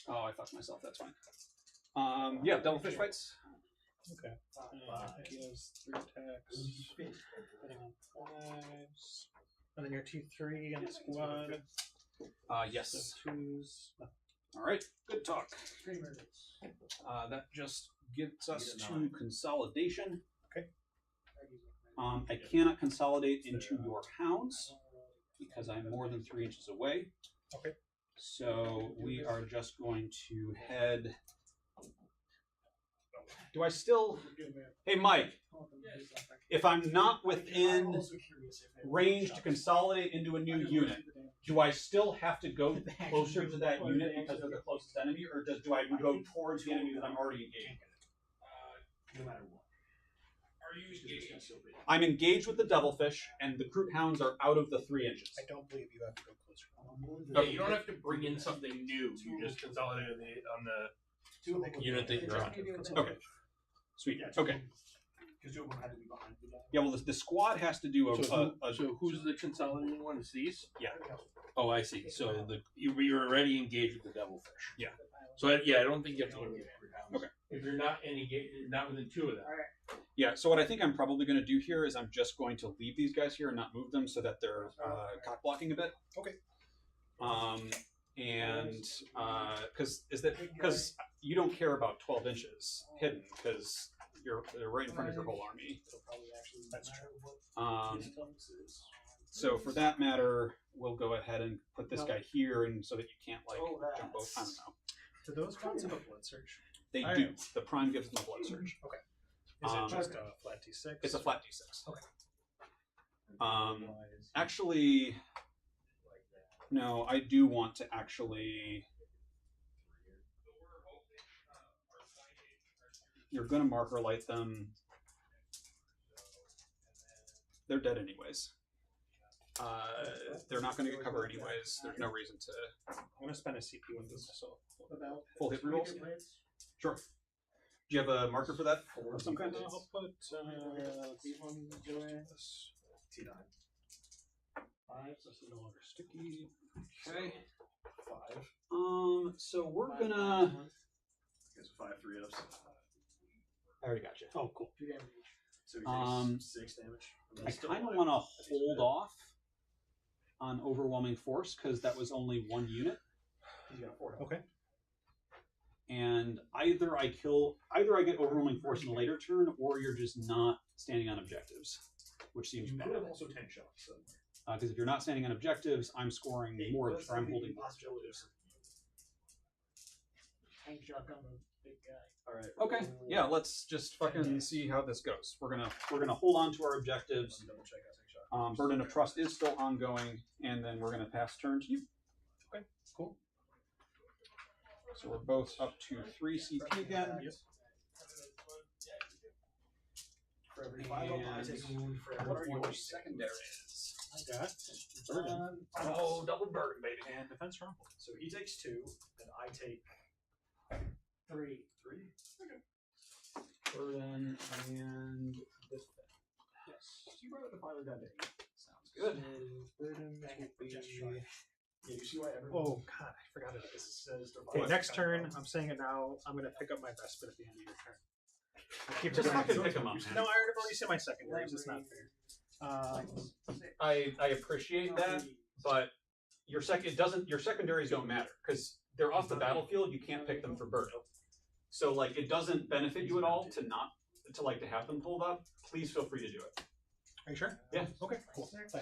Oh, I fucked myself. That's fine. Yeah, Devilfish fights.
Okay. He has 3 attacks. Hitting on 5s. And then your T3 and squad.
Yes.
So 2s.
All right. Good talk.
3 murders.
That just gets us to consolidation. I cannot consolidate into your hounds because I'm more than 3 inches away.
Okay.
So we are just going to head. Do I still? Hey, Mike. If I'm not within range to consolidate into a new unit, do I still have to go closer to that unit because they're the closest enemy, or do I go towards the enemy that I'm already engaged with?
No matter what.
Are you engaged?
I'm engaged with the Devilfish, and the Crute Hounds are out of the 3 inches.
I don't believe you have to go closer.
Yeah, you don't have to bring in something new. You just consolidate on the unit that you're on.
Okay. Sweet. Okay.
Because 2 of them had to be behind the guy.
Yeah, well, the squad has to do
So who's the consolidating one? Is these?
Yeah.
Oh, I see. So you're already engaged with the Devilfish.
Yeah.
So I don't think you have to.
Okay.
If you're not not within 2 of them.
Yeah, so what I think I'm probably going to do here is I'm just going to leave these guys here and not move them so that they're cock blocking a bit.
Okay.
And because you don't care about 12 inches hidden because they're right in front of your whole army.
That's true.
So for that matter, we'll go ahead and put this guy here, and so that you can't jump over. I don't know.
Do those ones have a blood surge?
They
All
do.
right.
The prime gives them a blood surge.
Is it just a flat T6?
It's a flat d6.
Okay.
Actually, no. I do want to actually. You're gonna marker light them. They're dead anyways. They're not gonna get cover anyways. There's no reason to.
I'm gonna spend a CP with this. So
Full hit rerolls? Sure. Do you have a marker for that of some kind?
I'll put
T9.
5, so this is no longer sticky.
Okay.
5.
So we're gonna.
It's 5 3-ups.
I already got you.
Oh, cool.
2 damage.
So he takes 6 damage. And then
I
still
kind of
alive.
want to hold off on overwhelming force because that was only 1 unit,
He's got 4.
Okay.
and either I get overwhelming force in a later turn, or you're just not standing on objectives, which seems
You
bad.
could have also 10 shots. So.
Because if you're not standing on objectives, I'm scoring more, or I'm holding more.
Tank shotgun the big guy.
All right.
Okay, yeah, let's just fucking see how this goes. We're gonna hold on to our objectives.
Double check. I think shot.
Burden of Trust is still ongoing, and then we're gonna pass turn to you.
Okay, cool.
So we're both up to 3 CP again.
Yep.
For every 5 of them, I take a wound for
What are
every
your
1.
secondaries?
I got burden
Oh, double burden, baby.
and defense rumble.
So he takes 2, and I take
3.
3.
Burden and defense.
Yes. You brought the fire down to 8.
Sounds good.
So burden would be.
Yeah, you see why everyone.
Oh god, I forgot it.
This says the
Okay,
fire
next
is
turn,
kind
I'm saying it now. I'm gonna pick up my best bit at the end of your turn. I keep
Just
forgetting.
fucking pick 'em up, man.
No, I already said my secondaries. It's not fair.
I appreciate that, but your secondaries don't matter because they're off the battlefield. You can't pick them for burden. So like it doesn't benefit you at all to have them pulled up. Please feel free to do it.
Are you sure?
Yeah.
Okay, cool. Thanks.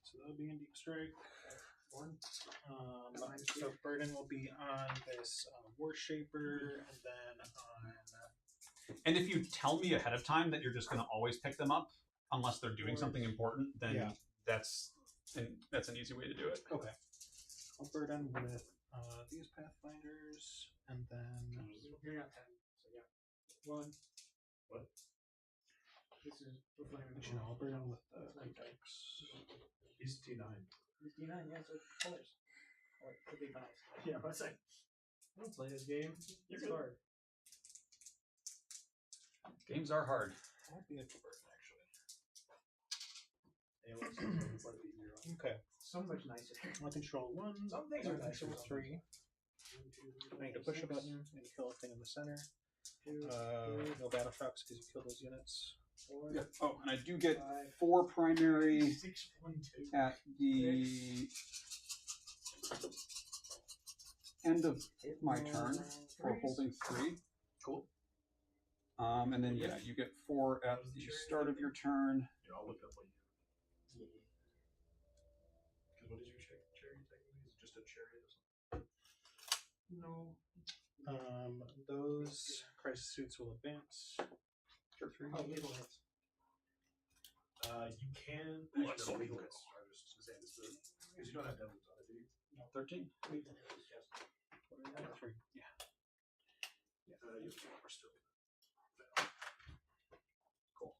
So that'll be in deep strike. So burden will be on this Warshaper, and then on.
And if you tell me ahead of time that you're just going to always pick them up unless they're doing something important, then
Yeah.
that's an easy way to do it.
Okay. I'll burden with these Pathfinders, and then.
You're not 10, so yeah. 1.
What?
This is reflecting.
Actually, no, I'll burden with the
Like
Codex.
He's T9.
He's D9, yeah, so colors. Or it could be knives.
Yeah, what's that?
I don't play this game.
You're
It's
good.
hard.
Games are hard.
Might be a good burden, actually.
Yeah, let's let it be easier on.
Okay.
So much nicer.
I'll control 1.
Some things are
I'll
nicer
control
than
3. I need to push a button. I need to kill a thing in the center.
2,
No battle shocks because you kill those units.
4,
Yeah. Oh, and I do get
5,
4 primary
6, 1, 2.
at the end of my turn for holding 3.
Cool.
And then yeah, you get 4 at the start of your turn.
Yeah, I'll look it up while you. Because what is your cherry technically? Is it just a cherry or something?
No.
Those crisis suits will advance. For 3.
Oh, legal hits.
You can.
Ooh,
Actually,
so
no, legal
legal.
hits. I was just gonna say this. Because you don't have devils on it, do you?
13.
Legal hits is just.
3. Yeah.
You are still. Cool.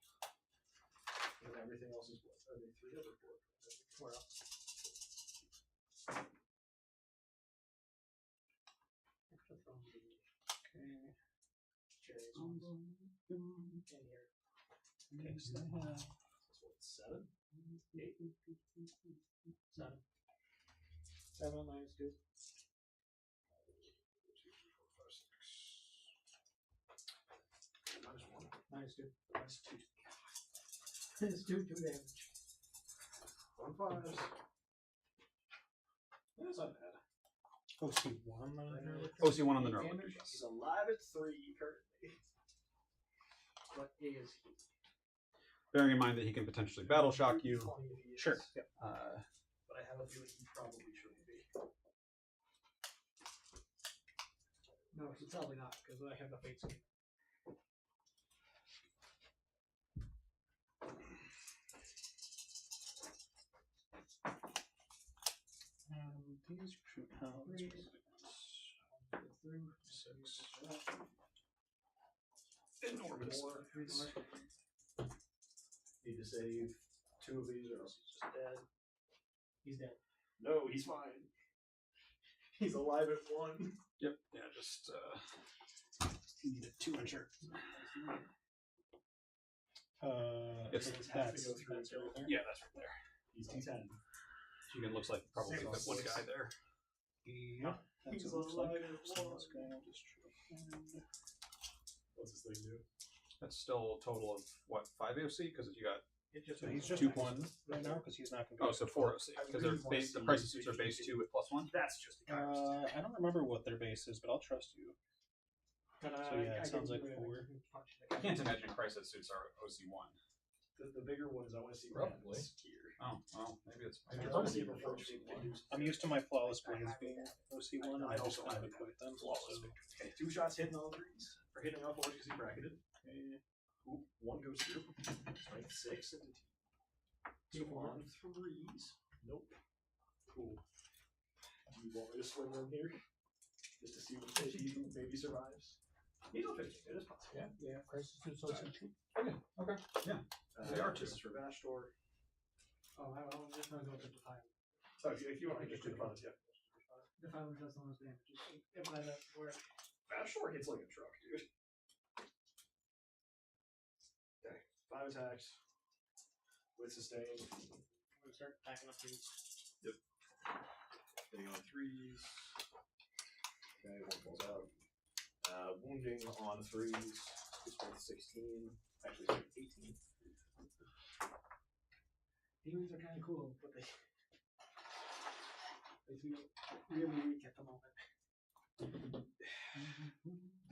And everything else is what? Are they 3 or 4?
4 up. Extra from the
Okay.
cherries ones. In here.
Okay, so I have.
That's what, 7? 8?
7. 7 minus 2.
1.
Minus 2.
Minus 2.
Minus 2 damage.
1 5s. That's not bad.
OC1.
OC1 on the Nerlic.
Damage.
He's alive at 3 currently.
What is he?
Bearing in mind that he can potentially battle shock you.
20 if he is.
Sure. Yep.
But I have a feeling he probably shouldn't be.
No, he's probably not, because I have the fate scheme.
These recruit hounds.
Through
6.
Enormous.
Need to save 2 of these or else he's just dead.
He's dead.
No, he's fine. He's alive at 1.
Yep. Yeah, just need a 2 incher. It's-
That's
go through
right there.
Yeah, that's right there.
He's T10.
So it looks like probably
Six.
that one guy there.
Yeah, that's
He's
what it looks like.
alive at
So
1.
let's go and just try.
What's this thing do?
That's still a total of what, 5 AOC? Because you got
So he's just
2-1
right now because he's not going to.
Oh, so 4 OC. Because they're base, the prices suits are base 2 with +1.
That's just the Kairos.
I don't remember what their base is, but I'll trust you.
But,
So, yeah, it sounds like 4.
I can't imagine crisis suits are OC1.
The bigger one is I want to see
Probably.
Rams here.
Oh, well, maybe it's.
I want to see if approach people can do
I'm used to my flawless blades being OC1, and I
I
just
also
kind of
have
equate them.
flawless
So,
victory. Okay, 2 shots hitting all 3s. Or hitting all 4s because he bracketed.
okay.
Oop, 1 goes through. Strength 6 into T. 2 on 3s. Nope. Cool. Do you want me to swing them here? Just to see if he maybe survives? He's on 15. It is possible.
Yeah, crisis suits OC2. Okay.
They are
This is for Vastor.
Oh, I'm just going to go to Defiant.
Oh, if you want to just do the front, yeah.
Defiant does the most damage. If I let work.
Vastor hits like a truck, dude. Okay, 5 attacks. With sustain.
I'm going to start packing up these.
Hitting on 3s. Okay, 1 falls out. Wounding on 3s. This one's 16. Actually, it's 18.
Demons are kind of cool, but they feel really weak at the moment.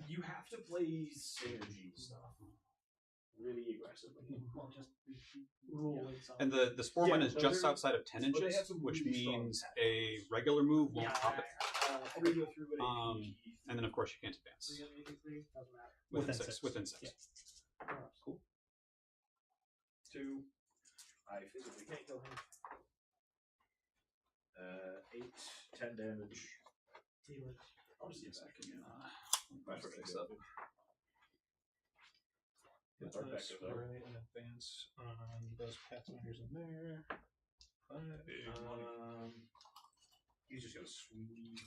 You have to play synergy stuff really aggressively.
Well, just rule it.
And the spore one
Yeah,
is
no,
just
they're-
outside of 10
but they
inches,
have some
which
really strong
means
attacks.
a regular move won't top it.
3 go through an
Um, And then, of course, you can't advance.
383 doesn't matter.
Within
Within
6.
six.
Within 6.
Yeah.
Cool.
2. I physically
Can't kill him.
8, 10 damage.
Deal it.
I'll just see if I can.
Right, fix up.
Let's
Our back goes over.
square and advance on those pathfinders in there. 5.
He's just gonna sweep.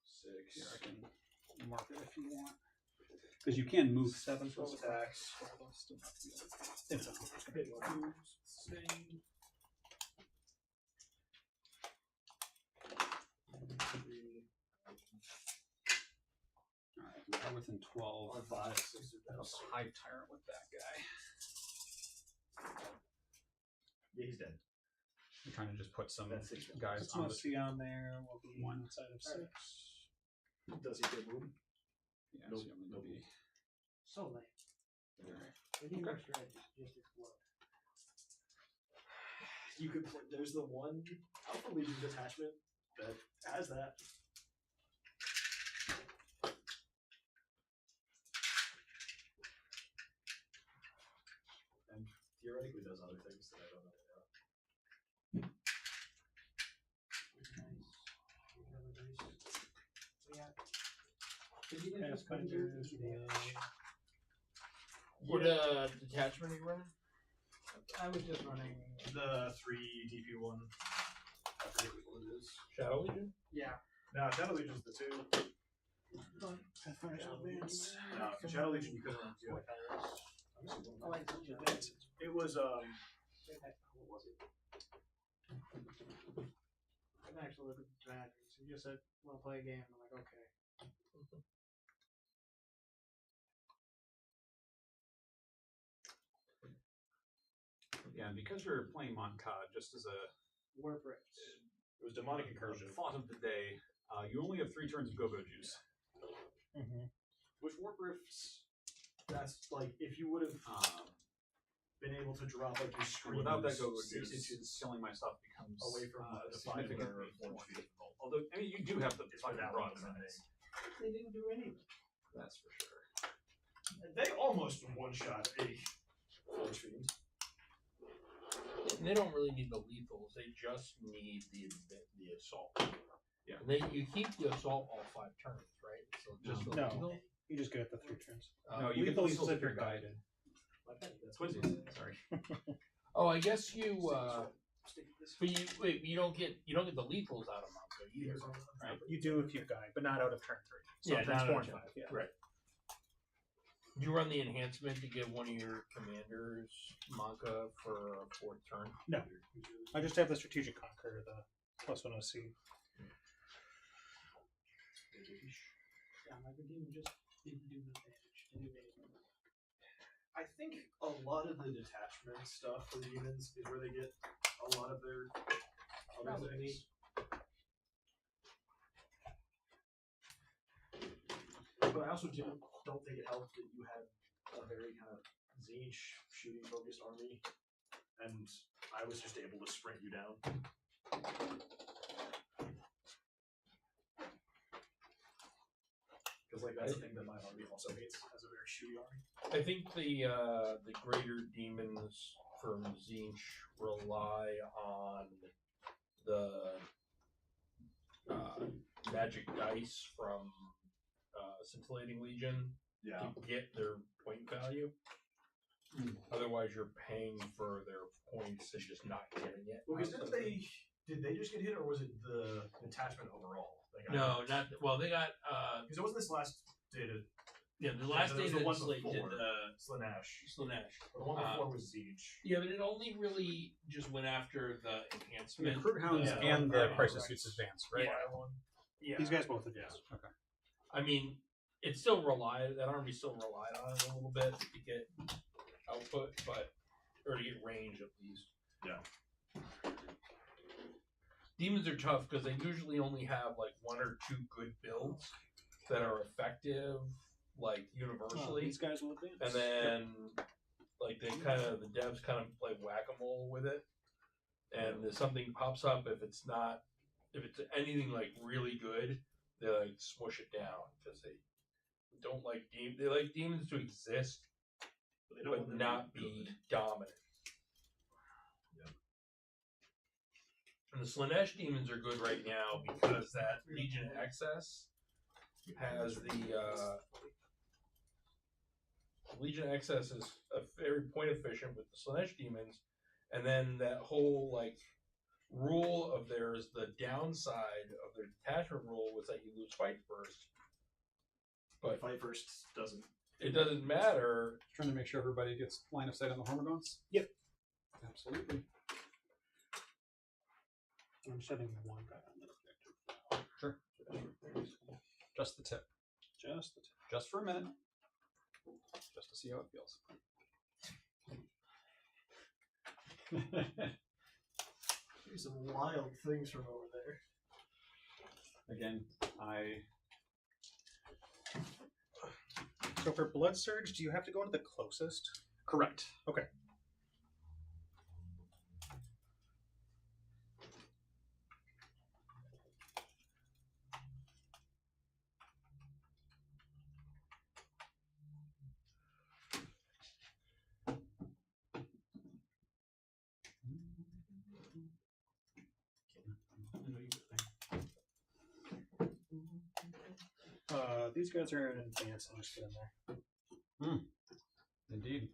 6.
Here, I can mark it if you want. Because you can move 7
12 attacks.
It's okay.
Same.
Alright, we are within 12.
On 5, 6
That'll Hive Tyrant with that guy.
Yeah, he's dead.
I'm trying to just put some
That's 6.
guys
Let's
on
not
the
see on there. Will be
One.
inside of 6.
Does he get moved?
Yeah,
Nope,
so I'm gonna
nope.
be
So lame.
there.
They need more strategies. Just explode.
You could play, there's the one Alpha Legion detachment that has that. And theoretically does other things that I don't know about.
Pathfinders,
What detachment are you running?
I was just running.
The 3 DP1. I forget which one it is.
Shadow Legion?
Yeah.
No, Shadow Legion's the 2.
Pathfinders advance.
No, for Shadow Legion you couldn't run 2.
I like to advance.
It was
What was it? I can actually look at the strategies. You just said, want to play a game. I'm like, okay.
Yeah, and because you're playing Moncad, just as a
Warbrick.
it was Demonic Incursion.
thought of the day, you only have 3 turns of Go-Go Juice.
With Warp Rifts, that's like if you would have been able to drop like your
And
screen
without that Go-Go
6
Juice,
inches
killing my stuff becomes
away from the
significantly
Finder
more difficult. Although, I mean, you do have the fucking
that
broad
one
defense.
They didn't do anything.
That's for sure.
They almost one-shot a Forge Fiend.
And they don't really need the lethals. They just need the assault.
Yeah.
And they you keep the assault all 5 turns, right? So just the
No.
lethal.
You just get it the 3 turns.
No, you
Lethal
can
is if you're
guide.
guided.
That's
Twinsies, sorry.
Oh, I guess you.
Stick this.
But you don't get the lethals out of Monka either, right?
You do if you guide, but not out of turn 3. So
Yeah,
turns
not
4
out
and
of
5. Yeah.
Right. Do you run the enhancement to give one of your commanders Monka for a 4th turn?
No. I just have the strategic conqueror, the +1 OC.
Yeah, my demon just didn't do the damage. Didn't do anything.
I think a lot of the detachment stuff for demons is where they get a lot of their other
Probably.
things. But I also don't think it helped that you had a very kind of Zinch shooting focused army, and I was just able to sprint you down. Because like that's the thing that my army also hates as a very shooty army.
I think the greater demons from Zinch rely on the magic dice from Scintillating Legion to get their point value. Otherwise, you're paying for their points and just not getting it.
Well, because did they just get hit, or was it the detachment overall? They got
No,
hit?
not well. They got
Because it wasn't this last data.
yeah. The last
there
day
was the
that
one
Slate did
before.
the
Slanesh.
Slanesh.
The one before was Siege.
Yeah, but it only really just went after the
The
enhancement.
Crude Hounds
the-
and the
uh,
Crisis Suits Advance, right?
Yeah. Yeah.
These guys both advance.
I mean, it still relied. That army still relied on it a little bit to get output, but or to get range at least.
Yeah.
Demons are tough because they usually only have like 1 or 2 good builds that are effective like
Oh,
universally,
these guys will advance.
and then like the devs kind of play whack-a-mole with it, and if something pops up, if it's anything like really good, they like smush it down because they don't like they like demons to exist,
But they don't want
but
them to
not
be
be
good.
dominant. And the Slanesh demons are good right now because that Legion Excess has the Legion Excess is a very point efficient with the Slanesh demons, and then that whole like rule of theirs, the downside of their detachment rule was that you lose fight first, but
Fight first doesn't.
it doesn't matter.
Trying to make sure everybody gets line of sight on the Hormagaunts.
Yep.
Absolutely.
I'm setting one guy on the objective.
Sure. Just the tip.
Just the
Just for a minute. Just to see how it feels.
There's some wild things from over there.
Again,
So for Blood Surge, do you have to go into the closest?
correct.
Okay. These guys are in advance. I'll just get in there.
Indeed.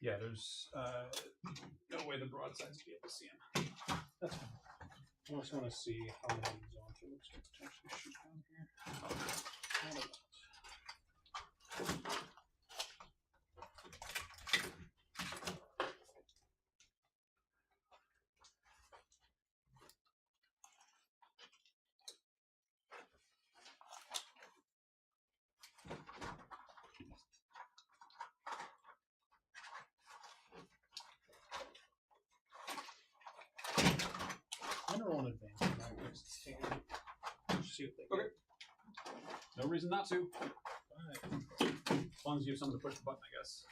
Yeah, there's no way the broadsides will be able to see him.
That's fine. I just want to see how many zones it looks like potentially shoot down here. Not a lot. I'm gonna roll an advance on that first stand. Just see what they
Okay. No reason not to.
get.
As long as you have someone to push the button, I guess.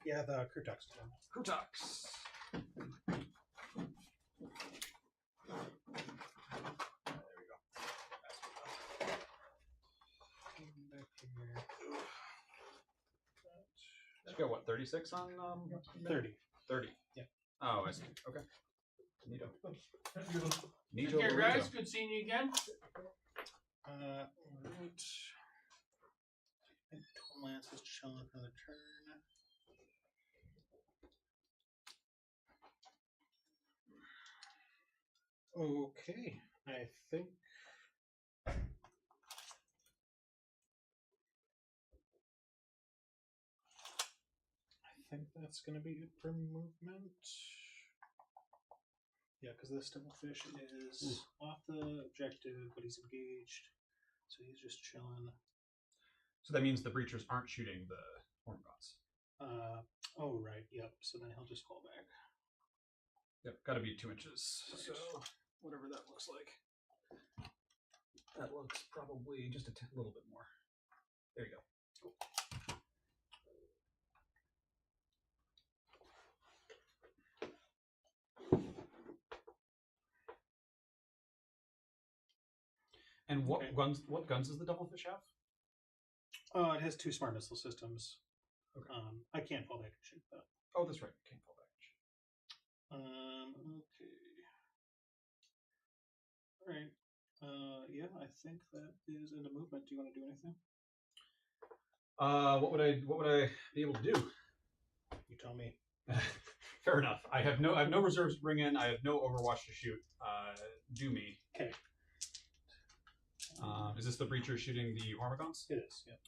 Yeah, the Kurtux.
Kurtux.
Back here.
You got what, 36 on
30.
30.
Yeah.
Oh, I see. Okay. Neato.
Take
Neato.
care, guys.
burrito.
Good seeing you again.
Alright. And Twin Lance is chilling for the turn. Okay, I think. I think that's going to be it for movement. Yeah, because this devilfish is off the objective, but he's engaged, so he's just chilling.
So that means the breachers aren't shooting the Hormagaunts.
Oh right, yep. So then he'll just fall back.
Yep, got to be 2 inches. So whatever that looks like. That looks probably just a little bit more. There you go. And what
Okay.
guns? What guns does the Devilfish have?
It has 2 smart missile systems.
Okay.
I can't fall back and shoot that.
Oh, that's right. Can't fall back.
Okay. All right. Yeah, I think that is into movement. Do you want to do anything?
What would I be able to do?
You tell me.
Fair enough. I have no reserves to bring in. I have no Overwatch to shoot. Do me.
Okay.
Is Is this the breacher shooting the Hormagaunts?
It is. Yep.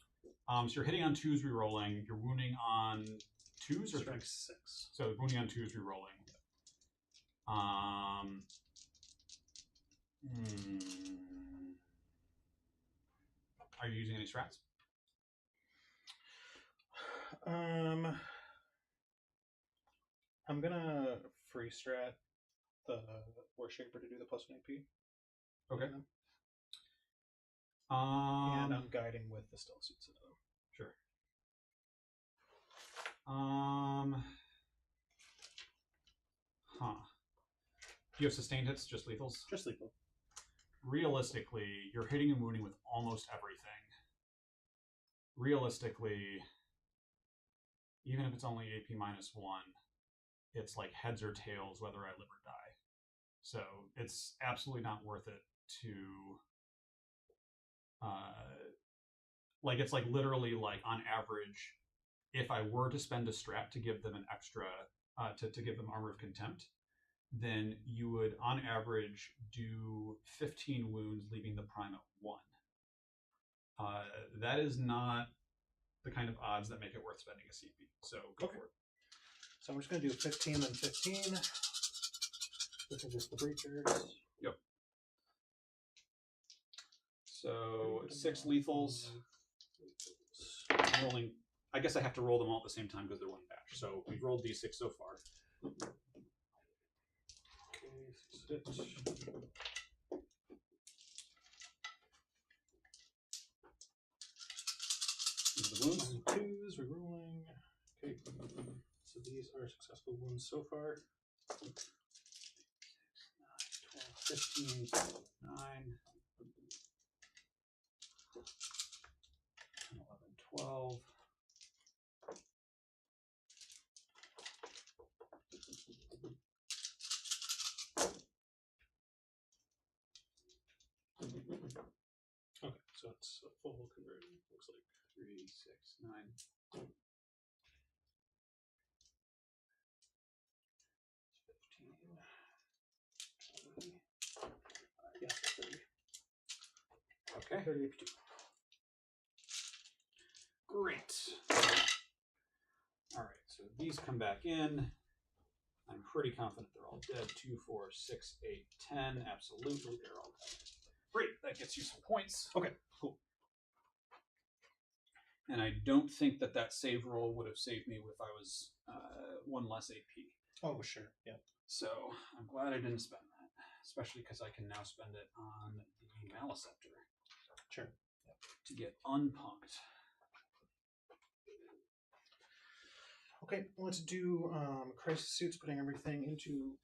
So you're hitting on 2s, rerolling. You're wounding on 2s or
Strike
3s?
6.
So wounding on 2s, rerolling. Are you using any strats?
I'm gonna free strat the Warshaper to do the +1 AP.
Okay.
And I'm guiding with the stealth suits.
Sure. Do you have sustained hits, just lethals?
Just lethal.
Realistically, you're hitting and wounding with almost everything. Realistically, even if it's only AP -1, it's like heads or tails, whether I live or die. So it's absolutely not worth it to, like, it's like literally like on average, if I were to spend a strat to give them an extra, to give them Armor of Contempt, then you would on average do 15 wounds, leaving the prime at 1. That is not the kind of odds that make it worth spending a CP. So go for it.
So I'm just going to do 15 and 15. This is just the breachers.
Yep. So 6 lethals. I'm rolling. I guess I have to roll them all at the same time because they're one batch. So we've rolled d6 so far.
Okay, 6.
These are the wounds.
2s, rerolling. Okay. So these are successful wounds so far.
15, 9, 11, 12.
Okay, so it's a full conversion, looks like.
3, 6, 9. 15, 20.
Yeah, 30.
Okay.
30 AP2.
Great. All right, so these come back in. I'm pretty confident they're all dead. 2, 4, 6, 8, 10. Absolutely, they're all dead. Great, that gets you some points.
Okay, cool.
And I don't think that that save roll would have saved me if I was 1 less AP.
Oh, sure. Yeah.
So I'm glad I didn't spend that, especially because I can now spend it on the Maleceptor.
Sure.
Yep. To get unpunked.
Okay, let's do crisis suits, putting everything into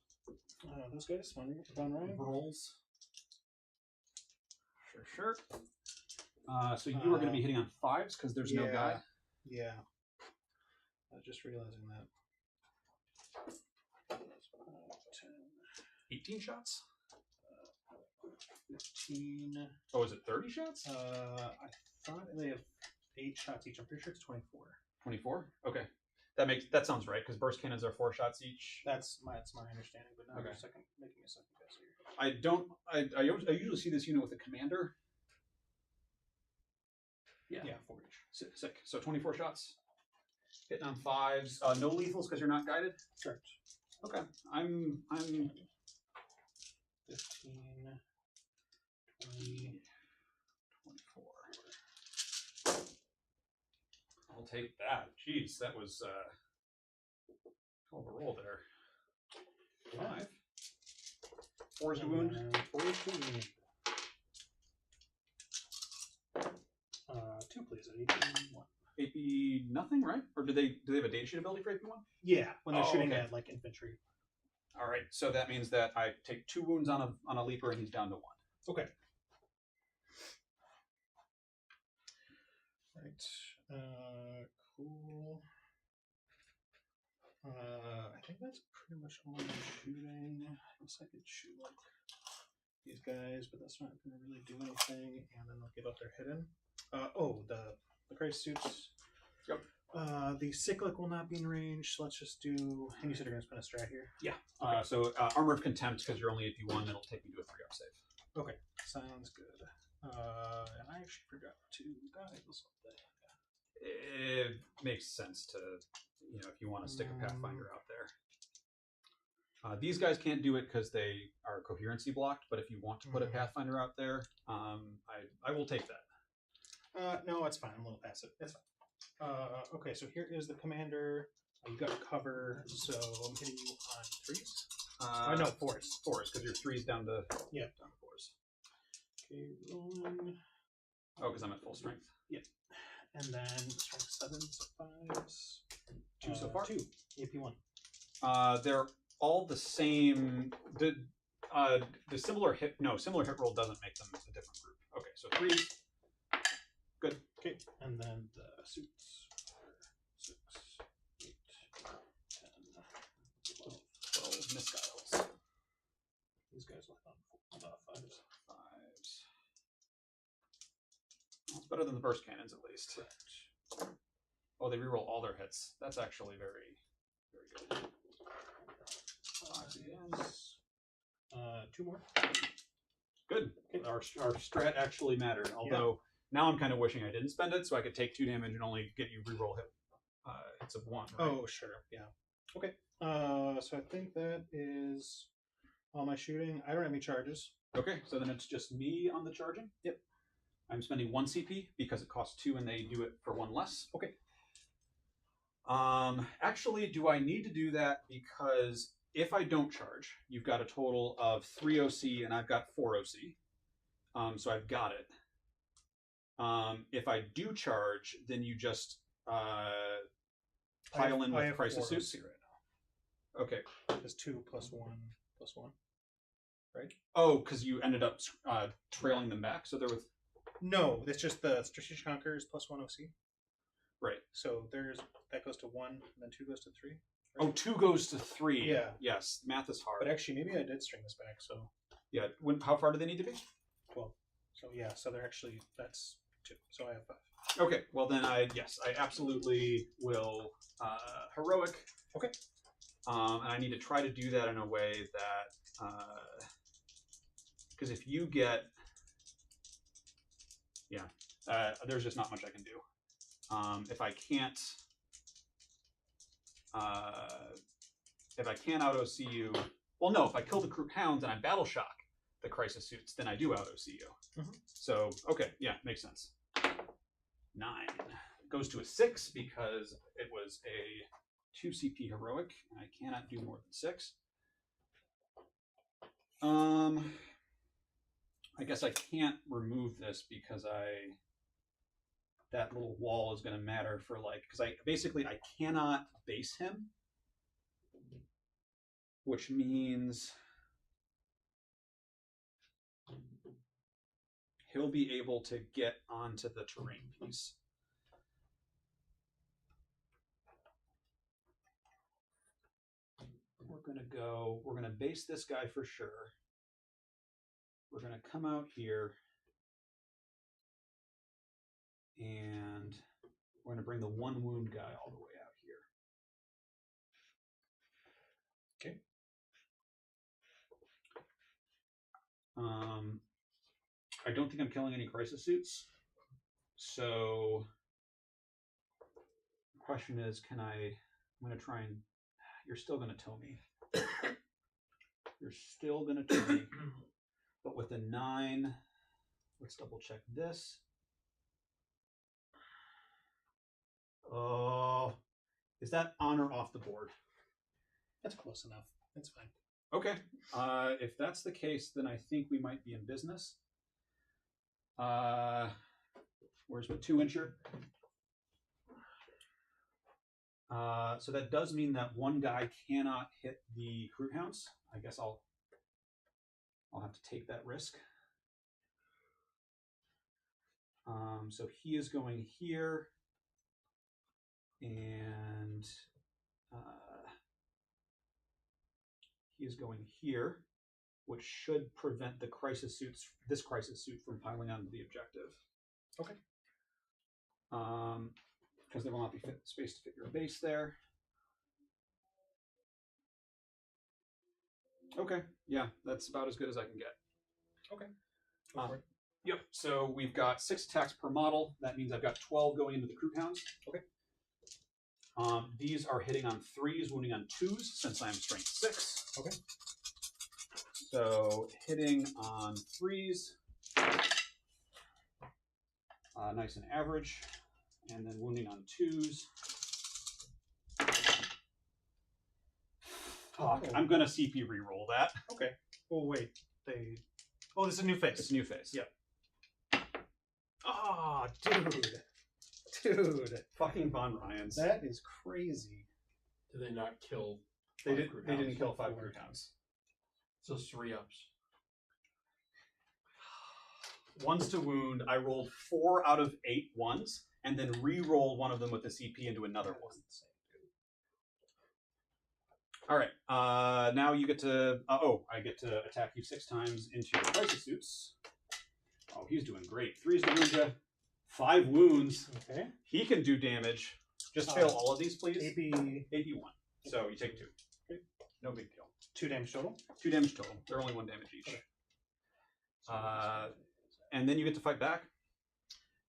those guys. Von Ryan.
Rolls. Sure. So you are going to be hitting on 5s because there's no guide.
Yeah. I was just realizing that. 10,
18 shots?
15.
Oh, is it 30 shots?
I thought they have 8 shots each. I'm pretty sure it's 24.
24? Okay. That sounds right, because burst cannons are 4 shots each.
That's my understanding, but now
Okay.
I'm making a second guess here.
I usually see this unit with a commander.
Yeah, 4 each.
Sick. So 24 shots. Hitting on 5s. No lethals because you're not guided?
Correct.
Okay. I'm
15, 20,
24. I'll take that. Jeez, that was hell of a roll there. 5. 4's to wound.
4 is to wound. 2, please. At 18, 1.
AP nothing, right? Or do they have a data sheet ability for AP1?
Yeah, when they're shooting
okay.
at like infantry.
All right, so that means that I take 2 wounds on a leaper and he's down to 1.
Okay. Right. Cool. I think that's pretty much all I'm shooting. I guess I could shoot like these guys, but that's not going to really do anything. And then they'll get up there hidden. The crisis suits.
Yep.
The cyclic will not be in range, so let's just do. And you said you're going to spend a strat here.
Yeah. So Armor of Contempt, because you're only AP1, that'll take me to a 3-up save.
Okay, sounds good. And she forgot to guide something.
It makes sense to, if you want to stick a Pathfinder out there. These guys can't do it because they are coherency blocked, but if you want to put a Pathfinder out there, I will take that.
No, it's fine. I'm a little passive. It's fine. Okay, so here is the commander. You got cover, so I'm hitting you on 3s. No, 4s.
4s, because your 3's down to
down to 4s. Okay, rolling.
Oh, because I'm at full strength.
Yep. And then strength 7s, so 5s.
2 so far.
2. AP1.
They're all the same. The similar hit roll doesn't make them a different group. Okay, so 3s. Good.
Okay, and then the suits. 6, 8, 10, 12
missiles.
These guys will have 5s.
5s. Well, it's better than the burst cannons, at least. Oh, they reroll all their hits. That's actually very, very good.
5s again. 2 more.
Good.
Okay.
Our strat actually mattered. Although now I'm kind of wishing I didn't spend it, so I could take 2 damage and only get you reroll hits of 1. Right?
Oh, sure. Yeah. Okay. So I think that is all my shooting. I don't have any charges.
Okay, so then it's just me on the charging?
Yep.
I'm spending 1 CP because it costs 2 and they do it for 1 less. Okay. Actually, do I need to do that? Because if I don't charge, you've got a total of 3 OC and I've got 4 OC. So I've got it. If I do charge, then you just pile in with crisis suits.
Right now.
Okay.
It's 2 + 1 + 1. Right?
Oh, because you ended up trailing them back, so they're with.
No, it's just the strategic conquerors +1 OC.
Right.
So that goes to 1, and then 2 goes to 3. Right?
Oh, 2 goes to 3.
Yeah.
Yes, math is hard.
But actually, maybe I did string this back. So
yeah. How far do they need to be?
12. So yeah. So they're actually that's 2. So I have 5.
Okay. Well, then I absolutely will heroic.
Okay.
And I need to try to do that in a way that because if you get there's just not much I can do. If I can't out OC you, well, no, if I kill the Crook Hounds and I battle shock the crisis suits, then I do out OC you. So okay, yeah, makes sense. 9 goes to a 6 because it was a 2 CP heroic, and I cannot do more than 6. I guess I can't remove this because that little wall is going to matter for because I cannot base him, which means he'll be able to get onto the terrain piece. We're going to base this guy for sure. We're going to come out here and we're going to bring the 1 wound guy all the way out here. Okay. I don't think I'm killing any crisis suits. So the question is, I'm going to try and, you're still going to tow me. You're still going to tow me. But with a 9, let's double check this. Oh, is that on or off the board?
That's close enough. That's fine.
Okay. If that's the case, then I think we might be in business. Where's my 2-incher? So that does mean that 1 guy cannot hit the Crook Hounds. I guess I'll have to take that risk. So he is going here, and he is going here, which should prevent this crisis suit from piling onto the objective.
Okay.
Because there will not be space to fit your base there. Okay, yeah, that's about as good as I can get.
Okay.
Yep. So we've got 6 attacks per model. That means I've got 12 going into the crew pounds.
Okay.
These are hitting on 3s, wounding on 2s, since I'm strength 6.
Okay.
So hitting on 3s, nice and average, and then wounding on 2s. Fuck, I'm gonna CP reroll that.
Okay. Oh wait, they. Oh, this is a new face.
It's a new face.
Yep. Oh, dude.
Fucking Von Ryans.
That is crazy.
Do they not kill?
They
5
did.
crew
They didn't
hounds?
kill 5 crew hounds.
So 3 ups.
1s to wound. I rolled 4 out of 8 ones, and then re-roll one of them with the CP into another one. All right. Now you get to. I get to attack you 6 times into your crisis suits. Oh, he's doing great. 3s to wound you. 5 wounds.
Okay.
He can do damage. Just fail all of these, please.
AP
AP 1. So you take 2.
Okay.
No big deal.
2 damage total.
2 damage total. They're only 1 damage each.
Okay.
And then you get to fight back.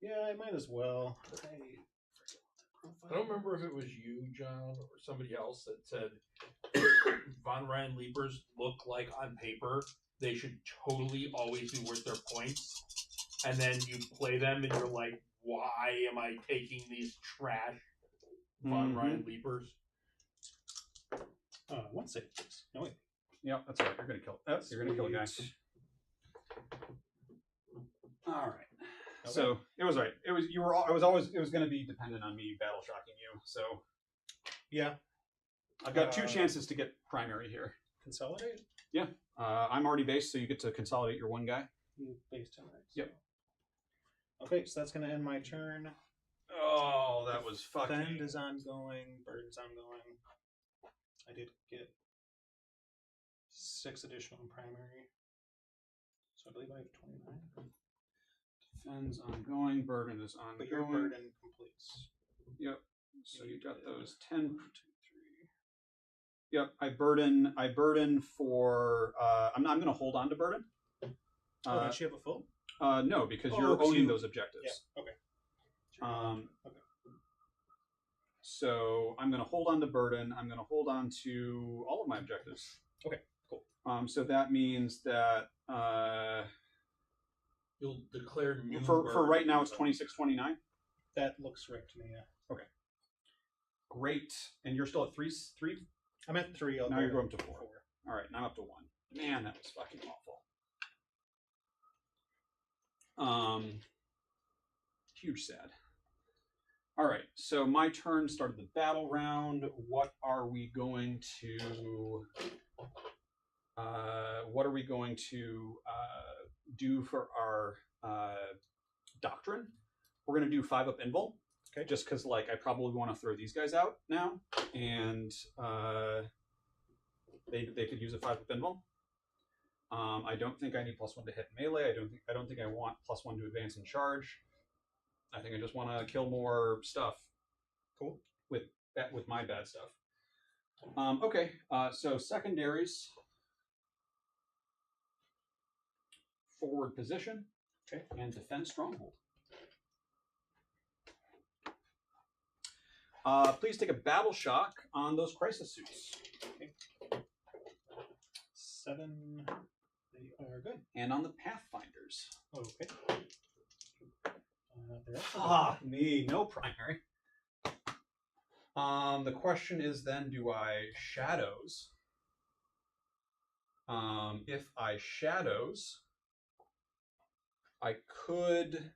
Yeah, I might as well.
I don't remember if it was you, John, or somebody else that said Von Ryan Leapers look like on paper they should totally always be worth their points, and then you play them and you're like, why am I taking these trash Von Ryan Leapers?
1 save, please. No wait.
Yeah, that's right. You're gonna kill. You're gonna kill a guy. All right.
Okay.
So it was right. It was you were. It was always. It was going to be dependent on me battle shocking you. So
Yeah.
I've got 2 chances to get primary here.
Consolidate.
I'm already based, so you get to consolidate your 1 guy.
You based on right.
Yep.
Okay, so that's gonna end my turn.
Oh, that was fucking.
Fend is ongoing. Bird's ongoing. I did get 6 additional in primary, so I believe I have 29.
Defense ongoing. Burden is ongoing.
But your burden completes.
Yep. So you got those 10. 1, 2, 3. Yep. I burden for. I'm going to hold on to burden.
Did she have a full?
No, because
Oh,
you're
because
owning
you-
those objectives.
Yeah. Okay. Okay.
So I'm going to hold on to burden. I'm going to hold on to all of my objectives.
Okay, cool.
So that means that
You'll declare new
for right now it's 26-29.
That looks right to me. Yeah.
Great. And you're still at 3.
I'm at 3. I'll
Now
go
you're going
to
to 4. All right. Now I'm up to 1. Man, that was fucking awful. Huge sad. All right. So my turn started the battle round. What are we going to? What are we going to do for our doctrine? We're going to do 5 up invul.
Okay.
Just because, like, I probably want to throw these guys out now, and they could use a 5 up invul. I don't think I need +1 to hit melee. I don't think I want +1 to advance and charge. I think I just want to kill more stuff.
Cool.
With my bad stuff. Okay. So secondaries. Forward position.
Okay.
And defend stronghold. Please take a battle shock on those crisis suits.
Okay. 7. They are good.
And on the pathfinders.
Okay. They're also good.
Me, no primary. The question is then, do I shadows? If I shadows, I could.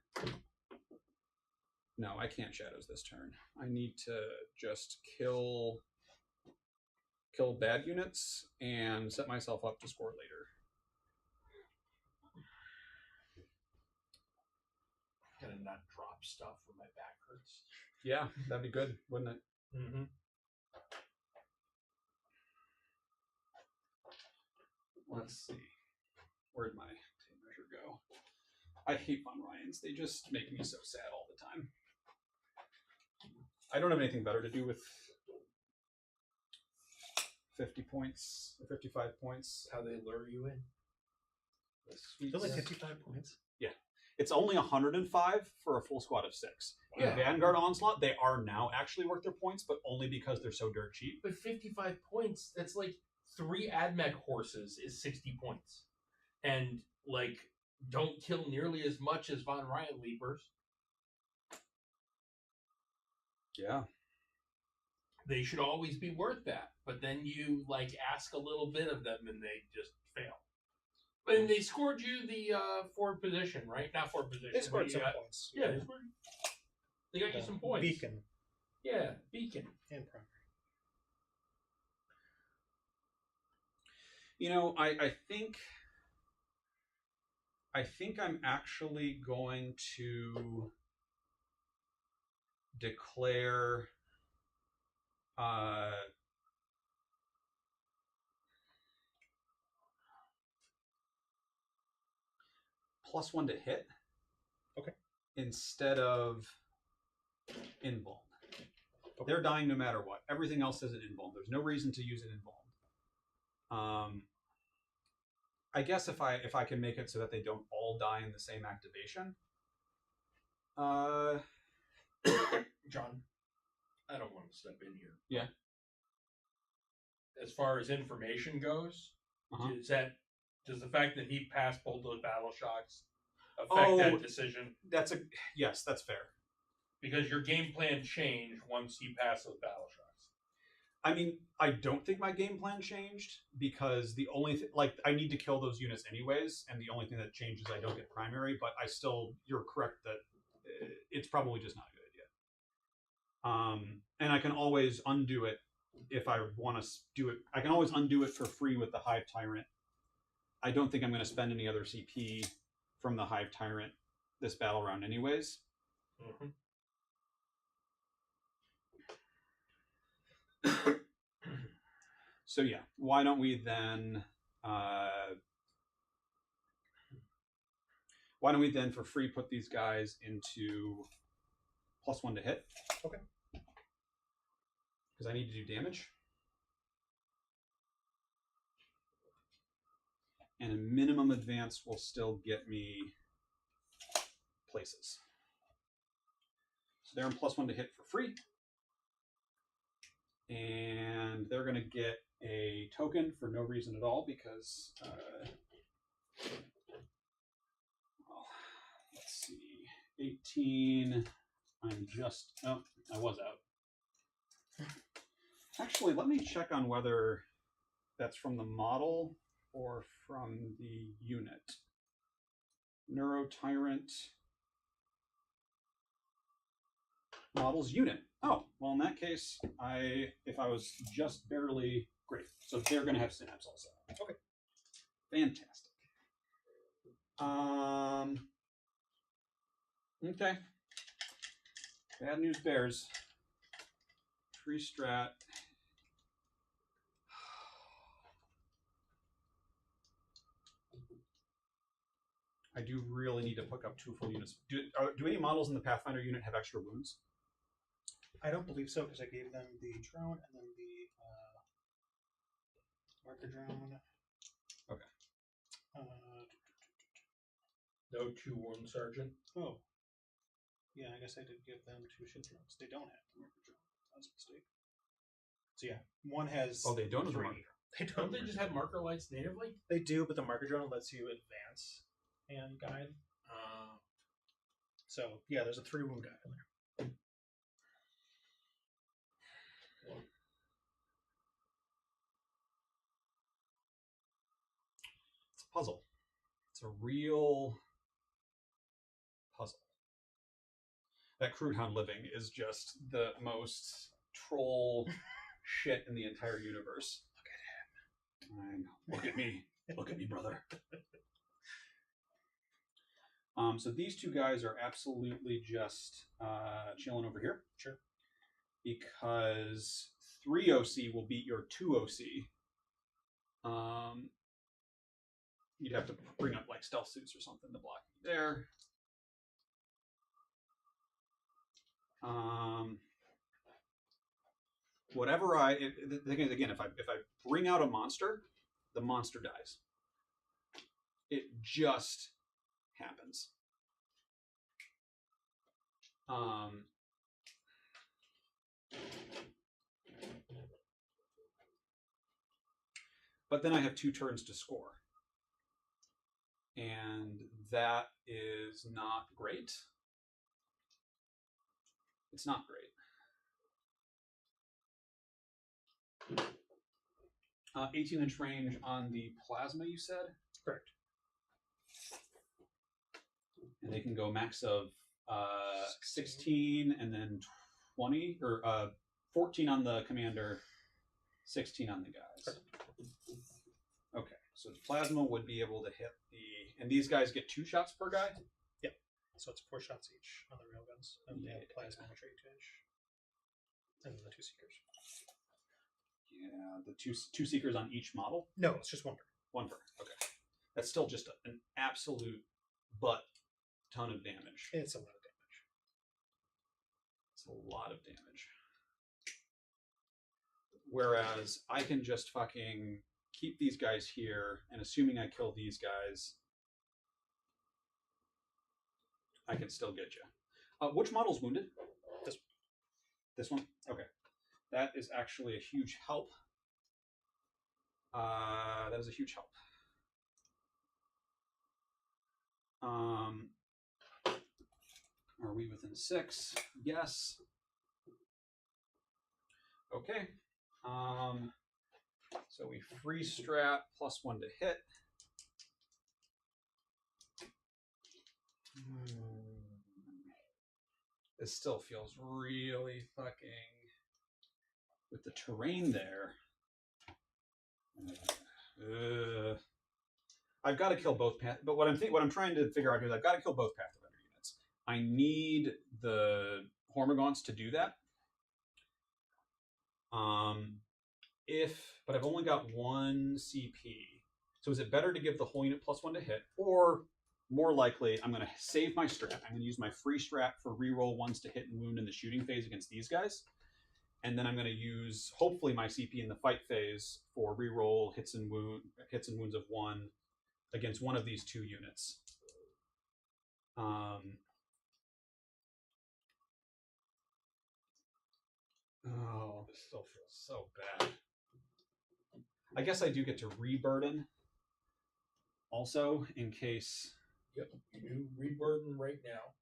No, I can't shadows this turn. I need to just kill bad units and set myself up to score later.
Gonna not drop stuff when my back hurts.
Yeah, that'd be good, wouldn't it?
Mm-hmm.
Let's see. Where'd my tape measure go? I hate Von Ryans. They just make me so sad all the time. I don't have anything better to do with 50 points, or 55 points.
How they lure you in.
Still like 55 points.
It's only 105 for a full squad of 6.
Yeah.
In Vanguard Onslaught, they are now actually worth their points, but only because they're so dirt cheap.
But 55 points, that's like 3 AdMech horses is 60 points. And, like, don't kill nearly as much as Von Ryan Leapers.
Yeah.
They should always be worth that. But then you, like, ask a little bit of them and they just fail. And they scored you the forward position, right? Not forward position.
They scored
but
some
you got-
points.
Yeah, they got you some points.
Beacon
Yeah, Beacon.
and primary.
You know, I think I'm actually going to declare +1 to hit.
Okay.
Instead of invuln. They're dying no matter what. Everything else is an invuln. There's no reason to use an invuln. I guess if I can make it so that they don't all die in the same activation.
John, I don't want to step in here.
Yeah.
As far as information goes,
Uh-huh.
does the fact that he passed both those battle shocks affect that decision?
Yes, that's fair.
Because your game plan changed once he passed those battle shocks.
I mean, I don't think my game plan changed because the only I need to kill those units anyways, and the only thing that changes I don't get primary. But you're correct that it's probably just not a good idea. And I can always undo it if I want to do it. I can always undo it for free with the Hive Tyrant. I don't think I'm going to spend any other CP from the Hive Tyrant this battle round anyways.
Mm-hmm.
So yeah, why don't we then for free put these guys into +1 to hit?
Okay.
Because I need to do damage. And a minimum advance will still get me places. So they're in +1 to hit for free. And they're going to get a token for no reason at all because, let's see, 18, I was out. Actually, let me check on whether that's from the model or from the unit. Neuro Tyrant models unit. Oh, well, in that case, if I was just barely great. So they're going to have Synapse also.
Okay.
Fantastic. Okay. Bad news bears. Tree strat. I do really need to pick up 2 full units. Do any models in the Pathfinder unit have extra wounds?
I don't believe so because I gave them the drone and then the marker drone.
Okay.
No 2-1 sergeant.
Oh. Yeah, I guess I did give them 2 ship drones. They don't have the marker drone. That was a mistake. So yeah, one has.
Oh, they don't have the
3.
marker.
They
Don't they just have marker lights natively?
They do, but the marker drone lets you advance and guide. So yeah, there's a 3 wound guide in there.
It's a puzzle. It's a real puzzle. That Crude Hound Living is just the most troll shit in the entire universe. Look at him. I know. Look at me. Look at me, brother. So these 2 guys are absolutely just chilling over here.
Sure.
Because 3 OC will beat your 2 OC. You'd have to bring up like stealth suits or something to block you there. Whatever the thing is, again, if I bring out a monster, the monster dies. It just happens. But then I have 2 turns to score. And that is not great. It's not great. 18-inch range on the plasma, you said?
Correct.
And they can go max of 16 and then 20, or 14 on the commander, 16 on the guys. Okay, so the plasma would be able to hit the... And these guys get 2 shots per guy?
Yep. So it's 4 shots each on the railguns. And
Yeah.
the plasma which are 8-inch. And then the 2 seekers.
Yeah, the two seekers on each model?
No, it's just 1 per.
1 per, okay. That's still just an absolute butt ton of damage.
It's a lot of damage.
It's a lot of damage. Whereas I can just fucking keep these guys here, and assuming I kill these guys, I can still get you. Which model's wounded?
This one.
This one? Okay. That is actually a huge help. That is a huge help. Are we within 6? Yes. Okay. So we free strat +1 to hit. This still feels really fucking with the terrain there. I've got to kill both path, but what I'm trying to figure out is I've got to kill both Path Defender units. I need the Hormagaunts to do that. But I've only got 1 CP. So is it better to give the whole unit +1 to hit, or more likely, I'm going to save my strat. I'm going to use my free strat for reroll 1s to hit and wound in the shooting phase against these guys. And then I'm going to use, hopefully, my CP in the fight phase for reroll hits and wounds of 1 against one of these 2 units. Oh, this still feels so bad. I guess I do get to reburden also in case.
Yep, you do reburden right now.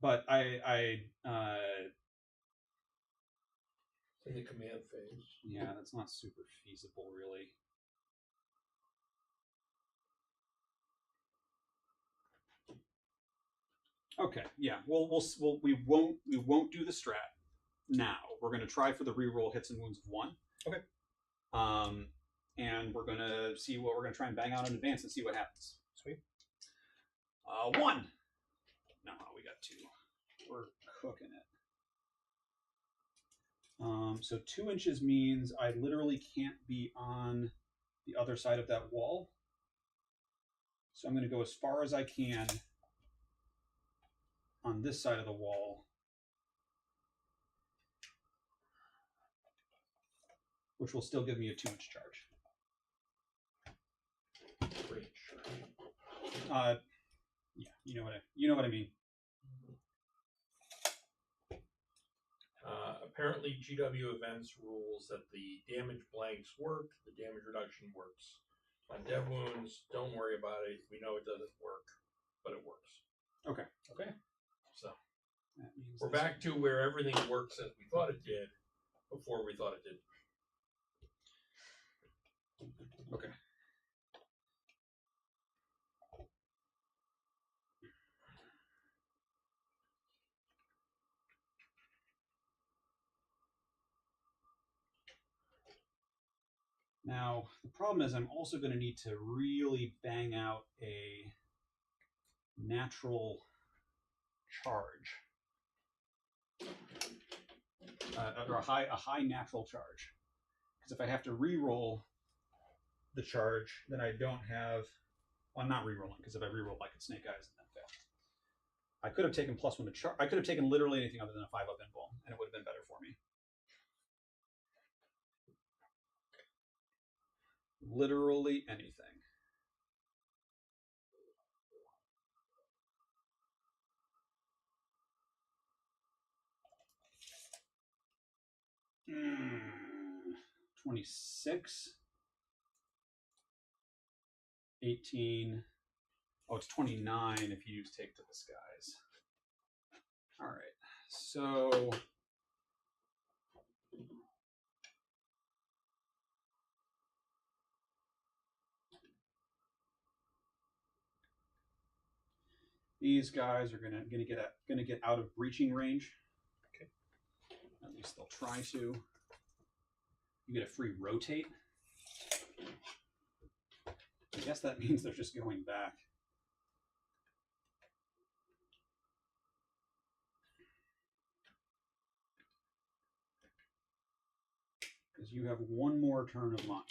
But
in the command phase.
Yeah, that's not super feasible, really. Okay, yeah. We won't do the strat now. We're going to try for the reroll hits and wounds of 1.
Okay.
And we're going to see what we're going to try and bang out in advance and see what happens.
Sweet.
1. No, we got 2. We're cooking it. So 2 inches means I literally can't be on the other side of that wall. So I'm going to go as far as I can on this side of the wall, which will still give me a 2-inch charge.
Great.
Yeah, you know what I mean.
Apparently, GW events rules that the damage blanks work, the damage reduction works. On dev wounds, don't worry about it. We know it doesn't work, but it works.
Okay.
Okay.
So
That means
we're
this-
back to where everything works as we thought it did before we thought it did.
Okay. Now, the problem is I'm also going to need to really bang out a natural charge. Or a high natural charge. Because if I have to re-roll the charge, then I don't have... Well, I'm not re-rolling, because if I re-roll, I could snake eyes and then fail. I could have taken +1 to charge. I could have taken literally anything other than a 5-up invul, and it would have been better for me. Literally anything. 26, 18. Oh, it's 29 if you use Take to the Skies. All right, so these guys are gonna get out of breaching range.
Okay.
At least they'll try to. You get a free rotate. I guess that means they're just going back. Because you have one more turn of luck.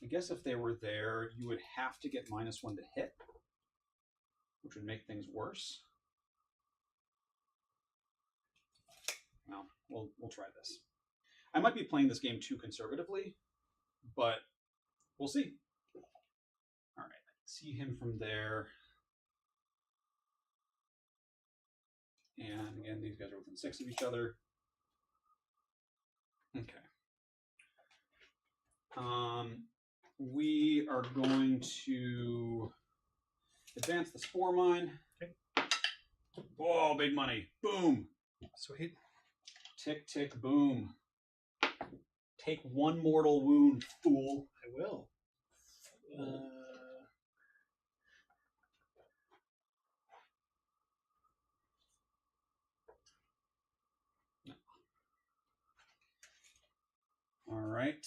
I guess if they were there, you would have to get -1 to hit, which would make things worse. Well, we'll try this. I might be playing this game too conservatively, but we'll see. All right, I can see him from there. And again, these guys are within 6 of each other. Okay. We are going to advance the Spore Mine.
Okay.
Oh, big money. Boom.
Sweet.
Tick, tick, boom. Take 1 mortal wound, fool.
I will.
All right.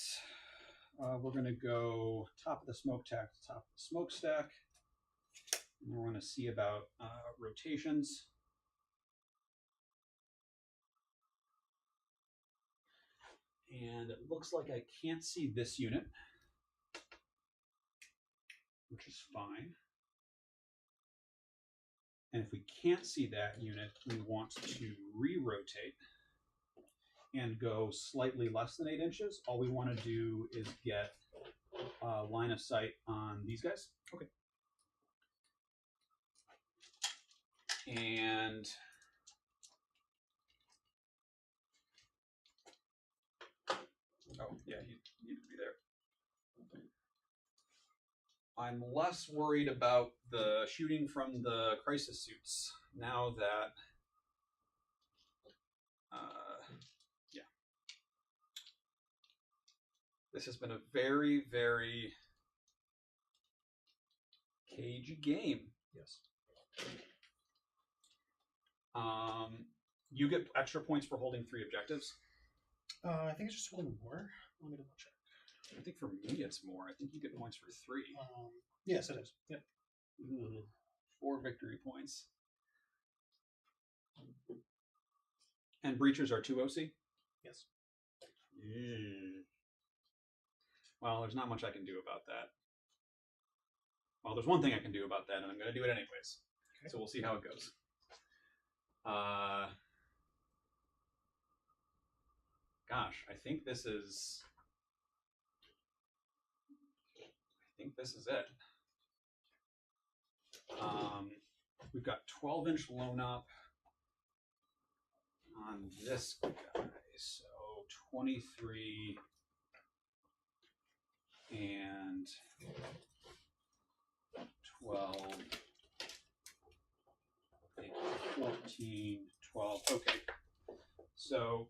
We're going to go top of the smokestack to top of the smokestack. And we're going to see about rotations. And it looks like I can't see this unit, which is fine. And if we can't see that unit, we want to re-rotate and go slightly less than 8 inches. All we want to do is get line of sight on these guys.
Okay.
And oh, yeah, you need to be there. I'm less worried about the shooting from the crisis suits now that yeah. This has been a very, very cagey game.
Yes.
You get extra points for holding 3 objectives.
I think it's just holding more. Let me double check.
I think for me it's more. I think you get points for 3.
Yes, it is. Yep.
Ooh, 4 victory points. And breachers are 2 OC?
Yes.
Yeah. Well, there's not much I can do about that. Well, there's one thing I can do about that, and I'm going to do it anyways. Okay. So we'll see how it goes. Gosh, I think this is it. We've got 12-inch loan up on this guy, so 23 and 12, 14, 12. Okay, so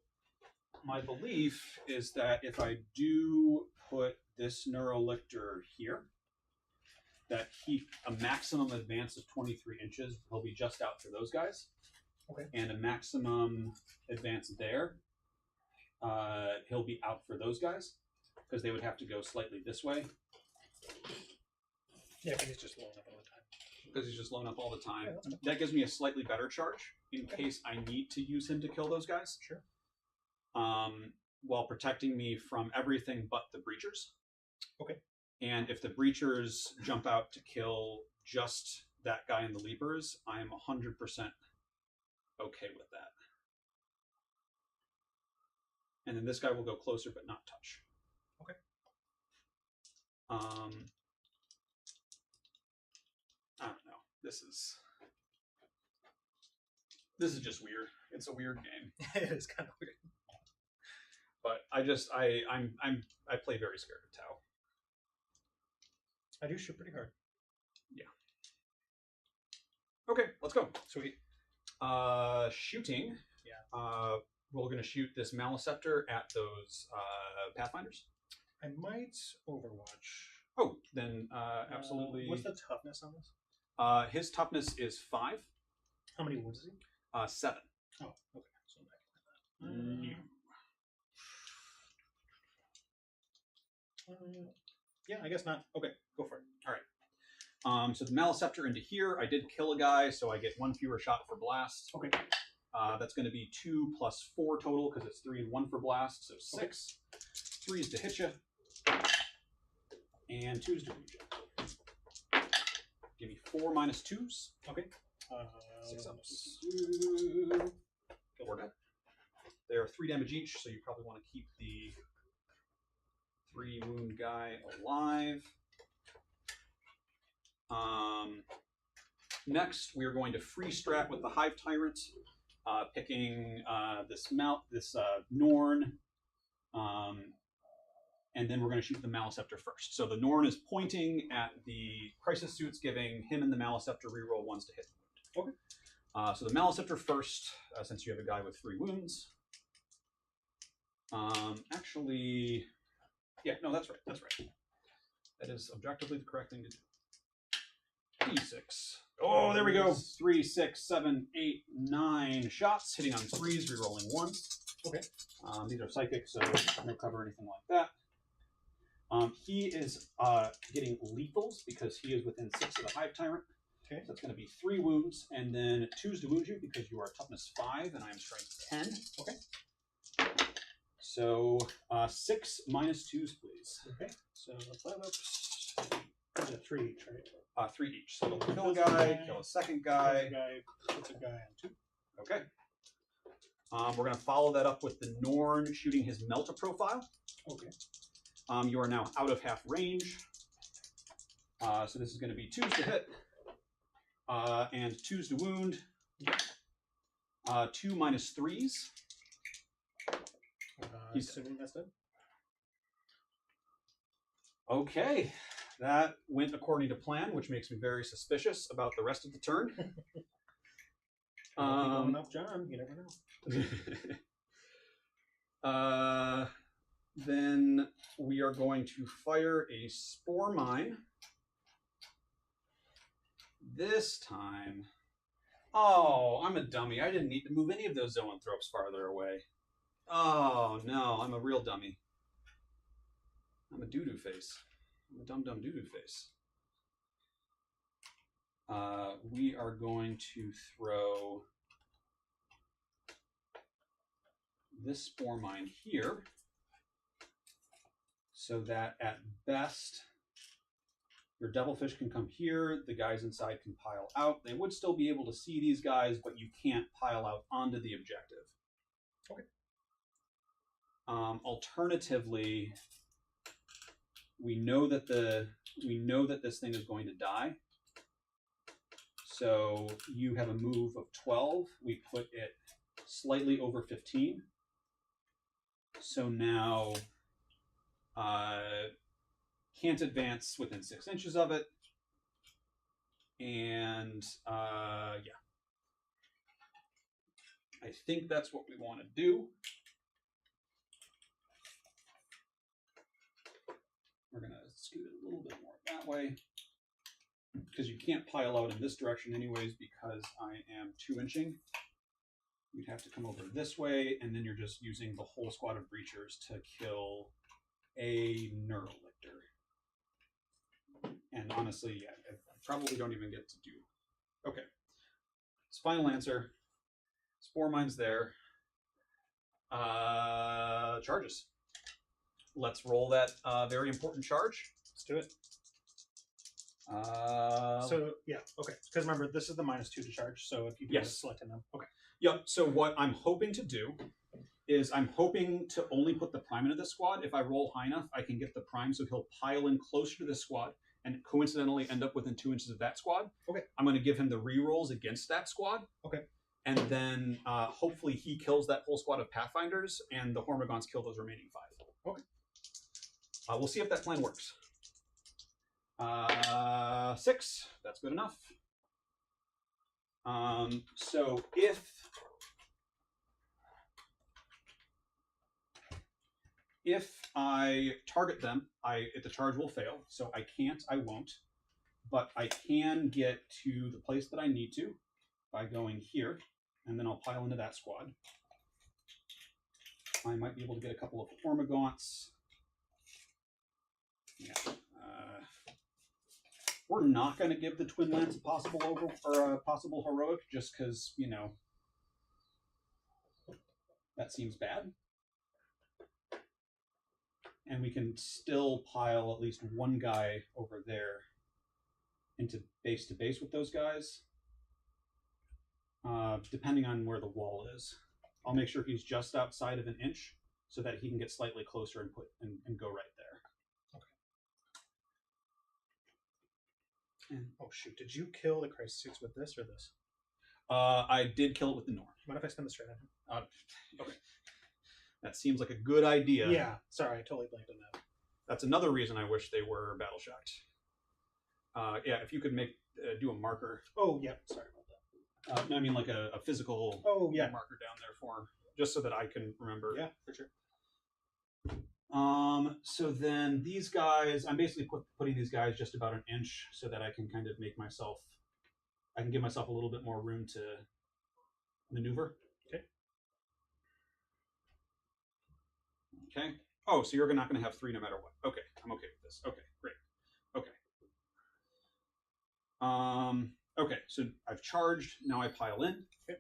my belief is that if I do put this Neurolictor here, that a maximum advance of 23 inches, he'll be just out for those guys.
Okay.
And a maximum advance there, he'll be out for those guys, because they would have to go slightly this way.
Yeah, because he's just blowing up all the time.
Because he's just blown up all the time.
Yeah,
that gives me a slightly better charge in case I need to use him to kill those guys.
Sure.
While protecting me from everything but the breachers.
Okay.
And if the breachers jump out to kill just that guy in the leapers, I am 100% okay with that. And then this guy will go closer but not touch.
Okay.
I don't know. This is... This is just weird. It's a weird game.
It is kind of weird.
But I play very scared of Tau.
I do shoot pretty hard.
Okay, let's go.
Sweet.
Shooting.
Yeah.
We're gonna shoot this Maliceptor at those Pathfinders.
I might Overwatch.
Oh, then absolutely.
What's the toughness on this?
His toughness is 5.
How many wounds is he?
7.
Oh, okay. So I'm not like that. Yeah, I guess not. Okay, go for it.
So the Maliceptor into here. I did kill a guy, so I get 1 fewer shot for blast.
Okay.
That's going to be 2 plus 4 total because it's 3 and 1 for blast, so 6. 3s to hit you, and 2s to wound you. Give me 4 minus 2s.
Okay.
6 ups. 4 dead. They're 3 damage each, so you probably want to keep the 3 wound guy alive. Next, we are going to free strat with the Hive Tyrant, picking this Norn, and then we're going to shoot the Maliceptor first. So the Norn is pointing at the Crisis Suits, giving him and the Maliceptor reroll 1s to hit and wound. Okay. So the Maliceptor first, since you have a guy with 3 wounds. Actually, yeah, no, that's right. That's right. That is objectively the correct thing to do. D6. Oh, there we go. 3, 6, 7, 8, 9 shots, hitting on 3s, rerolling 1.
Okay.
These are psychic, so no cover or anything like that. He is getting lethals because he is within 6 of the Hive Tyrant.
Okay.
So it's going to be 3 wounds, and then 2s to wound you because you are toughness 5 and I am strength 10. Okay. So 6 minus 2s, please.
Okay. So 5 ups. 3 each, right?
3 each. So kill a guy, kill a second guy.
Puts a guy on 2.
Okay. We're going to follow that up with the Norn shooting his Melta profile.
Okay.
You are now out of half range. So this is going to be 2s to hit and 2s to wound. 2 minus 3s. He's
assuming that's dead.
Okay. That went according to plan, which makes me very suspicious about the rest of the turn.
Going up, John. You never know.
Then we are going to fire a Spore Mine. This time... Oh, I'm a dummy. I didn't need to move any of those Zoanthropes farther away. Oh, no. I'm a real dummy. I'm a doo-doo face. I'm a dumb doo-doo face. We are going to throw this Spore Mine here so that at best your Devilfish can come here, the guys inside can pile out. They would still be able to see these guys, but you can't pile out onto the objective.
Okay.
Alternatively, we know that this thing is going to die. So you have a move of 12. We put it slightly over 15. So now can't advance within 6 inches of it. And yeah. I think that's what we want to do. We're going to scoot it a little bit more that way. Because you can't pile out in this direction anyways because I am 2-inching. You'd have to come over this way, and then you're just using the whole squad of breachers to kill a Neurolictor. And honestly, yeah, I probably don't even get to do. Okay. Spinal Lancer. Spore Mine's there. Charges. Let's roll that very important charge.
Let's do it. So yeah, okay. Because remember, this is the -2 to charge. So if you do select them, okay.
Yep. So what I'm hoping to do is I'm hoping to only put the prime into this squad. If I roll high enough, I can get the prime, so he'll pile in closer to this squad and coincidentally end up within 2 inches of that squad.
Okay.
I'm going to give him the rerolls against that squad.
Okay.
and then hopefully he kills that whole squad of Pathfinders, and the Hormagaunts kill those remaining 5.
Okay.
We'll see if that plan works. 6. That's good enough. So if I target them, the charge will fail. So I won't. But I can get to the place that I need to by going here, and then I'll pile into that squad. I might be able to get a couple of Hormagaunts. Yeah. We're not going to give the Twin Lance a possible heroic, just because, you know, that seems bad. And we can still pile at least one guy over there into base to base with those guys, depending on where the wall is. I'll make sure he's just outside of an inch so that he can get slightly closer and go right there.
And, oh shoot! Did you kill the Christ suits with this or this?
I did kill it with the Norn.
What if I spin the straight on him?
Okay. That seems like a good idea.
Yeah. Sorry, I totally blanked on that.
That's another reason I wish they were battle shocked. Yeah, if you could do a marker.
Oh yeah. Sorry about that.
No, I mean like a physical marker down there for him, just so that I can remember.
Yeah, for sure.
So then these guys, I'm basically putting these guys just about an inch so that I can kind of I can give myself a little bit more room to maneuver. Okay. Oh, so you're not going to have 3 no matter what. Okay, I'm okay with this. Okay, great. Okay. Okay, so I've charged. Now I pile in.
Okay.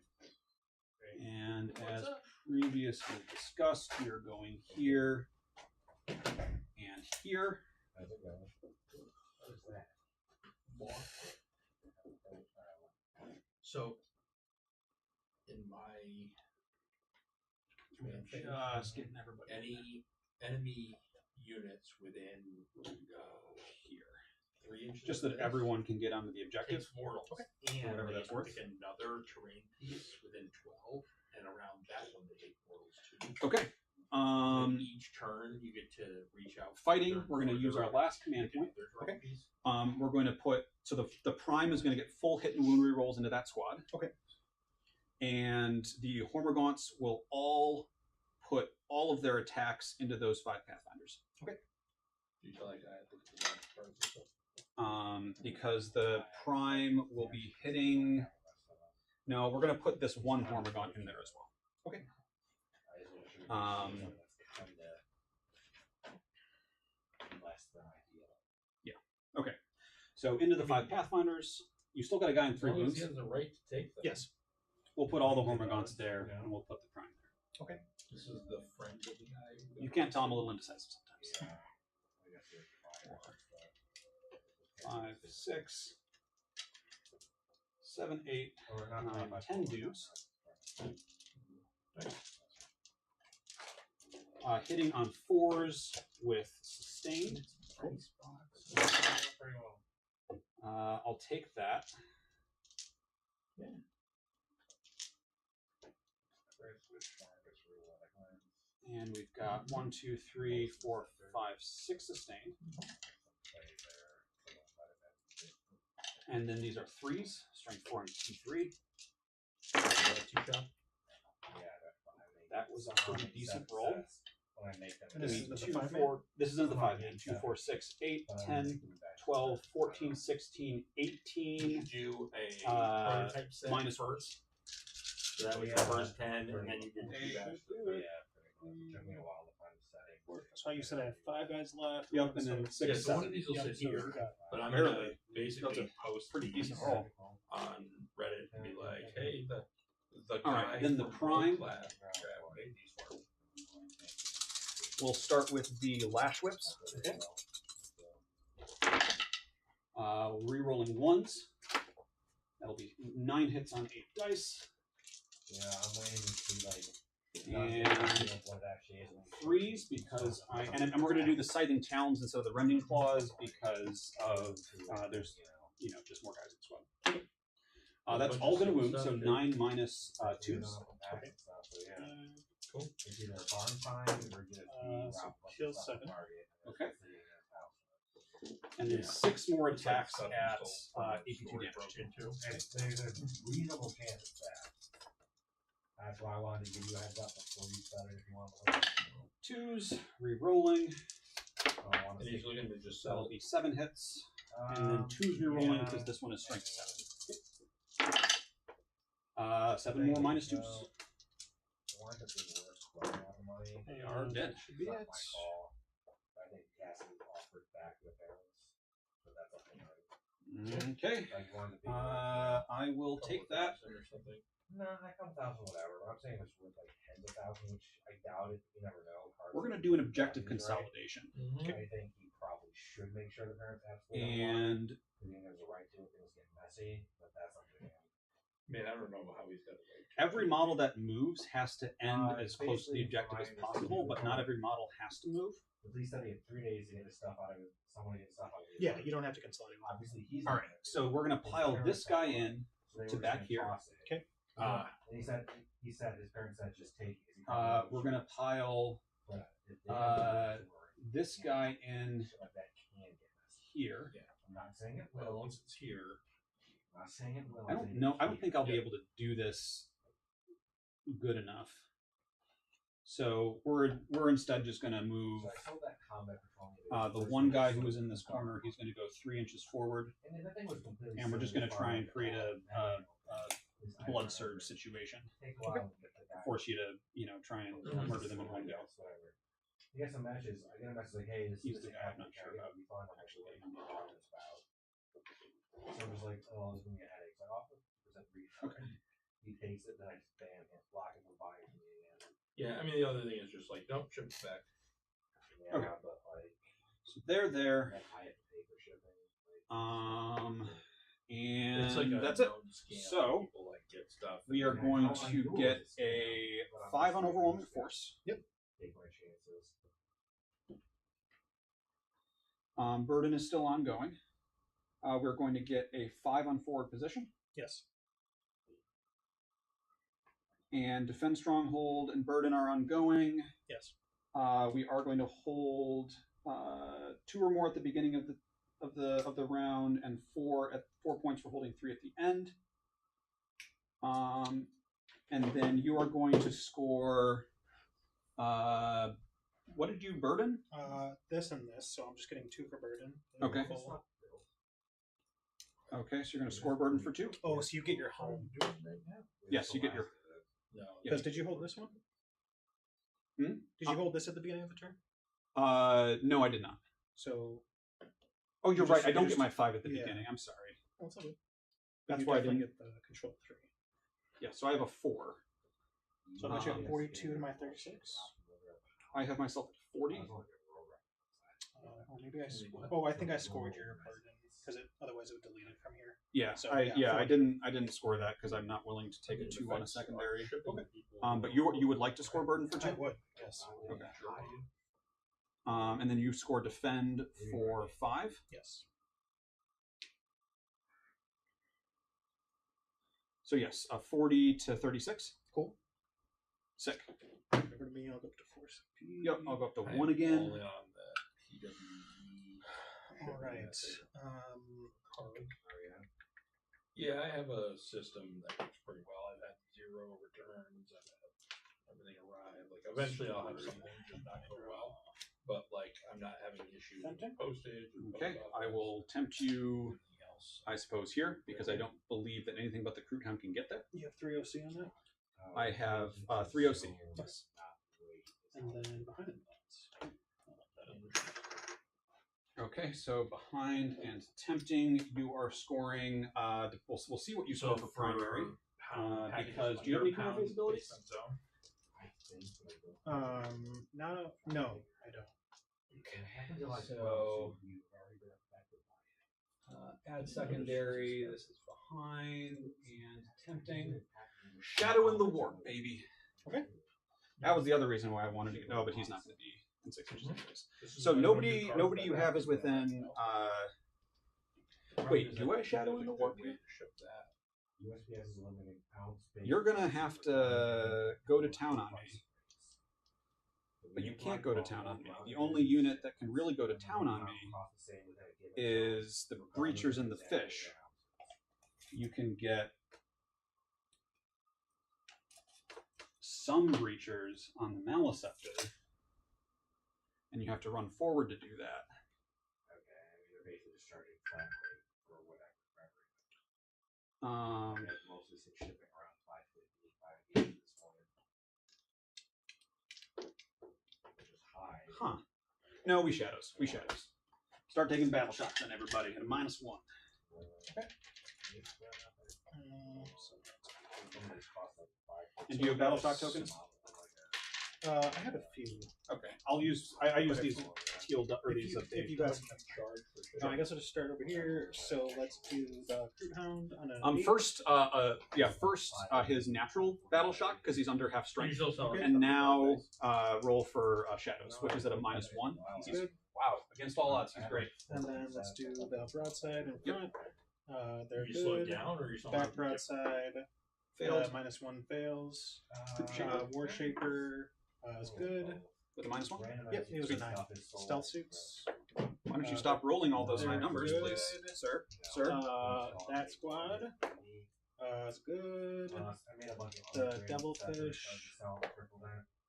And as previously discussed, we are going here and here.
So, in my
Just getting everybody.
any enemy units within here, 3 inches.
Just
of
that
this
everyone can get onto the objective.
takes mortals, and
Whatever
they
that's
can
worth.
pick another terrain piece within 12, and around that one they take mortals too.
Okay.
And each turn you get to reach out.
Fighting.
further
We're going to use our last command point.
Okay. Piece.
We're going to put the prime is going to get full hit and wound rerolls into that squad.
Okay.
And the Hormagaunts will all put all of their attacks into those 5 Pathfinders.
Do you feel like I look at the first?
Because the prime will be hitting. No, we're going to put this one Hormagaunt in there as well.
Okay.
Yeah. Okay. So into the 5 Pathfinders. You still got a guy in 3 wounds.
He has the right to take them.
Yes.
We'll put all the Hormagaunts there, and we'll put the prime there.
Okay.
This is the friend of the guy.
You can't tell I'm a little indecisive sometimes. 5, 6, 7, 8, 9, 10 dudes. Hitting on 4s with sustained. I'll take that. And we've got 1, 2, 3, 4, 5, 6 sustained. And then these are 3s, strength 4 and T3. That was a pretty decent roll.
This is the
2,
5
4, this is in the 5 man. 2, 4, 6, 8, 10, 12, 14, 16, 18.
Do a prototype set
minus
first. So that was your first 10, and then you did 2 guys.
So you said I have 5 guys left.
Yep, and then 6,
Yeah, so one
7.
of these will sit
so
here,
we've got-
but I'm
Barely.
gonna basically
That's
post
pretty decent
these
roll.
on Reddit and be like, hey, the
All right,
guy
then the
from
prime-
World Class made these for me.
We'll start with the Lash Whips.
Okay.
Rerolling 1s. That'll be 9 hits on 8 dice.
I'm waiting to see like
And
what it actually is.
3s because and we're going to do the Scything Talons instead of the Rending Claws because of there's just more guys in the squad. That's
bunch
all
of
going to
simple
wound, so
stuff,
9 minus
Like, you
2s.
don't attack and stuff, so yeah.
Cool.
It's either a barn find or get a key,
So
route a bunch
kill
of stuff
7.
to target, and
Okay.
it's sitting in his house.
And then
Yeah.
6 more
It's like
attacks
stuff you
at
stole from the
AP2
store you
damage.
broke into.
And there's a reasonable chance it's that. That's why I wanted to give you a heads up before you started if you want to look.
2s, re-rolling.
I want
And
to
he's looking to just
That'll
sell.
be 7 hits. And then 2s re-rolling because this one is strength 7. 7 more minus 2s.
Wind up being worth quite a lot of money.
They are dead.
Should be
It's not
it.
my call. I think Cassie offered back the parents. So that's up to him.
Okay.
Like one to be
I will take that.
Or something.
no, a couple thousand, whatever. But I'm saying it's worth like tens of thousands, which I doubt it. You never know. Cards
We're going to
are
do an objective
values, right?
consolidation.
I think he probably should make sure the parents absolutely don't want it.
And
Because he has a right to it. Things get messy, but that's up to him.
Man, I don't know how he's got it.
every model that moves has to end as close to the
basically,
objective
from
as
my
possible, but not
understanding,
every model has to move.
At least I need 3 days to get his stuff out of it. Someone to get stuff out of it.
Yeah, you don't have to consolidate.
Obviously, he's
All right, so we're going to pile this guy in.
so they
to
were just
back
gonna
here.
toss it.
Okay.
And he said his parents said just take it.
We're going to pile
But if they have to do it,
this guy in
shit like that can get messy.
here.
I'm not saying it
Well,
will.
once it's here,
I'm not saying it will.
I don't know. I don't think I'll be able to do this good enough. So we're instead just going to move
So I told that combat patrol.
the one guy who was in this corner. He's going to go 3 inches forward,
And the thing was completely
and we're just going to try and create a blood surge
Take
situation.
a while to get the guy.
Force you to try and murder them in one go.
Whatever. You get some matches. I get a message like, "Hey, this
He's
is
the guy I'm not sure about.
Be fun. I'm actually waiting to try this out." So I'm just like, "Oh, this is gonna be a headache." So I offer percent refund.
Okay.
He takes it, then I just bam and block him from buying from me again.
yeah. I mean, the other thing is just like, nope, ship it back.
Yeah,
Okay.
but like,
So they're there,
I had to pay for shipping.
and
It's like a
that's it.
known scam.
So
people like get stuff.
we are going to get a 5 on overwhelming force.
Take my chances.
Burden is still ongoing. We're going to get a 5 on forward position.
Yes.
And defend stronghold and burden are ongoing.
Yes.
We are going to hold 2 or more at the beginning of the round, and 4 points for holding 3 at the end. And then you are going to score. What did you burden?
This and this, so I'm just getting 2 for burden.
Okay.
Full.
Okay, so you're going to score burden for 2.
Oh, so you get your home.
Yes, you get your.
No.
Yeah.
Because did you hold this one?
Hmm?
Did you hold this at the beginning of the turn?
No, I did not.
So
Oh, you're
You
right.
just-
I don't
you
get
just-
my 5 at the
yeah.
beginning. I'm sorry.
that's all good.
That's
you
why I
definitely
didn't.
get the control 3.
Yeah, so I have a 4.
So I got you at 42 to my 36.
I have myself at 40.
Or maybe I. Oh, I think I scored your burden because otherwise it would delete it from here.
Yeah,
So,
I
yeah, 40.
I didn't score that because I'm not willing to take a 2 on a secondary.
Shipping
Okay.
people-
But you would like to score burden for 2?
I would. Yes.
Okay. And then you score defend for 5.
Yes.
So yes, 40 to 36.
Cool.
Sick.
Remember to me, I'll go up to 4 CP.
Yep, I'll go up to
I
1
am
again.
all in on the PWE.
All right.
Card. Yeah, I have a system that works pretty well. I've had 0 returns. I've had everything arrive. Like eventually, I'll have something just not go well. But like, I'm not having issues with
Tempting.
postage. or
Okay,
post
I
office,
will tempt you,
anything else.
I suppose, here because I don't believe that anything but the Crouton can get there.
You have 3 OC on that,
I have 3 OC.
Yes. and then behind it.
Okay, so behind and tempting, you are scoring. We'll see what you score for primary. Because do you have any counter phase abilities?
No, I don't.
So add secondary. This is behind and tempting. Shadow in the warp, baby.
Okay.
That was the other reason why I wanted to. No, but he's not going to be in 6 inches anyways. So nobody you have is within. Wait, do I shadow in the warp?
Ship that.
USPS is limiting ounce.
You're gonna have to go to town on me. But you can't go to town on me. The only unit that can really go to town on me is the breachers and the fish. You can get some breachers on the Maleceptor, and you have to run forward to do that.
Okay, I mean, they're basically just charging flat rate for whatever. Mostly some shipping around 550, 580 this morning. Which is high.
Huh. No, we shadows. We shadows. Start taking battle shots on everybody at a -1. And do you have battle shock tokens?
I have a few.
Okay, I'll use. I use these teal or these.
If you guys can charge for sure. I guess I'll just start over here. So let's do the Crude Hound on a.
First, his natural battle shock because he's under half strength,
Okay.
and now roll for shadows, which is at a -1.
Good.
Wow, against all odds, he's great.
And then let's do the broadside in front. They're
You slow
good.
down, or you slow
Back
down?
broadside.
Failed
-1 fails.
Shaper.
War Shaper is good.
with a -1.
Yep, he was a 9. Stealth suits.
Why don't you stop rolling all those high
They're
numbers,
good.
please, sir? Sir.
That squad is good. The Devilfish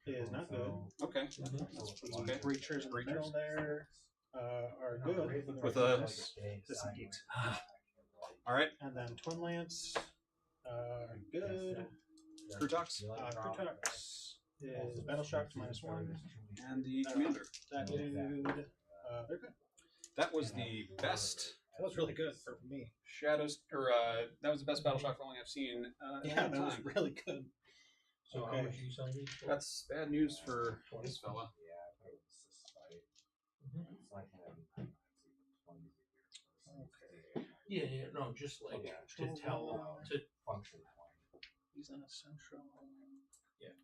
is not good.
Okay.
The Breachers in the middle there are good.
With a-
This is an 8.
All right.
And then Twin Lance are good.
Krutux
Krutux is Battle Shock to -1.
and the commander.
That dude, they're good.
That was the best
That was really good for me.
shadows, or that was the best battle shock rolling I've seen. In a
Yeah,
long
that was
time.
really good.
So
Okay.
how much are you selling these for?
That's bad news for this fella.
Yeah, no, just like to tell to
function.
He's on a central.
Yeah.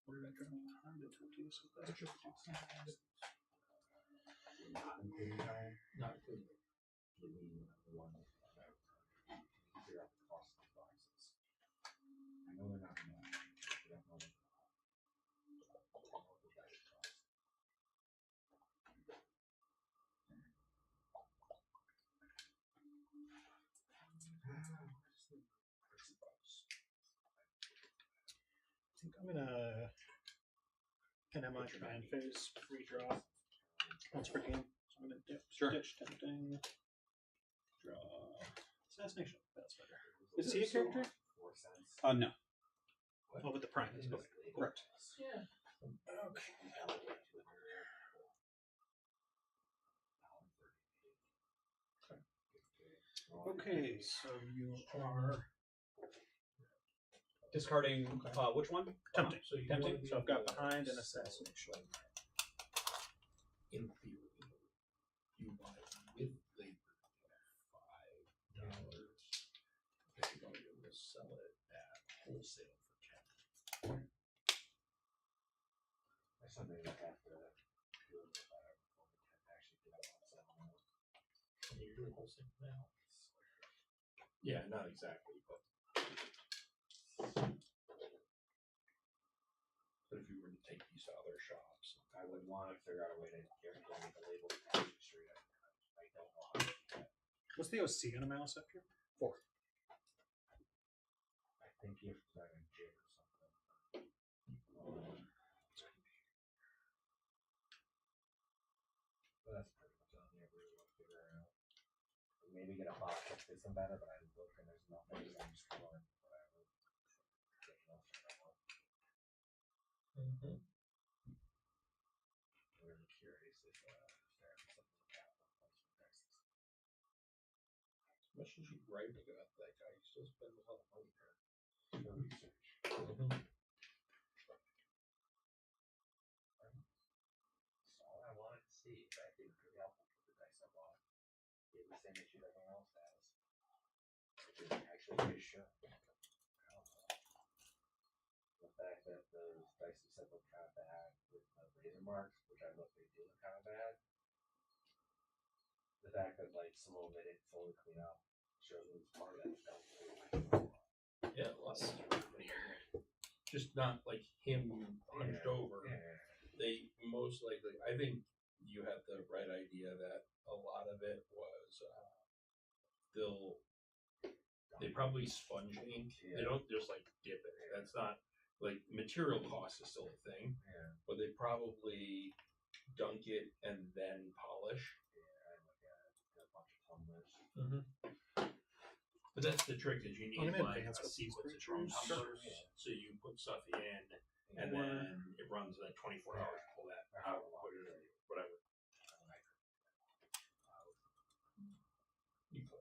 What did I draw? Behind it to do so that's just
Not including time.
not include
Give me one. Figure out the cost of the boxes. I know they're not much. I don't know.
I think I'm gonna my command phase redraw once per game. So I'm gonna ditch tempting. Draw assassination. That's better. Is he a character?
No.
Oh, with the prime. Okay.
Correct.
yeah.
Okay, so you are
Discarding which one?
tempting.
So you
Tempting.
wanna be
So I've got
able to-
behind and assassination.
In theory, you buy it with labor $5. But you're going to be able to sell it at wholesale for 10.
There's something that I have to do actually get out on sale.
And you're doing wholesale now. Yeah, not exactly, but if you were to take these to other shops,
I would want to figure out a way to make a label package straight up. I don't know how to do that.
What's the OC on a Maleceptor?
I think you have to dive in jig or something. But that's pretty much all I ever really want to figure out. Maybe get a box that fits them better, but I look and there's nothing. I'm just going whatever. I'm curious if there's something like that.
as much as you write about that guy, you still spend a lot of money there.
For research. That's all I wanted to see. I think it could be helpful for the dice I bought. It was the same issue that everyone else has. Which is actually pretty sure. I don't know. The fact that those dice you said look kind of bad with the laser marks, which I look they do look kind of bad. The fact that like some of them they didn't fully clean up shows me it's part of that stuff.
Just not like him hunched over.
Yeah.
They most likely, I think you have the right idea that a lot of it was they probably sponge ink. They don't just like dip it. That's not like material cost is still a thing,
Yeah.
but they probably dunk it and then polish.
Yeah, I look at it. Got a bunch of tumblers.
But that's the trick is you need
I'm gonna
like
advance
a
with these
sequence of drum
creatures.
tumblers. So you put stuff in and then it runs like 24 hours to pull that out, put it in, whatever. You go.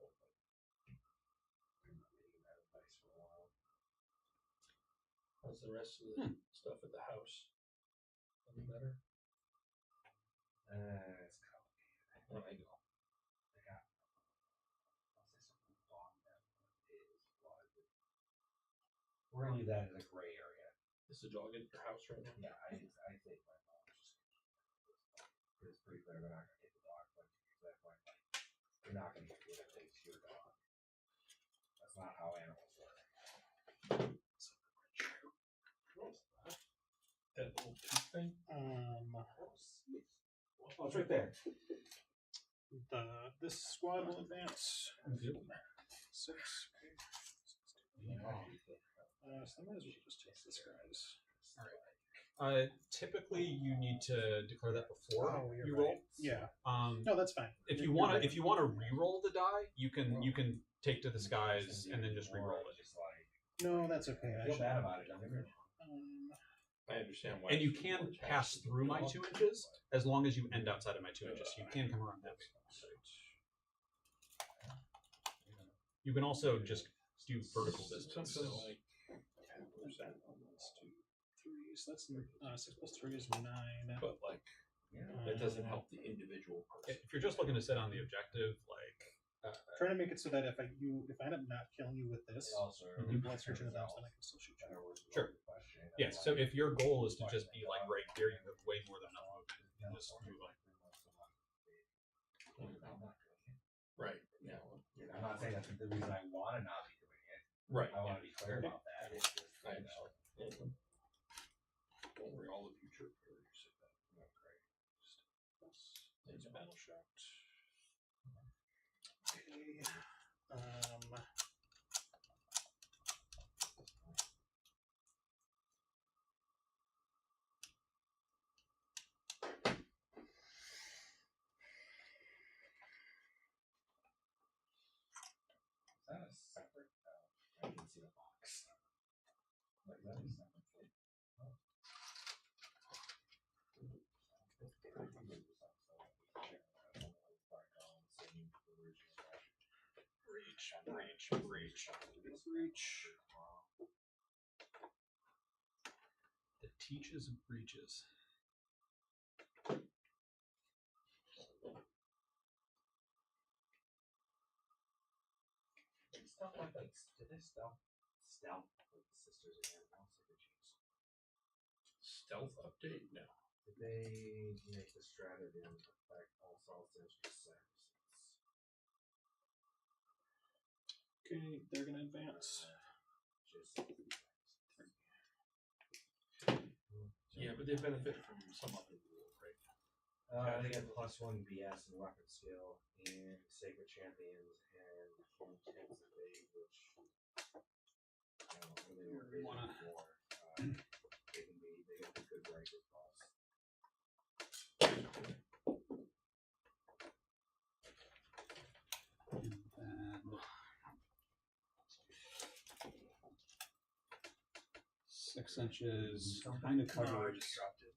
How's the rest of the stuff at the house? Any better?
It's complicated.
Where I go?
I got. I'll say something long that is was. We're gonna leave that as a gray area.
Is the dog at your house right now?
Yeah, I think my mom's just. It's pretty clear they're not gonna hit the dog, but to that point, like, you're not gonna get rid of it. It's your dog. That's not how animals work.
That little tooth thing?
Oh, it's right there.
This squad will advance. 6. So I might as well just take this guys.
Typically, you need to declare that before
Oh, you're
you
right.
roll.
Yeah.
Um,
No, that's fine.
if
You're
you want
right.
to, re-roll the die, you can take to the skies and then just re-roll it.
Just like,
No, that's okay.
I feel bad about it.
I understand why.
And you
it's
can
more
pass
taxing
through
than
my
dog.
2 inches as long as you end outside of my 2 inches. You can come around that way. You can also just do vertical distance.
Something like
10%. 1, 2, 3. So that's 6 plus 3 is 9.
but like that doesn't help the individual person.
If you're just looking to sit on the objective, like
Trying to make it so that if I end up not killing you with this,
also,
you blood search in the mouse, then I can still shoot you.
Sure. yeah. So if your goal is to just be like right here, you have way more than enough movement. You just move on.
Right. Yeah.
I'm not saying that's the reason I want to not be doing it.
Right.
I want to be clear about that. It's just,
I understand. Don't worry, all the future players sit back.
great.
There's a battle shot. Okay.
Is that a separate? I can see the box. Like that is separate.
Reach.
The teaches and breaches.
Stuff like that. Did they stealth with the sisters again? I don't think they changed.
Stealth update? No.
Did they make the stratagem affect all solid sinister services?
Okay, they're gonna advance.
Yeah, but they benefit from some other rule, right?
They get +1 BS and weapon skill and sacred champions and intensity, which I don't know really what they
Wanna-
for. They get the good righteous boss.
And 6 inches kind of coverage.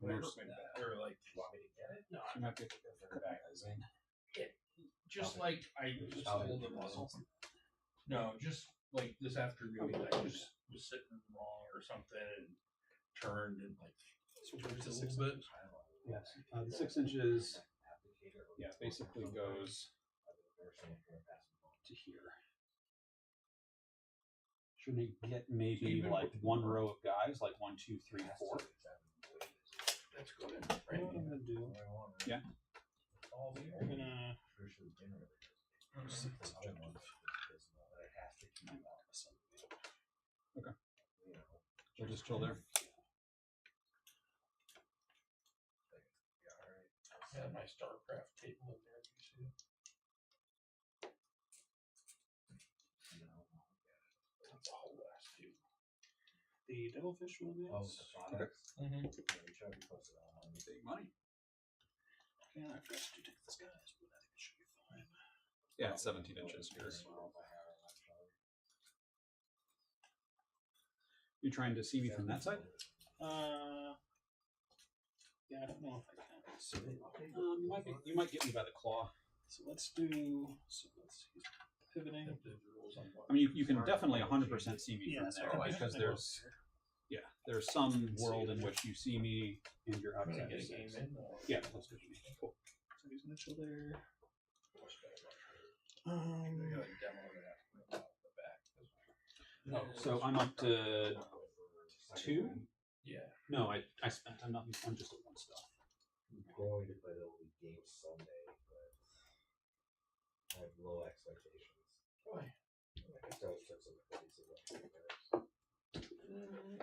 Most of that.
Or like,
Do you want me to get it?
no,
You might be able
Because they're back in.
just like I just hold the muzzle. No, just like this afternoon, I just was sitting wrong or something and turned and like twitched a little bit.
Yes. The 6 inches, yeah, basically goes to here. Should we get maybe like one row of guys, like 1, 2, 3, 4?
That's good.
You know
Right?
what I'm gonna do?
Yeah.
I'm gonna
They'll just chill there.
Yeah, alright.
Yeah, my StarCraft table in there. You see? That's a whole last two.
The Devilfish will
Oh,
advance.
the products?
Mm-hmm.
Yeah, we try to be close to that one.
Big money.
Yeah, I forgot to take this guy's, but I think it should be fine.
Yeah, it's 17 inches. Yours. You trying to see me from that side?
Yeah, I don't know if I can. So,
You might get me by the claw.
so let's do. So let's use pivoting.
I mean, you can definitely 100% see me from
so
there
I can
because
go
there's
there.
there's some world in which you see me and you're
I'm gonna
outside.
get
of
a game
six.
in. Or
Yeah, that's good. Cool.
So he's gonna chill there.
They got a demo of that off the back.
Oh, so I'm up to 2.
Yeah.
No, I spent. I'm just at 1 stuff.
I'm going to play the only game Sunday, but I have low expectations.
Why?
I guess I was took some plays in like 3 minutes.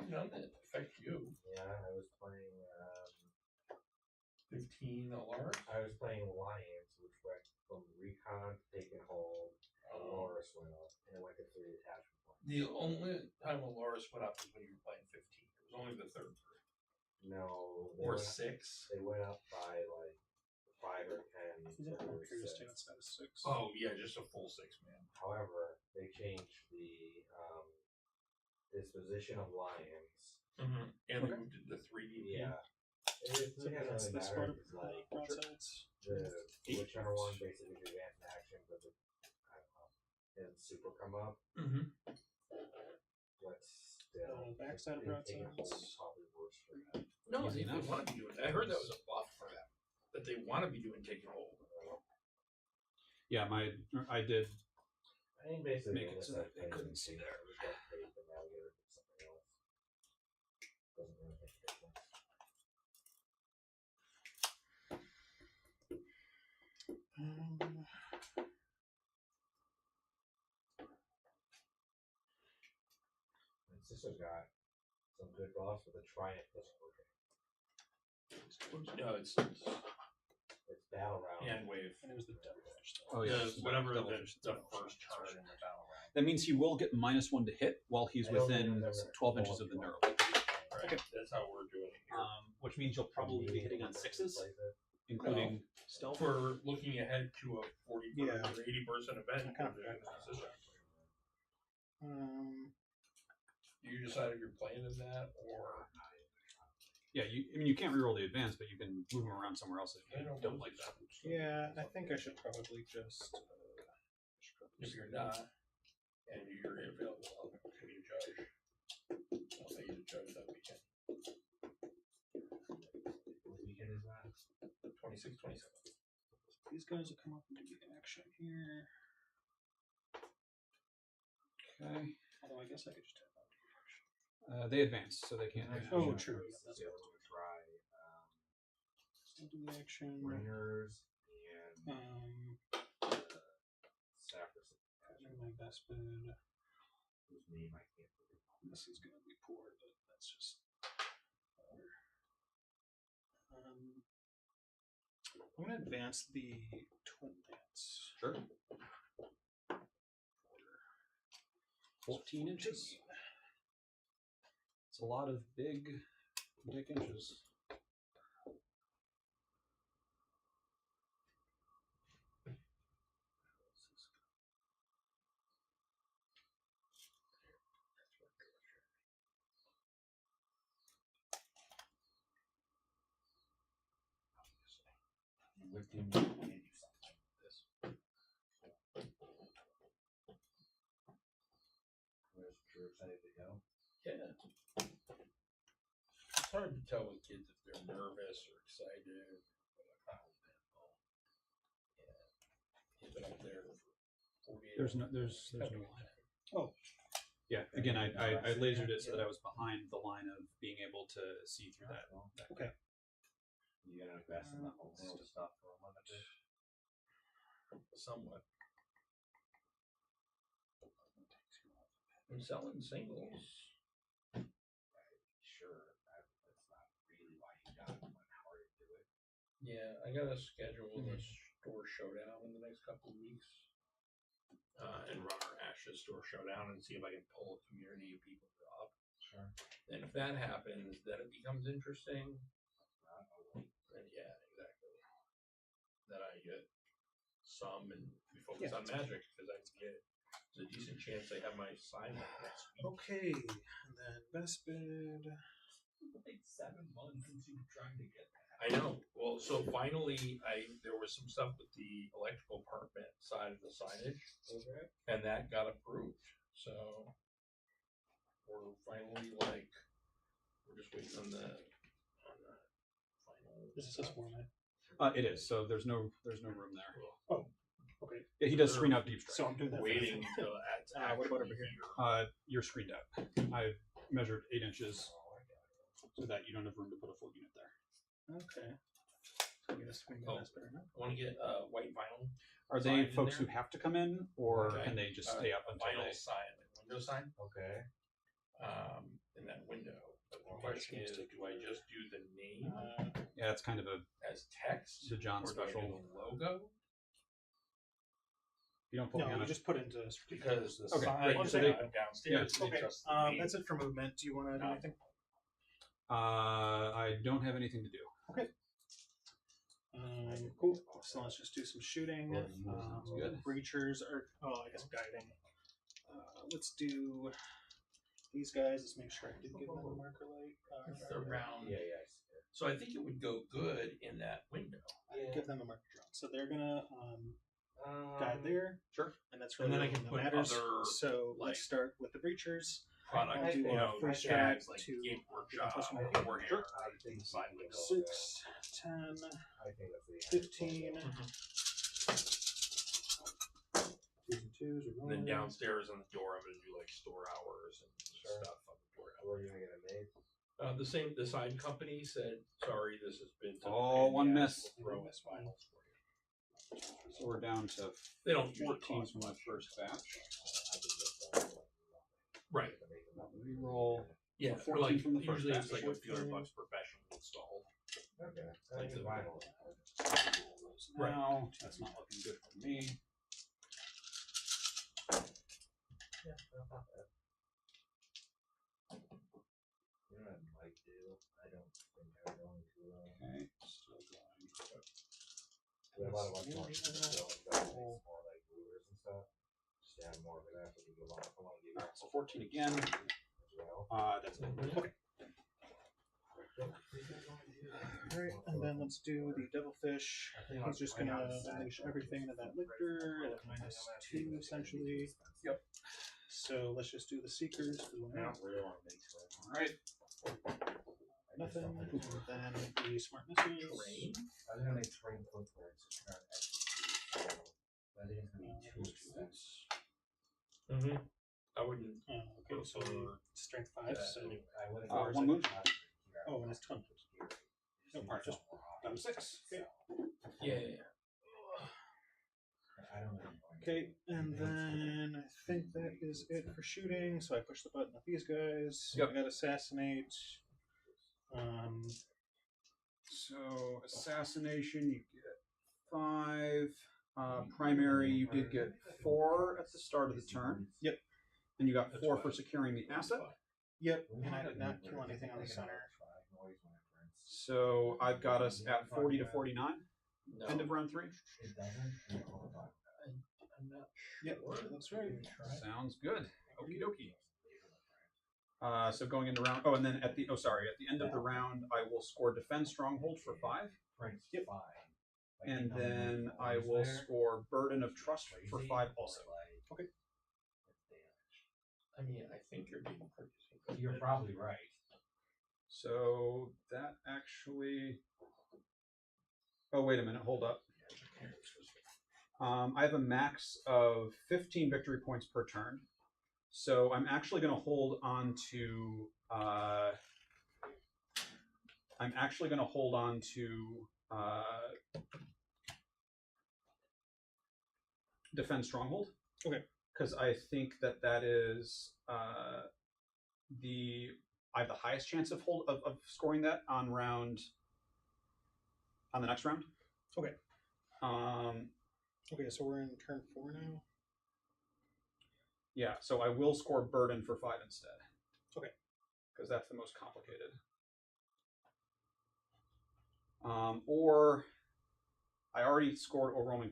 None that affect you.
Yeah, I was playing
15 alarms.
I was playing Lions, which went from recon to taking hold. Loris went up, and it went to 3 attachment points.
The only time when Loris went up was when you were playing 15. It was only the third turn.
No,
Or 6.
They went up by like 5 or 10.
He's up
so
on
there were
curious
6.
to outside of 6.
Oh, yeah, just a full 6 man.
However, they changed the disposition of Lions.
Mm-hmm. And they moved it to 3D.
Yeah. It
So
doesn't
that's
really
this
matter
one.
because like
Broadsides.
the whichever one basically advanced in action, but I don't know, didn't super come up.
Mm-hmm.
But still,
Backside of
taking hold
broadsides.
is probably worse for them.
No,
Easy
they
enough.
want to be doing that. I heard that was a buff for them. That they want to be doing taking hold.
Yeah, I did.
I think basically
Make it so that they couldn't see
there. We got paid the navigator for something else. Doesn't really make a difference. My sister's got some good buffs, but the Triumph doesn't work.
No, it's
It's battle round.
hand wave.
And it was the Devilfish.
Oh yeah,
Whatever the
Devilfish.
first turn in the battle round.
That means he will get -1 to hit while he's
I don't
within
think I've ever
12 inches of the
told
neural.
you.
Right. That's how we're doing it here.
Which means you'll probably be hitting on 6s, including stealth.
For looking ahead to a 40
Yeah.
or 80% event.
Kind of
you're in this position. You decide if you're playing in that or
Yeah, you can't reroll the advance, but you can move him around somewhere else if
I
you
don't
don't
know.
like that.
Yeah, I think I should probably just.
if you're not and you're available, I'll be a judge. I'll say he's a judge that weekend.
What weekend is that?
26, 27.
These guys will come up and do the action here.
Okay.
Although I guess I could just have out the action.
They advance, so they can't.
Oh, true.
Yeah, that's the other one to try.
Still do the action.
Ringers and Saffron.
Do my best bid.
Whose name I can't forget.
This is gonna be poor, but that's just. whatever. I'm gonna advance the twin lance.
Sure. 14 inches. It's a lot of big dick inches.
What do you need to do something like this? Where's you're excited to go?
Yeah. It's hard to tell with kids if they're nervous or excited. Keep it up there for 48
There's no
hours.
line.
Oh.
Yeah. Again, I lasered it so that I was behind the line of being able to see through that.
Okay.
You gotta invest in the whole world stuff for a month.
Somewhat. I'm selling singles. Yeah, I gotta schedule the store showdown in the next couple of weeks, and run our Ashes store showdown and see if I can pull a community of people up.
Sure.
And if that happens, then it becomes interesting. Then yeah, exactly. Then I get some and we focus on Magic because I can get. There's a decent chance I have my sign next week.
Okay, and then best bid.
Like 7 months since you've tried to get that.
I know. Well, so finally, there was some stuff with the electrical department side of the signage,
Okay.
and that got approved. So we're finally we're just waiting on the final.
This is this format.
It is. So there's no room there.
Oh, okay.
Yeah, he does screen out deep strike.
So I'm doing that.
Waiting until that's
what about over
actually
here?
You're screened out. I measured 8 inches so that you don't have room to put a full unit there.
Okay. I'm gonna swing
Oh.
this better now.
I want to get white vinyl.
Are
Sign
they
in
folks
there?
who have to come in, or
Okay.
can they just stay up until
Vinyl
they?
sign, like window sign,
Okay.
in that window. But the question is, do I just do the name
Yeah, it's kind of a
as text,
the John
or do I do
special.
the logo?
You don't put me
No,
on
you
a
just put into
Because the
Okay,
sign
great.
is
So they-
downstairs. is
Okay,
just the name.
that's it for movement. Do you want to do
No.
anything?
I don't have anything to do.
Cool. So let's just do some shooting.
Sounds good.
Breachers are, I guess guiding. Let's do these guys. Let's make sure I did give them a marker light.
It's the round.
Yeah, yeah.
So I think it would go good in that window.
Give them a marker drone. So they're gonna guide there.
Sure.
And that's
And
really
then I
the
can
one
put
that matters.
other,
So
like,
let's start with the breachers.
Product,
I'll do
you
a
know,
free
tags
strat
like
to
Game Workshop,
plus one.
Warhammer,
Sure.
side window.
6, 10,
I think that's the
15. Twos and twos are
And then
rolling.
downstairs on the door, I'm gonna do like store hours and stuff on the door.
Where are you gonna get it made?
The sign company said, sorry, this has been. to the
Oh,
pain in
one
the
miss.
ass, we'll throw in vinyls for you.
So we're down to
They don't usually
14
cost
from the
much.
first batch.
Right.
Reroll.
Yeah,
14
or like
from the first
usually
batch.
it's like a few $100 professional installed.
Okay.
Like the
vinyl.
Right.
Now, that's not looking good for me.
Yeah, not bad. You know what I might do? I don't think I'm going to.
Okay, still going.
We have a lot of like more more like rulers and stuff. Just add more of that as we go along. I want to give you
So 14 again.
as well.
That's it. Okay.
Alright, and then let's do the devilfish. He's just gonna unleash everything into that lictor at -2 essentially.
Yep.
So let's just do the seekers.
All right.
Nothing. And then the smart missiles.
Train?
I was gonna make train footprints. I think it's gonna be too expensive.
Mm-hmm. I wouldn't.
Okay, so strength 5.
Yeah,
So
anyway.
I would
One move.
Oh, and it's 20. No, part just
Down to 6. Okay.
Yeah.
I don't know.
Okay, and then I think that is it for shooting. So I push the button with these guys.
Yep.
I got assassinate.
So assassination, you get 5. Primary, you did get 4 at the start of the turn.
Yep.
And you got 4 for securing the asset.
Yep, and I did not kill anything on the center.
So I've got us at 40 to 49.
No.
End of round 3.
It doesn't.
I'm not
Yep,
sure.
that's right.
Sounds good. Okie dokie. So going into round. Oh, and then at the end of the round, I will score defend stronghold for 5,
Yep.
and then I will score burden of trust for 5 also.
Okay.
I mean, I think you're being pretty.
You're probably right.
So that actually. Oh, wait a minute. Hold up. I have a max of 15 victory points per turn. So I'm actually going to hold on to. Defend stronghold.
Okay.
Because I think that is I have the highest chance of scoring that on round on the next round.
Okay.
Um,
Okay, so we're in turn 4 now.
yeah, so I will score burden for 5 instead.
Okay.
Because that's the most complicated. Or I already scored overwhelming.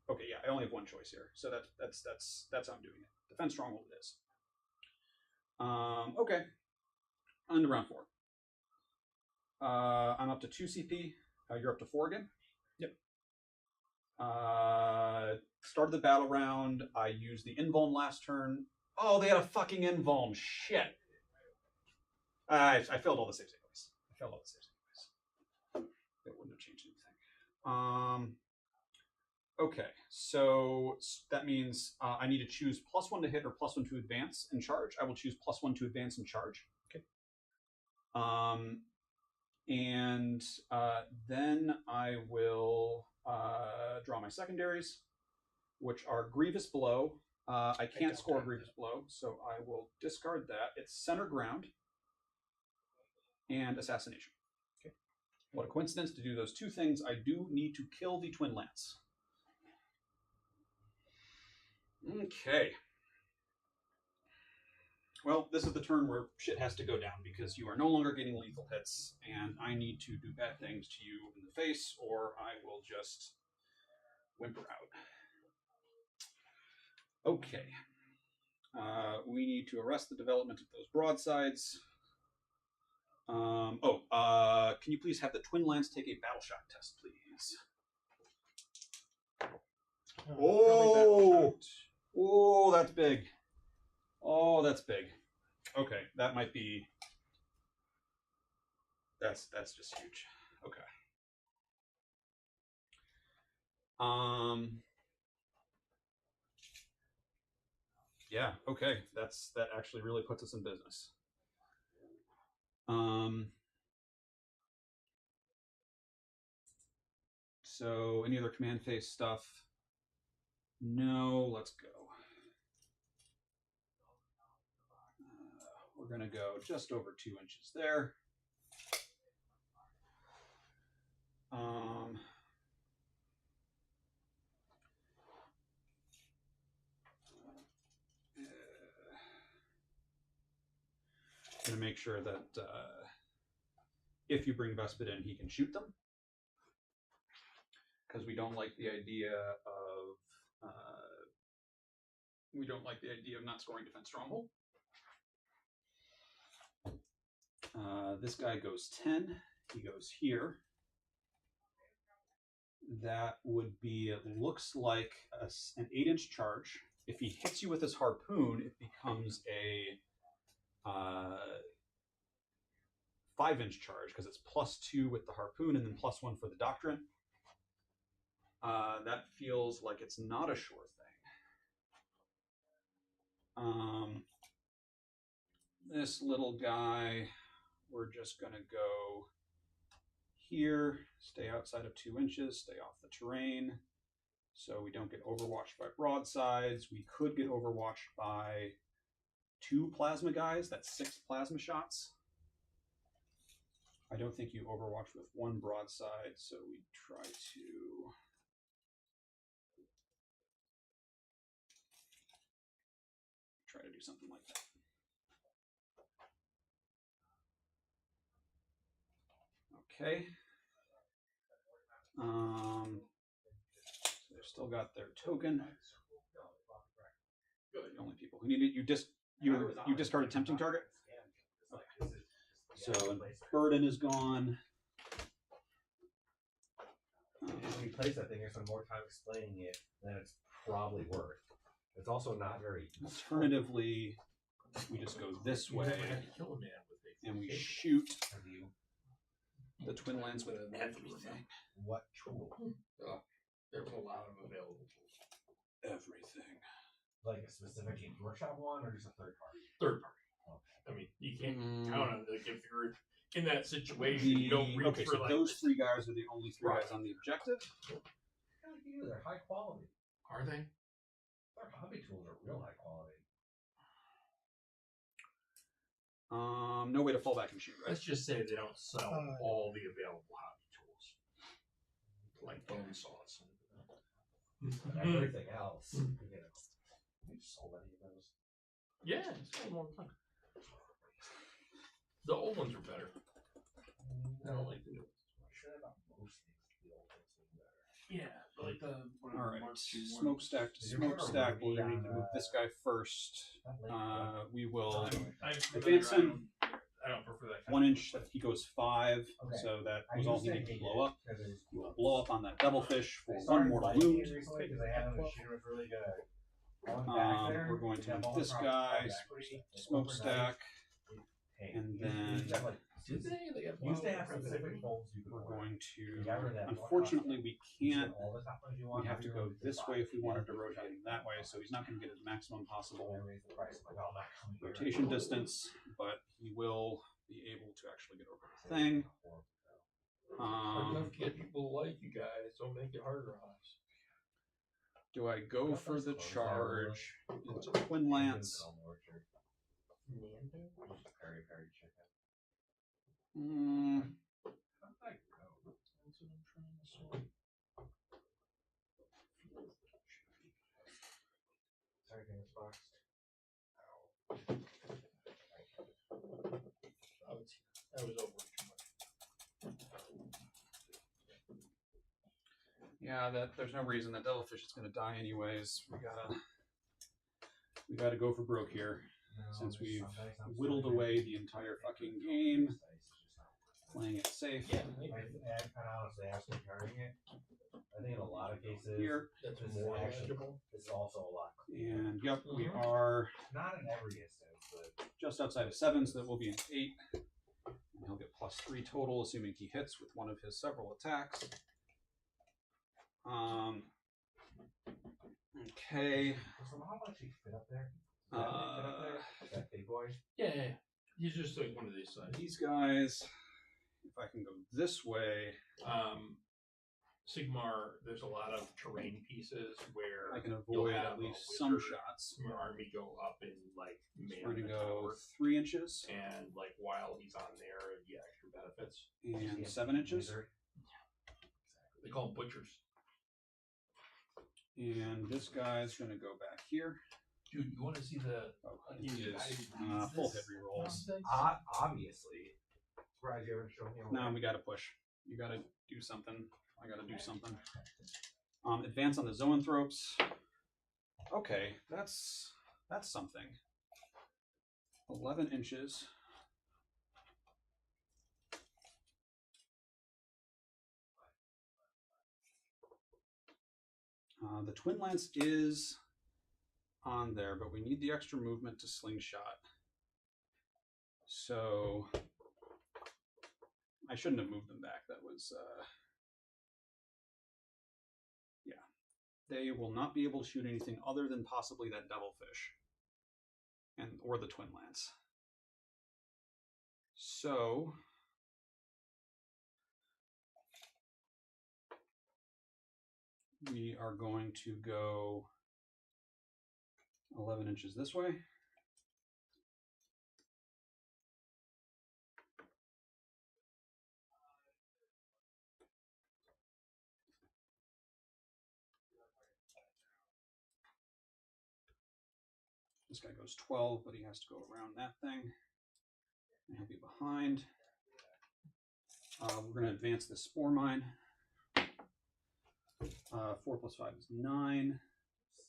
Okay, yeah, I only have one choice here, so that's how I'm doing it. Defense stronghold it is. Okay. On to round 4. I'm up to 2 CP. You're up to 4 again.
Yep.
Started the battle round. I used the invuln last turn. Oh, they had a fucking invuln. Shit. I failed all the saves anyways. It wouldn't have changed anything. Okay, so that means I need to choose +1 to hit or +1 to advance and charge. I will choose +1 to advance and charge.
Okay.
And then I will draw my secondaries, which are Grievous Blow. I can't
don't
score
have
Grievous Blow, so I will discard that. It's Center Ground and Assassination.
Okay.
What a coincidence to do those 2 things. I do need to kill the Twin Lance. Okay. Well, this is the turn where shit has to go down because you are no longer getting lethal hits, and I need to do bad things to you in the face, or I will just whimper out. Okay. We need to arrest the development of those broadsides. Can you please have the Twin Lance take a battle shock test, please? Oh, that's big. Oh, that's big. Okay, that might be. That's just huge. Okay. Yeah. Okay. That actually really puts us in business. So any other command phase stuff? No. Let's go. We're gonna go just over 2 inches there. Gonna make sure that if you bring Vespid in, he can shoot them, because we don't like the idea of not scoring defense stronghold. This guy goes 10. He goes here. That would be, it looks like an 8-inch charge. If he hits you with his harpoon, it becomes a 5-inch charge because it's +2 with the harpoon and then +1 for the doctrine. That feels like it's not a sure thing. This little guy, we're just going to go here, stay outside of 2 inches, stay off the terrain, so we don't get overwatched by broadsides. We could get overwatched by 2 plasma guys. That's 6 plasma shots. I don't think you overwatch with 1 broadside, so we try to do something like that. Okay. So they've still got their token. The only people who need it. You discarded tempting target. Okay. So burden is gone.
If you place that thing, you're spend more time explaining it than it's probably worth. It's also not very.
Alternatively, we just go this way and we shoot the Twin Lance with everything.
What tool?
There's a lot of available tools.
Everything.
Like a specific Games Workshop one, or just a third party?
Third party.
Okay.
I mean, you can't count on it. Like, if you're in that situation, you don't reach for
so
like
those 3 guys are the only 3 guys on the objective.
They're high quality.
Are they?
Their hobby tools are real high quality.
No way to fall back and shoot, right?
Let's just say they don't sell all the available hobby tools. like bone saws.
Everything else, you know, we've sold any of those.
Yeah, it's been a long time. The old ones are better. I don't like the new ones.
I'm sure about most things, the old ones are better.
Yeah, but like the
All right, smokestack to smokestack. We'll need to move this guy first. We will advance him
I don't prefer that.
1 inch. He goes 5,
Okay.
so that
I
was all
used
he
to
needed to
hate
blow
it
up.
because it was
He will
gross.
blow up on that devilfish for
I
1
started
mortal
liking
wound.
it recently because I had a shooter was really good. Going back there,
We're going to
that
move
ball
this
across
guy,
the back,
smokestack,
hey,
and
you
then
used to have, like,
Did they have
used to have specific folds you could
we're
order.
going
You
to.
got rid of that
Unfortunately, we
You
can't.
get all the top ones you
We
want,
have to
you
go
only do
this
five.
way if we
You
wanted
get
to rotate him that way, so he's not going to get his maximum
I
possible
raised the price. I'm like, oh, I'm not coming here.
rotation distance, but he will be able to actually get over the thing.
Enough to get people to like you guys. Don't make it harder on us.
Do I go for the charge into Twin Lance?
Very, very chicken.
Mm,
How'd that go? That's what I'm trying to sort.
Sorry, Games Box.
That was over too much.
yeah, there's no reason that devilfish is going to die anyways. We gotta go for broke here, since we've whittled away the entire fucking game, playing it safe.
Yeah,
I honestly, after carrying it, I think in a lot of cases,
Here,
that's
this is
more
actually,
manageable.
it's also a lot.
and yep, we
Mhm.
are
Not in every instance, but
just outside of 7, so that will be an 8. And he'll get +3 total, assuming he hits with one of his several attacks. Okay.
so how much he fit up there? Does that fit up there? That big boy?
Yeah. He's just like one of these sides.
These guys, if I can go this way,
Sigmar, there's a lot of terrain pieces where
I can
you'll
avoid
have
at
a
least some
wizard
shots.
from your army go up and like
We're
man
going to
the
go
tower,
3 inches
and like while he's on there, you get extra benefits.
and 7 inches.
Wizard.
They call them butchers.
And this guy's going to go back here.
Dude, you want to see the
Oh,
you
he is
guys
full
this
hit rerolls.
nonsense?
Obviously. Surprised you haven't shown me.
Now we got to push. You got to do something. I got to do something. Advance on the zoanthropes. Okay, that's something. 11 inches. The Twin Lance is on there, but we need the extra movement to slingshot. So I shouldn't have moved them back. That was yeah. They will not be able to shoot anything other than possibly that devilfish or the Twin Lance. So we are going to go 11 inches this way. This guy goes 12, but he has to go around that thing. And he'll be behind. We're going to advance the Spore Mine. 4 plus 5 is 9.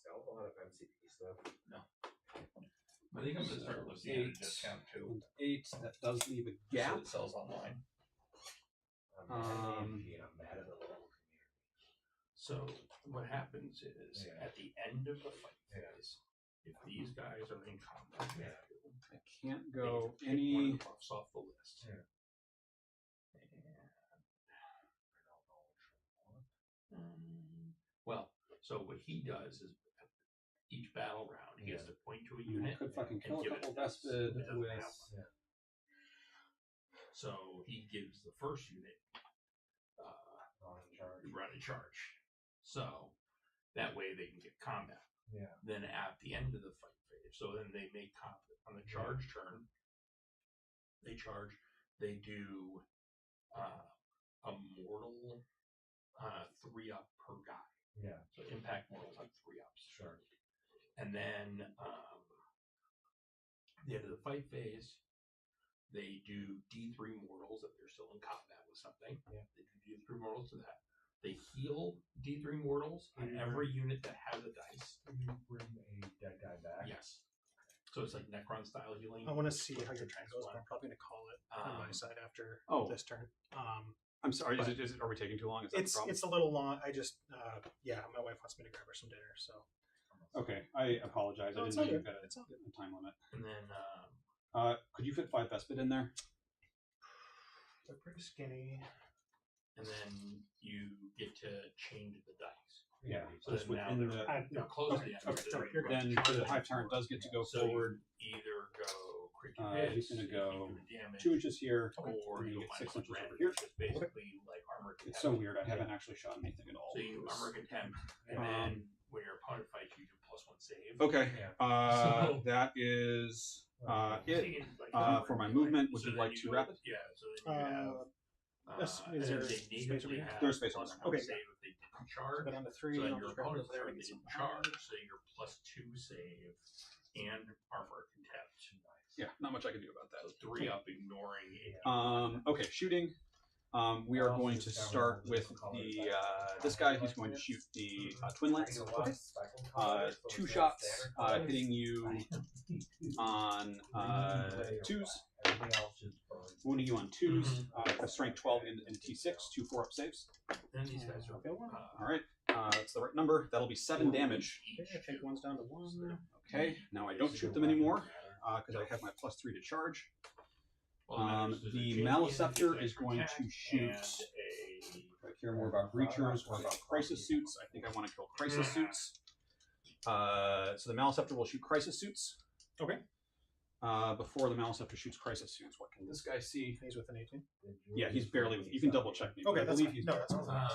Sell a lot of MCP stuff.
I think I'm gonna start looking at a discount too.
And 8. That does leave a
So
gap.
it sells online.
I'm mad at the local community.
So what happens is
Yeah.
at the end of the fight
Yeah.
phase, if these guys are in combat,
Yeah.
I can't
they
go
can pick one
any.
of the buffs off the list.
Yeah.
Well, so what he does is each battle round he has to point to a
I
unit
could fucking
and
kill a
give it
couple
this.
Vespid
It doesn't
with.
have one. So he gives the first unit run a charge. So that way they can get combat.
Yeah.
Then at the end of the fight phase, so then they make combat on the charge turn. They charge. They do a mortal 3 up per guy.
Yeah.
So impact mortals have 3 ups.
Sure.
And then the end of the fight phase, they do D3 mortals if they're still in combat with something.
Yeah.
They do D3 mortals to that. They heal D3 mortals on every unit that has a dice.
You bring a dead guy back.
Yes. So it's like Necron style healing.
I want to see how your turn goes, but I'm probably going to call it on my side after this turn.
I'm sorry.
But
Is it? Are we taking too long? Is that the problem?
It's a little long. I just yeah, my wife wants me to grab her some dinner, so
Okay, I apologize. I
No, it's
didn't know
all
you
good.
had
It's all good.
a time limit.
And then
Could you fit 5 Vespid in there?
they're pretty skinny.
and then you get to change the dice.
Yeah.
So
just
then now
within
they're,
the.
they're close to
Okay,
the end.
okay,
so
sorry,
you're
Then
going
the
to
Hive Tyrant does get to go
So
forward
you either go creature
he's
hits,
gonna
if you
go
do damage,
2 inches here,
or
and
you
you
go
get 6
minus
inches
random,
over here.
which is basically like armor
It's
contempt.
so weird. I haven't actually shot anything at all.
So you armor contempt, and then when your opponent fights you, do +1 save.
Okay.
Yeah.
So-
That is
So
it.
you can, like,
For my
armor
movement, would
so
you
then
like
you
to
go-
rapid?
Yeah. So then you have.
Yes,
And
is
then
there
they
space
negatively
over here?
have
There's space over
+1
there.
Okay.
save if they didn't
So
charge.
go down to 3.
So
and
then
I'll
your
just grab
opponent's
over there
turn
and
they
get some
didn't charge, so you're +2 save and armor contempt.
Yeah, not much I can do about that.
So 3 up, ignoring it.
Okay, shooting. We are going to start with the this guy. He's going to shoot the Twin Lance. 2 shots, hitting you on 2s, wounding you on 2s. Strength 12 into T6, 2 4-up saves.
Then these guys are.
All right, that's the right number. That'll be 7 damage.
Okay, I think one's down to 1.
Okay, now I don't shoot them anymore because I have my +3 to charge. The Maleceptor is going to shoot. If I care more about Breachers or about Crisis Suits, I think I want to kill Crisis Suits. So the Maleceptor will shoot Crisis Suits.
Okay.
Before the Maleceptor shoots Crisis Suits, what can this guy see?
He's with an 18.
Yeah, he's barely with. You can double check me. but
Okay,
I
that's
believe
fine.
he's
No,
barely
that's
with.
fine.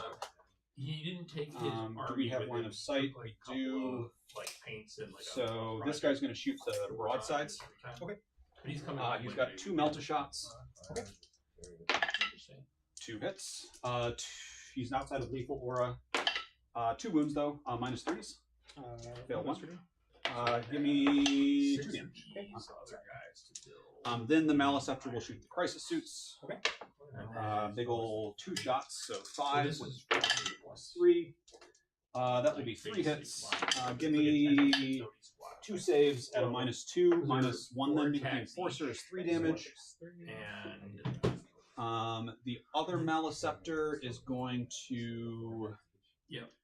He didn't take his
Do
army
we have
with
line
him.
of sight?
Like,
We
a couple
do.
of, like paints and like.
So this guy's going to shoot the broadsides.
Okay.
But he's coming.
He's got 2 Melta shots.
Okay.
2 hits. He's outside of lethal aura. 2 wounds though. -3s. Fail 1. Give me 2 damage. Then the Maleceptor will shoot the Crisis Suits.
Okay.
Big ol' 2 shots, so 5
So
with
this is
+3. That will be 3 hits. Give me 2 saves at a -2, -1 then because the Enforcer is 3 damage.
And
The other Maleceptor is going to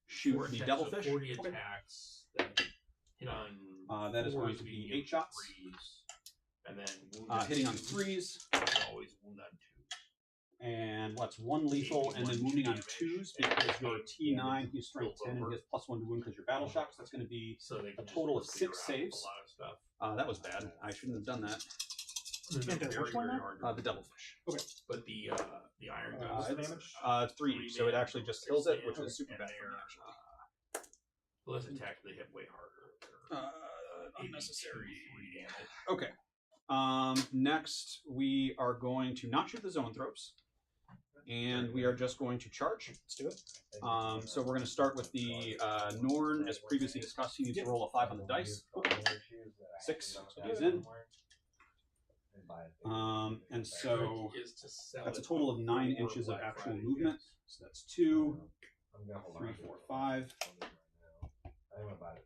shoot
4
the
attacks,
Devilfish.
So 40 attacks that hit on.
That is going
4s,
to be
being
8 shots.
3s, and then
Hitting on
2s,
3s.
always wound on 2s.
And what's 1 lethal, and then wounding on 2s because you're T9, he's strength 10, and he has +1 to wound because you're battle shock. So that's going to be
So they can
a total of
just
6
figure out
saves.
A lot of stuff.
That was bad. I shouldn't have done that.
And
does which one now?
hard.
The Devilfish.
But the iron
What's
guns.
the damage?
3, so it actually just kills it, which is super bad for me actually.
Less attack, they hit way harder.
Unnecessary.
3 damage.
Okay. Next, we are going to not shoot the Zoanthropes, and we are just going to charge.
Let's do it.
So we're going to start with the Norn, as previously discussed. He needs to roll a 5 on the dice. 6, so he's in. And so
Is to sell
that's a
it
total of 9
before
inches of
Black
actual
Friday.
movement. So that's 2, 3, 4, 5.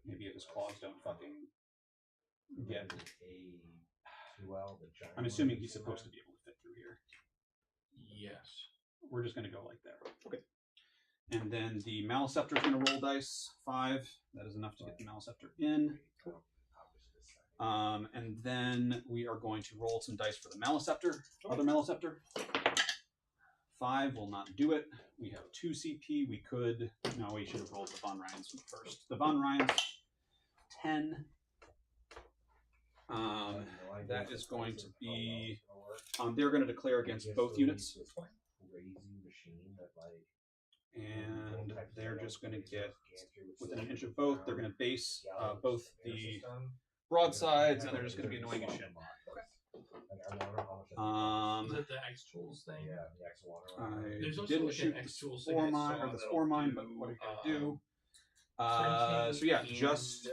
Maybe if his claws don't fucking get. I'm assuming he's supposed to be able to fit through here.
Yes.
We're just going to go like that. Okay. And then the Maleceptor is going to roll dice. 5. That is enough to get the Maleceptor in. And then we are going to roll some dice for the Maleceptor. Other Maleceptor. 5 will not do it. We have 2 CP. We could. No, we should have rolled the Von Ryans first. The Von Ryans, 10. That is going to be. They're going to declare against both units. And they're just going to get within an inch of both. They're going to base both the broadsides, and they're just going to be annoying as shit.
So with the X Tools thing?
Yeah, the X water.
I
There's also
didn't
like
shoot
an X
the
Tools thing
spore
I
mine
saw
or the
that'll
spore mine,
do,
but what are you gonna do?
printing
So yeah,
and-
just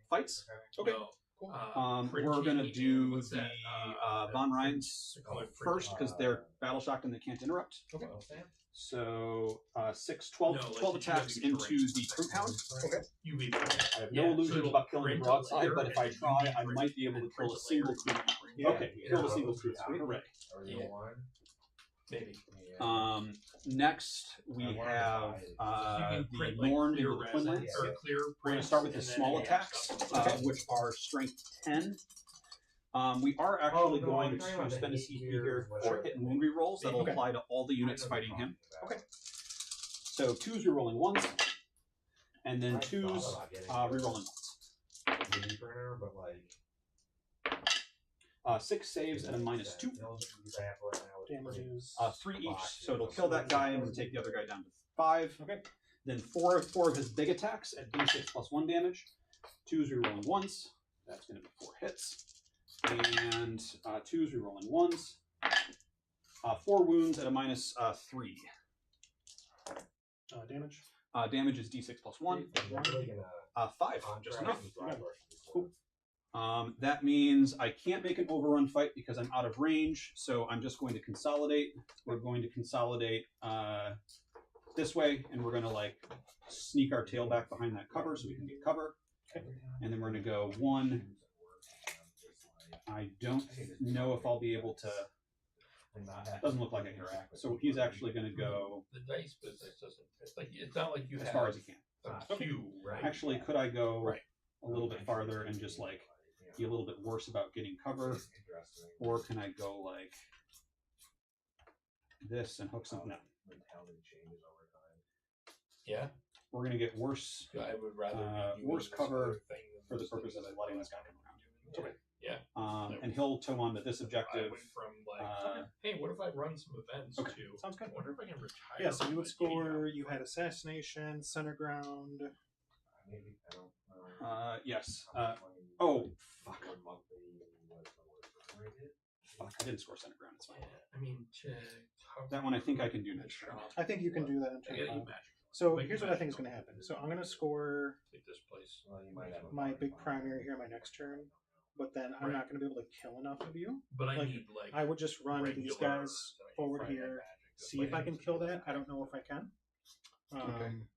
fights. Okay.
No,
We're gonna
printing
do
and what's
the
that?
Von Rhines
They call it
first
printing.
because they're battle shocked and they can't interrupt.
Okay.
So 6, 12,
No, like
12
the two of
attacks
you
into
terrain.
the Croup Hound.
Okay. UV.
I have no
Yeah, so
illusions
it'll
about killing the
print a
broadside,
layer
but if
and
I
then
try,
UV
I
print
might be able to
and
kill
print
a
a
single
layer.
Croup.
Yeah.
Okay, we killed a single Croup Hound. Hooray.
Maybe.
Next we
I wanted to
have
buy
You can
the
print like
Norn
clear
into the
resin
Twinlands.
or clear
We're going to
prints
start with the
and then
small
add
attacks,
stuff.
which are strength 10. We are actually going to spend a CP here for hit and wound rerolls that'll
Okay.
apply to all the units fighting him.
Okay.
So 2s rerolling 1s, and then 2s rerolling 1s.
But like
6 saves at a -2.
Damages.
3 each, so it'll kill that guy and then take the other guy down to 5.
Okay.
Then 4 of his big attacks at d6 plus 1 damage. 2s rerolling 1s. That's going to be 4 hits. And 2s rerolling 1s. 4 wounds at a -3.
Damage.
Damage is d6 plus 1. 5, just enough. Cool. That means I can't make an overrun fight because I'm out of range, so I'm just going to consolidate. We're going to consolidate this way, and we're going to like sneak our tail back behind that cover so we can get cover. And then we're going to go 1. I don't know if I'll be able to. Doesn't look like I can. So he's actually going to go
The dice business doesn't fit. Like it's not like you
as
have
far as he can.
a queue, right?
Actually, could I go
Right.
a little bit farther and just like be a little bit worse about getting cover, or can I go like this and hook something? No,
Yeah.
we're gonna get worse
I would rather be doing
worse
this
cover
other thing than
for the
this
purpose
thing
of
that
letting
I
this guy
was
come around.
doing. Yeah.
And he'll toe on to this
I
objective.
went from like,
Uh,
hey, what if I run some events
okay.
to?
Sounds good.
I wonder if I can retire.
Yeah, so you would
from my day
score.
job.
You had assassination, center ground.
Yes. Oh, fuck. Fuck, I didn't score center ground. It's fine.
Yeah, I mean, to
That one I think I can do next turn.
I think you can do that in
I
turn
gotta eat
5.
magic.
So here's what I think is going to happen. So I'm going to score
Take this place.
my big primary here my next turn, but then I'm not going to be able to kill enough of you.
But I
Like,
need like.
I would just run these
regular-
guys
I need
forward
Friday
here,
magic.
see if I can kill that. I don't know if I can.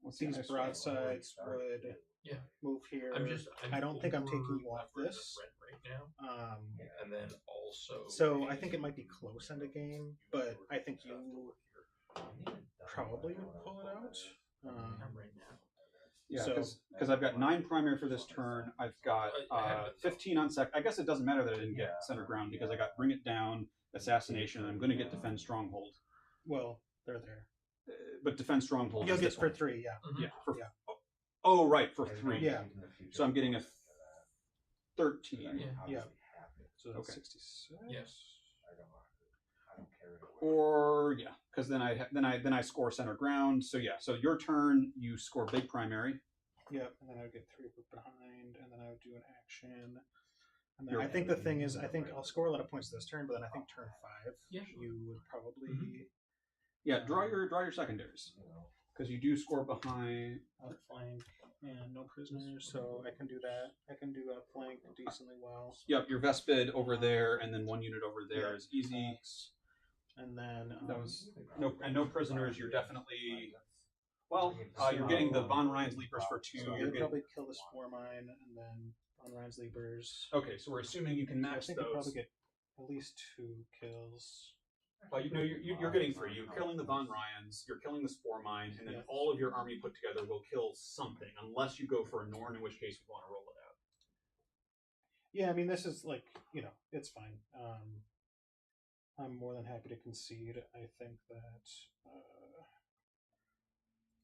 What's the
These
next
broadsides would
Yeah.
move here.
I'm just.
I don't think I'm taking
over
you off
levered
this.
rent right now, and then also.
So I think it might be close in the game, but I think you probably would pull it out.
Right now.
Yeah,
So-
because I've got 9 primary for this turn. I've got 15 on sec. I guess it doesn't matter that I didn't get center ground because I got bring it down, assassination, and I'm going to get defend stronghold.
Well, they're there.
But defend stronghold.
You'll
is
get
this
for
one.
3, yeah.
Yeah. For,
Yeah.
Oh, right, for 3.
Yeah.
So I'm getting a 13.
Yeah. So that's
Okay.
66.
Yes.
Or yeah, because then I score center ground. So yeah, so your turn, you score big primary.
Yep, and then I would get 3 for behind, and then I would do an action. And then
You're-
I think the thing is, I think I'll score a lot of points this turn, but then I think turn 5,
Yeah.
you would probably
Yeah, draw your secondaries because you do score behind.
outflank and no prisoners, so I can do that. I can do outflank decently well.
Yep, your Vespid over there, and then 1 unit over there is easy.
And then
That was no prisoners. You're definitely you're getting the Von Rhines Leapers for 2.
so
You're
you'd
getting,
probably kill the Spore Mine, and then on Ryan's Leapers.
okay, so we're assuming you can
So I
match
think you probably
those.
get at least 2 kills.
Well, you're getting 3. You're killing the Von Ryans, you're killing the Spore Mine, and then
Yeah.
all of your army put together will kill something, unless you go for a Norn, in which case we want to roll it out.
Yeah, I mean, this is like, it's fine. I'm more than happy to concede. I think that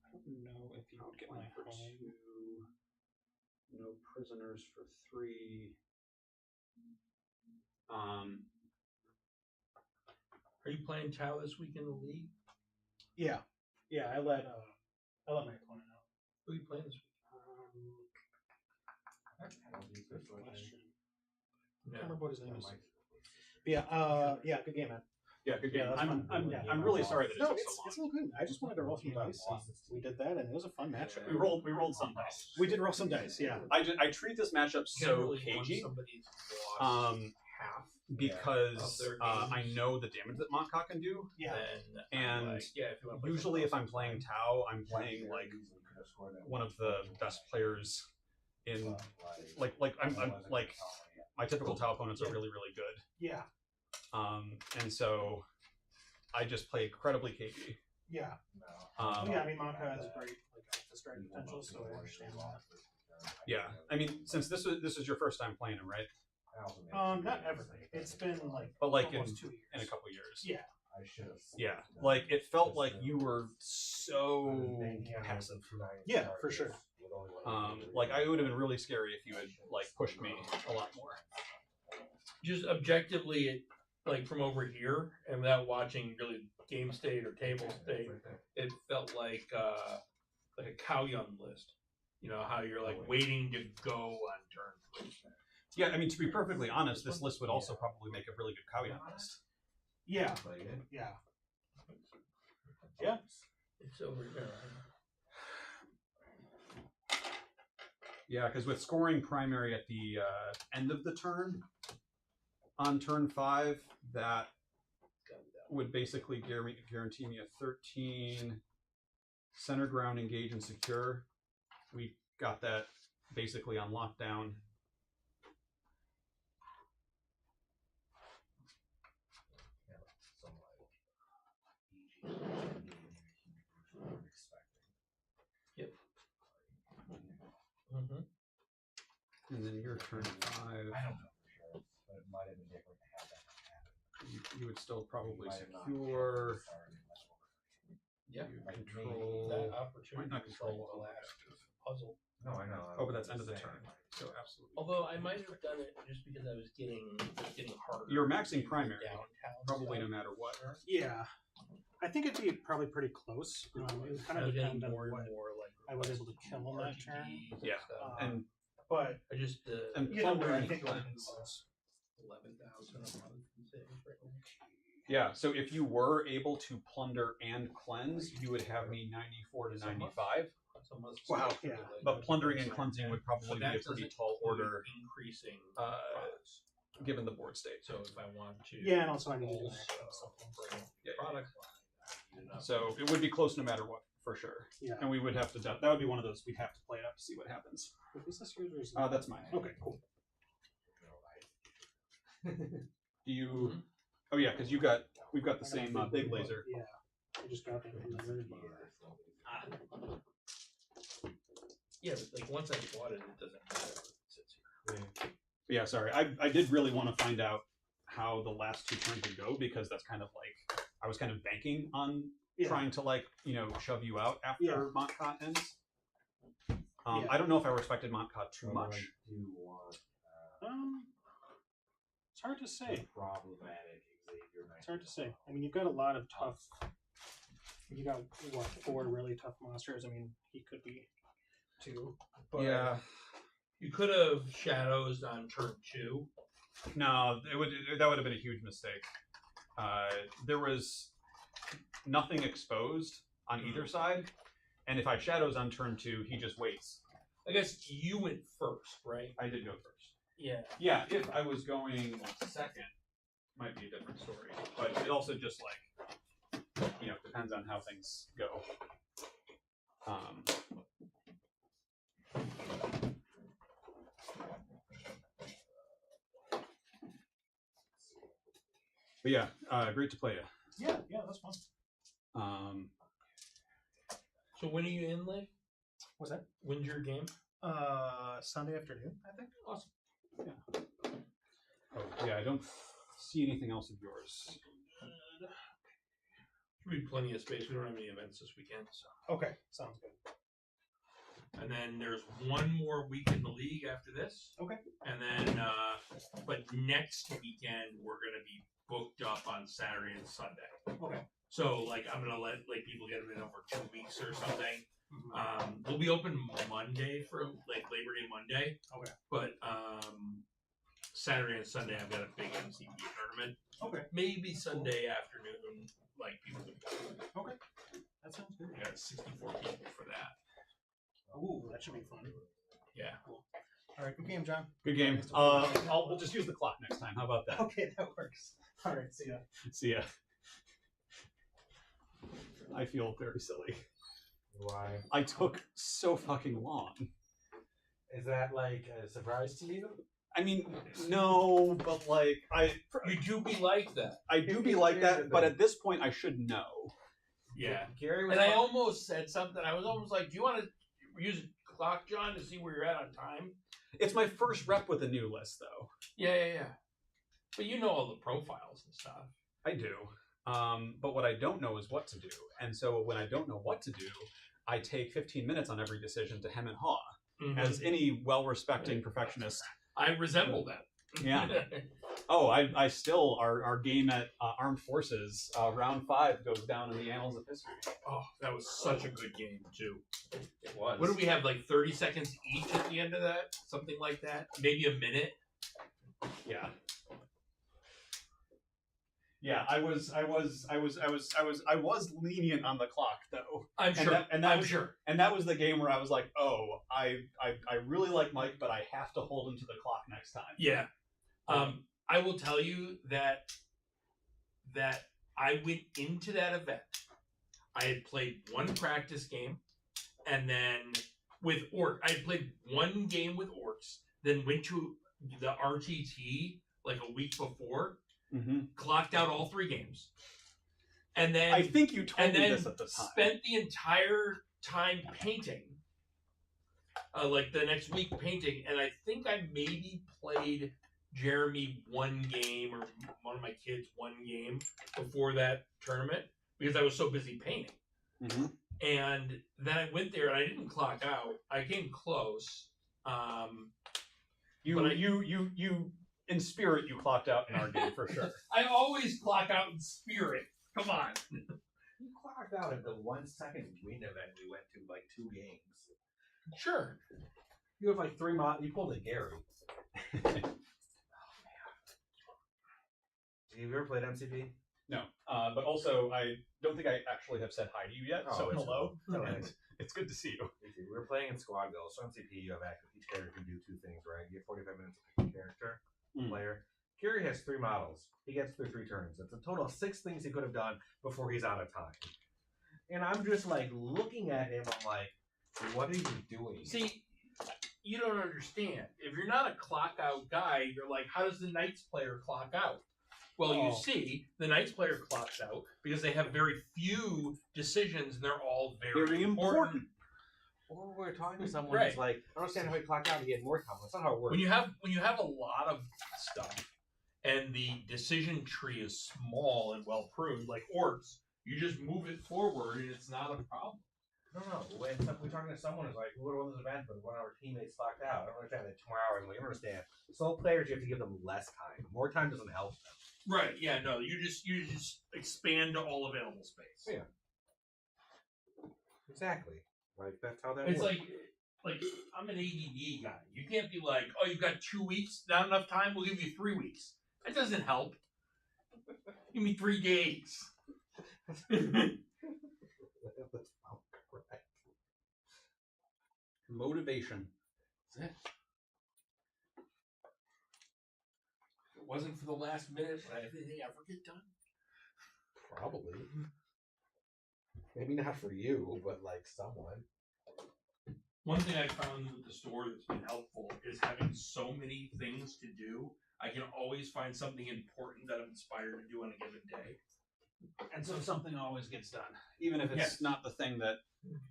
I don't know if you would get my
for
home.
2. No prisoners for 3.
Are you playing Tau this week in the league?
Yeah, I let my opponent know.
Who are you playing this week?
Good question. I
No.
can't remember what his name is. Yeah, good game, man.
Yeah, good game.
Yeah, that's fun.
I'm really sorry that it
No,
took
it's
so long.
all good. I just wanted to roll some dice. And we did that, and it was a fun matchup.
We rolled some dice.
We did roll some dice. Yeah.
I treat this matchup
You
so
really want
cagey
somebody who's lost half
because
of their
I
games.
know the damage that Montcott can do.
Yeah.
Then
And
I'm like, yeah, if you want to play
Usually, if
something
I'm
else,
playing Tau, I'm playing like one of the best players in like I'm like my typical Tau opponents are really good.
Yeah.
And so I just play incredibly cagey.
Yeah.
Um,
Yeah. I mean, Monka has great the strike potential, so I understand that.
yeah. I mean, since this is your first time playing him, right?
Not ever. It's been like
But like in
almost 2 years.
a couple years.
Yeah.
Yeah. Like it felt like you were so passive.
Yeah, for sure.
Like I would have been really scary if you had like pushed me a lot more.
just objectively, like from over here, and without watching really game state or table state, it felt like a Cow Young list. You know how you're like waiting to go on turn 3.
Yeah, I mean to be perfectly honest, this list would also probably make a really good Kauyon list.
Yeah. Yeah. Yeah.
It's over here.
Yeah, because with scoring primary at the end of the turn, on turn 5, that would basically guarantee me a 13 center ground, engage, and secure. We got that basically on lockdown.
Mm-hmm.
And then your turn 5.
I don't know for sure, but it might have been different to have that happen.
You would still probably
Might have not
secure.
Yeah.
You
Like
control.
That opportunity
Might not
is
control
like
all
the
of
last puzzle.
No, I know.
Oh, but that's end of the turn. So absolutely.
Although I might have done it just because I was getting harder.
You're maxing primary,
downtown.
probably no
stuff.
matter what.
Yeah. I think it'd be probably pretty close. It would kind
I
of
was getting
depend on
more
what
and more like
I was able to kill on that
RTDs
turn.
and
Yeah.
stuff.
And
But
I just
and
you know,
plunder
I
and
think
cleanse.
11,000 a month in savings right now.
Yeah, so if you were able to plunder and cleanse, you would have me 94 to 95.
That's almost
Wow, yeah.
But plundering and cleansing would
But
probably be
that
a pretty
doesn't
tall
include
order
increasing
uh,
products.
given the board state.
So if I want to,
yeah, and also I need to do
also
something.
bring
Yeah.
product line.
So it would be close no matter what, for sure.
Yeah.
And we would have to, that would be one of those, we'd have to play it out to see what happens.
Is this yours or is
That's mine.
Okay, cool.
Do you, oh yeah, because we've got the same big laser.
Yeah. I just got that from the nerd bar.
Yeah, but like once I bought it, it doesn't matter. It sits here.
Yeah, sorry. I did really want to find out how the last 2 turns would go because that's kind of like, I was kind of banking on
Yeah.
trying to like, shove you out after
Yeah.
Montcott ends.
Yeah.
I don't know if I respected Montcott too much.
Do you want
It's hard to say.
problematic Xavier?
It's hard to say. I mean, you've got a lot of tough. You got what 4 really tough monsters. I mean, he could be 2. But
Yeah.
You could have shadows on turn 2.
No, that would have been a huge mistake. There was nothing exposed on either side, and if I shadows on turn 2, he just waits.
I guess you went first, right?
I did go first.
Yeah.
Yeah, if I was going second, might be a different story. But it also just like, depends on how things go. But yeah, great to play you.
Yeah, that's fun.
So when are you in, Lee?
What's that?
When's your game?
Sunday afternoon, I think.
Awesome.
Oh, yeah, I don't see anything else of yours.
Should be plenty of space. We don't have any events this weekend, so.
Okay, sounds good.
And then there's one more week in the league after this.
Okay.
And then, but next weekend we're gonna be booked up on Saturday and Sunday.
Okay.
So like I'm gonna let like people get them in over 2 weeks or something. We'll be open Monday for like Labor Day Monday.
Okay.
But Saturday and Sunday I've got a big MCP tournament.
Okay.
Maybe Sunday afternoon, like people can come.
Okay. That sounds good.
We got 64 people for that.
Ooh, that should be fun.
Yeah.
All right, good game, John.
Good game. We'll just use the clock next time. How about that?
Okay, that works. All right, see ya.
See ya. I feel very silly.
Why?
I took so fucking long.
Is that like a surprise to you?
I mean, no, but like
You do be like that.
I do be like that, but at this point I should know.
Yeah.
Gary was.
And I almost said something. I was almost like, do you want to use a clock, John, to see where you're at on time?
It's my first rep with a new list, though.
Yeah. But you know all the profiles and stuff.
I do. But what I don't know is what to do. And so when I don't know what to do, I take 15 minutes on every decision to hem and haw. As any well-respecting perfectionist.
I resemble that.
Yeah. Oh, I still, our game at Armed Forces, round 5 goes down in the annals of history.
Oh, that was such a good game, too.
It was.
What do we have, like 30 seconds each at the end of that? Something like that? Maybe a minute?
Yeah. Yeah, I was lenient on the clock though.
I'm sure.
I'm sure. And that was the game where I was like, oh, I really like Mike, but I have to hold him to the clock next time.
Yeah. I will tell you that I went into that event. I had played one practice game, and then with Orc, I had played one game with Orcs, then went to the RTT like a week before.
Mm-hmm.
Clocked out all 3 games, and then
I think you told me this at the time.
Spent the entire time painting, like the next week painting, and I think I maybe played Jeremy one game or one of my kids one game before that tournament because I was so busy painting.
Mm-hmm.
And then I went there and I didn't clock out. I came close.
You in spirit, you clocked out in our game for sure.
I always clock out in spirit. Come on.
You clocked out at the 1 second win event we went to, like 2 games.
Sure.
You have like 3 mod. You pulled a Gary. Oh man. Have you ever played MCP?
No, but also I don't think I actually have said hi to you yet. So
it's
hello.
cool.
It's good to see you.
We were playing in squad builds. So MCP, you have active. Each character can do 2 things, right? You have 45 minutes to pick a character, player. Gary has 3 models. He gets through 3 turns. It's a total of 6 things he could have done before he's out of time. And I'm just like looking at him. I'm like, what are you doing?
See, you don't understand. If you're not a clock out guy, you're like, how does the Knights player clock out? Well, you see, the Knights player clocks out because they have very few decisions and they're all very important.
Or we're talking to someone
Right.
who's like, I don't understand how he clocked out and he had more time. That's not how it works.
When you have a lot of stuff and the decision tree is small and well pruned, like Orcs, you just move it forward and it's not a problem.
No. When we're talking to someone who's like, we would have won this event, but one of our teammates clocked out. I don't understand. They had 2 more hours. I'm like, I don't understand. Solo players, you have to give them less time. More time doesn't help them.
Right? Yeah. No. You just expand all available space.
Yeah. Exactly. Like that's how that
It's
works.
like I'm an ADD guy. You can't be like, oh, you've got 2 weeks, not enough time. We'll give you 3 weeks. That doesn't help. Give me 3 days.
That's not correct.
Motivation.
That's it. If it wasn't for the last minute, would everything ever get done?
Probably. Maybe not for you, but like someone.
One thing I found with the store that's been helpful is having so many things to do. I can always find something important that I'm inspired to do on a given day.
And so something always gets done. Even if it's
Yes.
not the thing that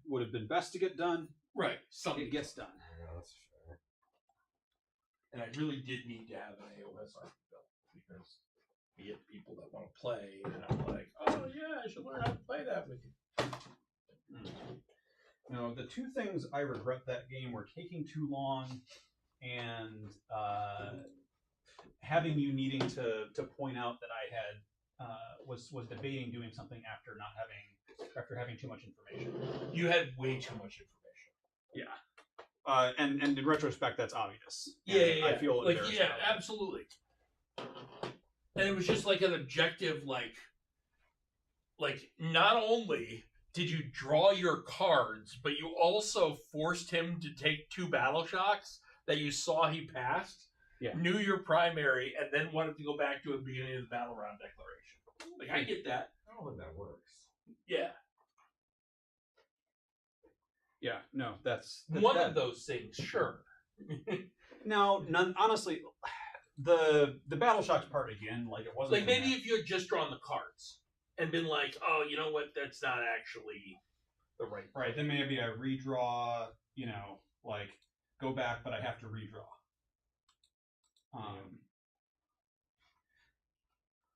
would have been best to get done,
Right. Something
it gets done.
Yeah, that's fair.
And I really did need to have an AOS arc built because we get people that want to play, and I'm like, oh yeah, I should learn how to play that with you.
You know, the 2 things I regret that game were taking too long and having you needing to point out that I had was debating doing something after having too much information.
You had way too much information.
Yeah. And in retrospect, that's obvious.
Yeah,
And
yeah,
I feel
like
embarrassed
yeah,
about it.
absolutely. And it was just like an objective, like not only did you draw your cards, but you also forced him to take 2 battle shocks that you saw he passed,
Yeah.
knew your primary, and then wanted to go back to the beginning of the battle round declaration. Like I get that.
I don't think that works.
Yeah.
Yeah, no, that's
One of those things, sure.
No, none. Honestly, the battle shocks part again, like it wasn't
Like maybe if you had just drawn the cards and been like, oh, you know what, that's not actually the right.
right. Then maybe I redraw. You know, like go back, but I have to redraw.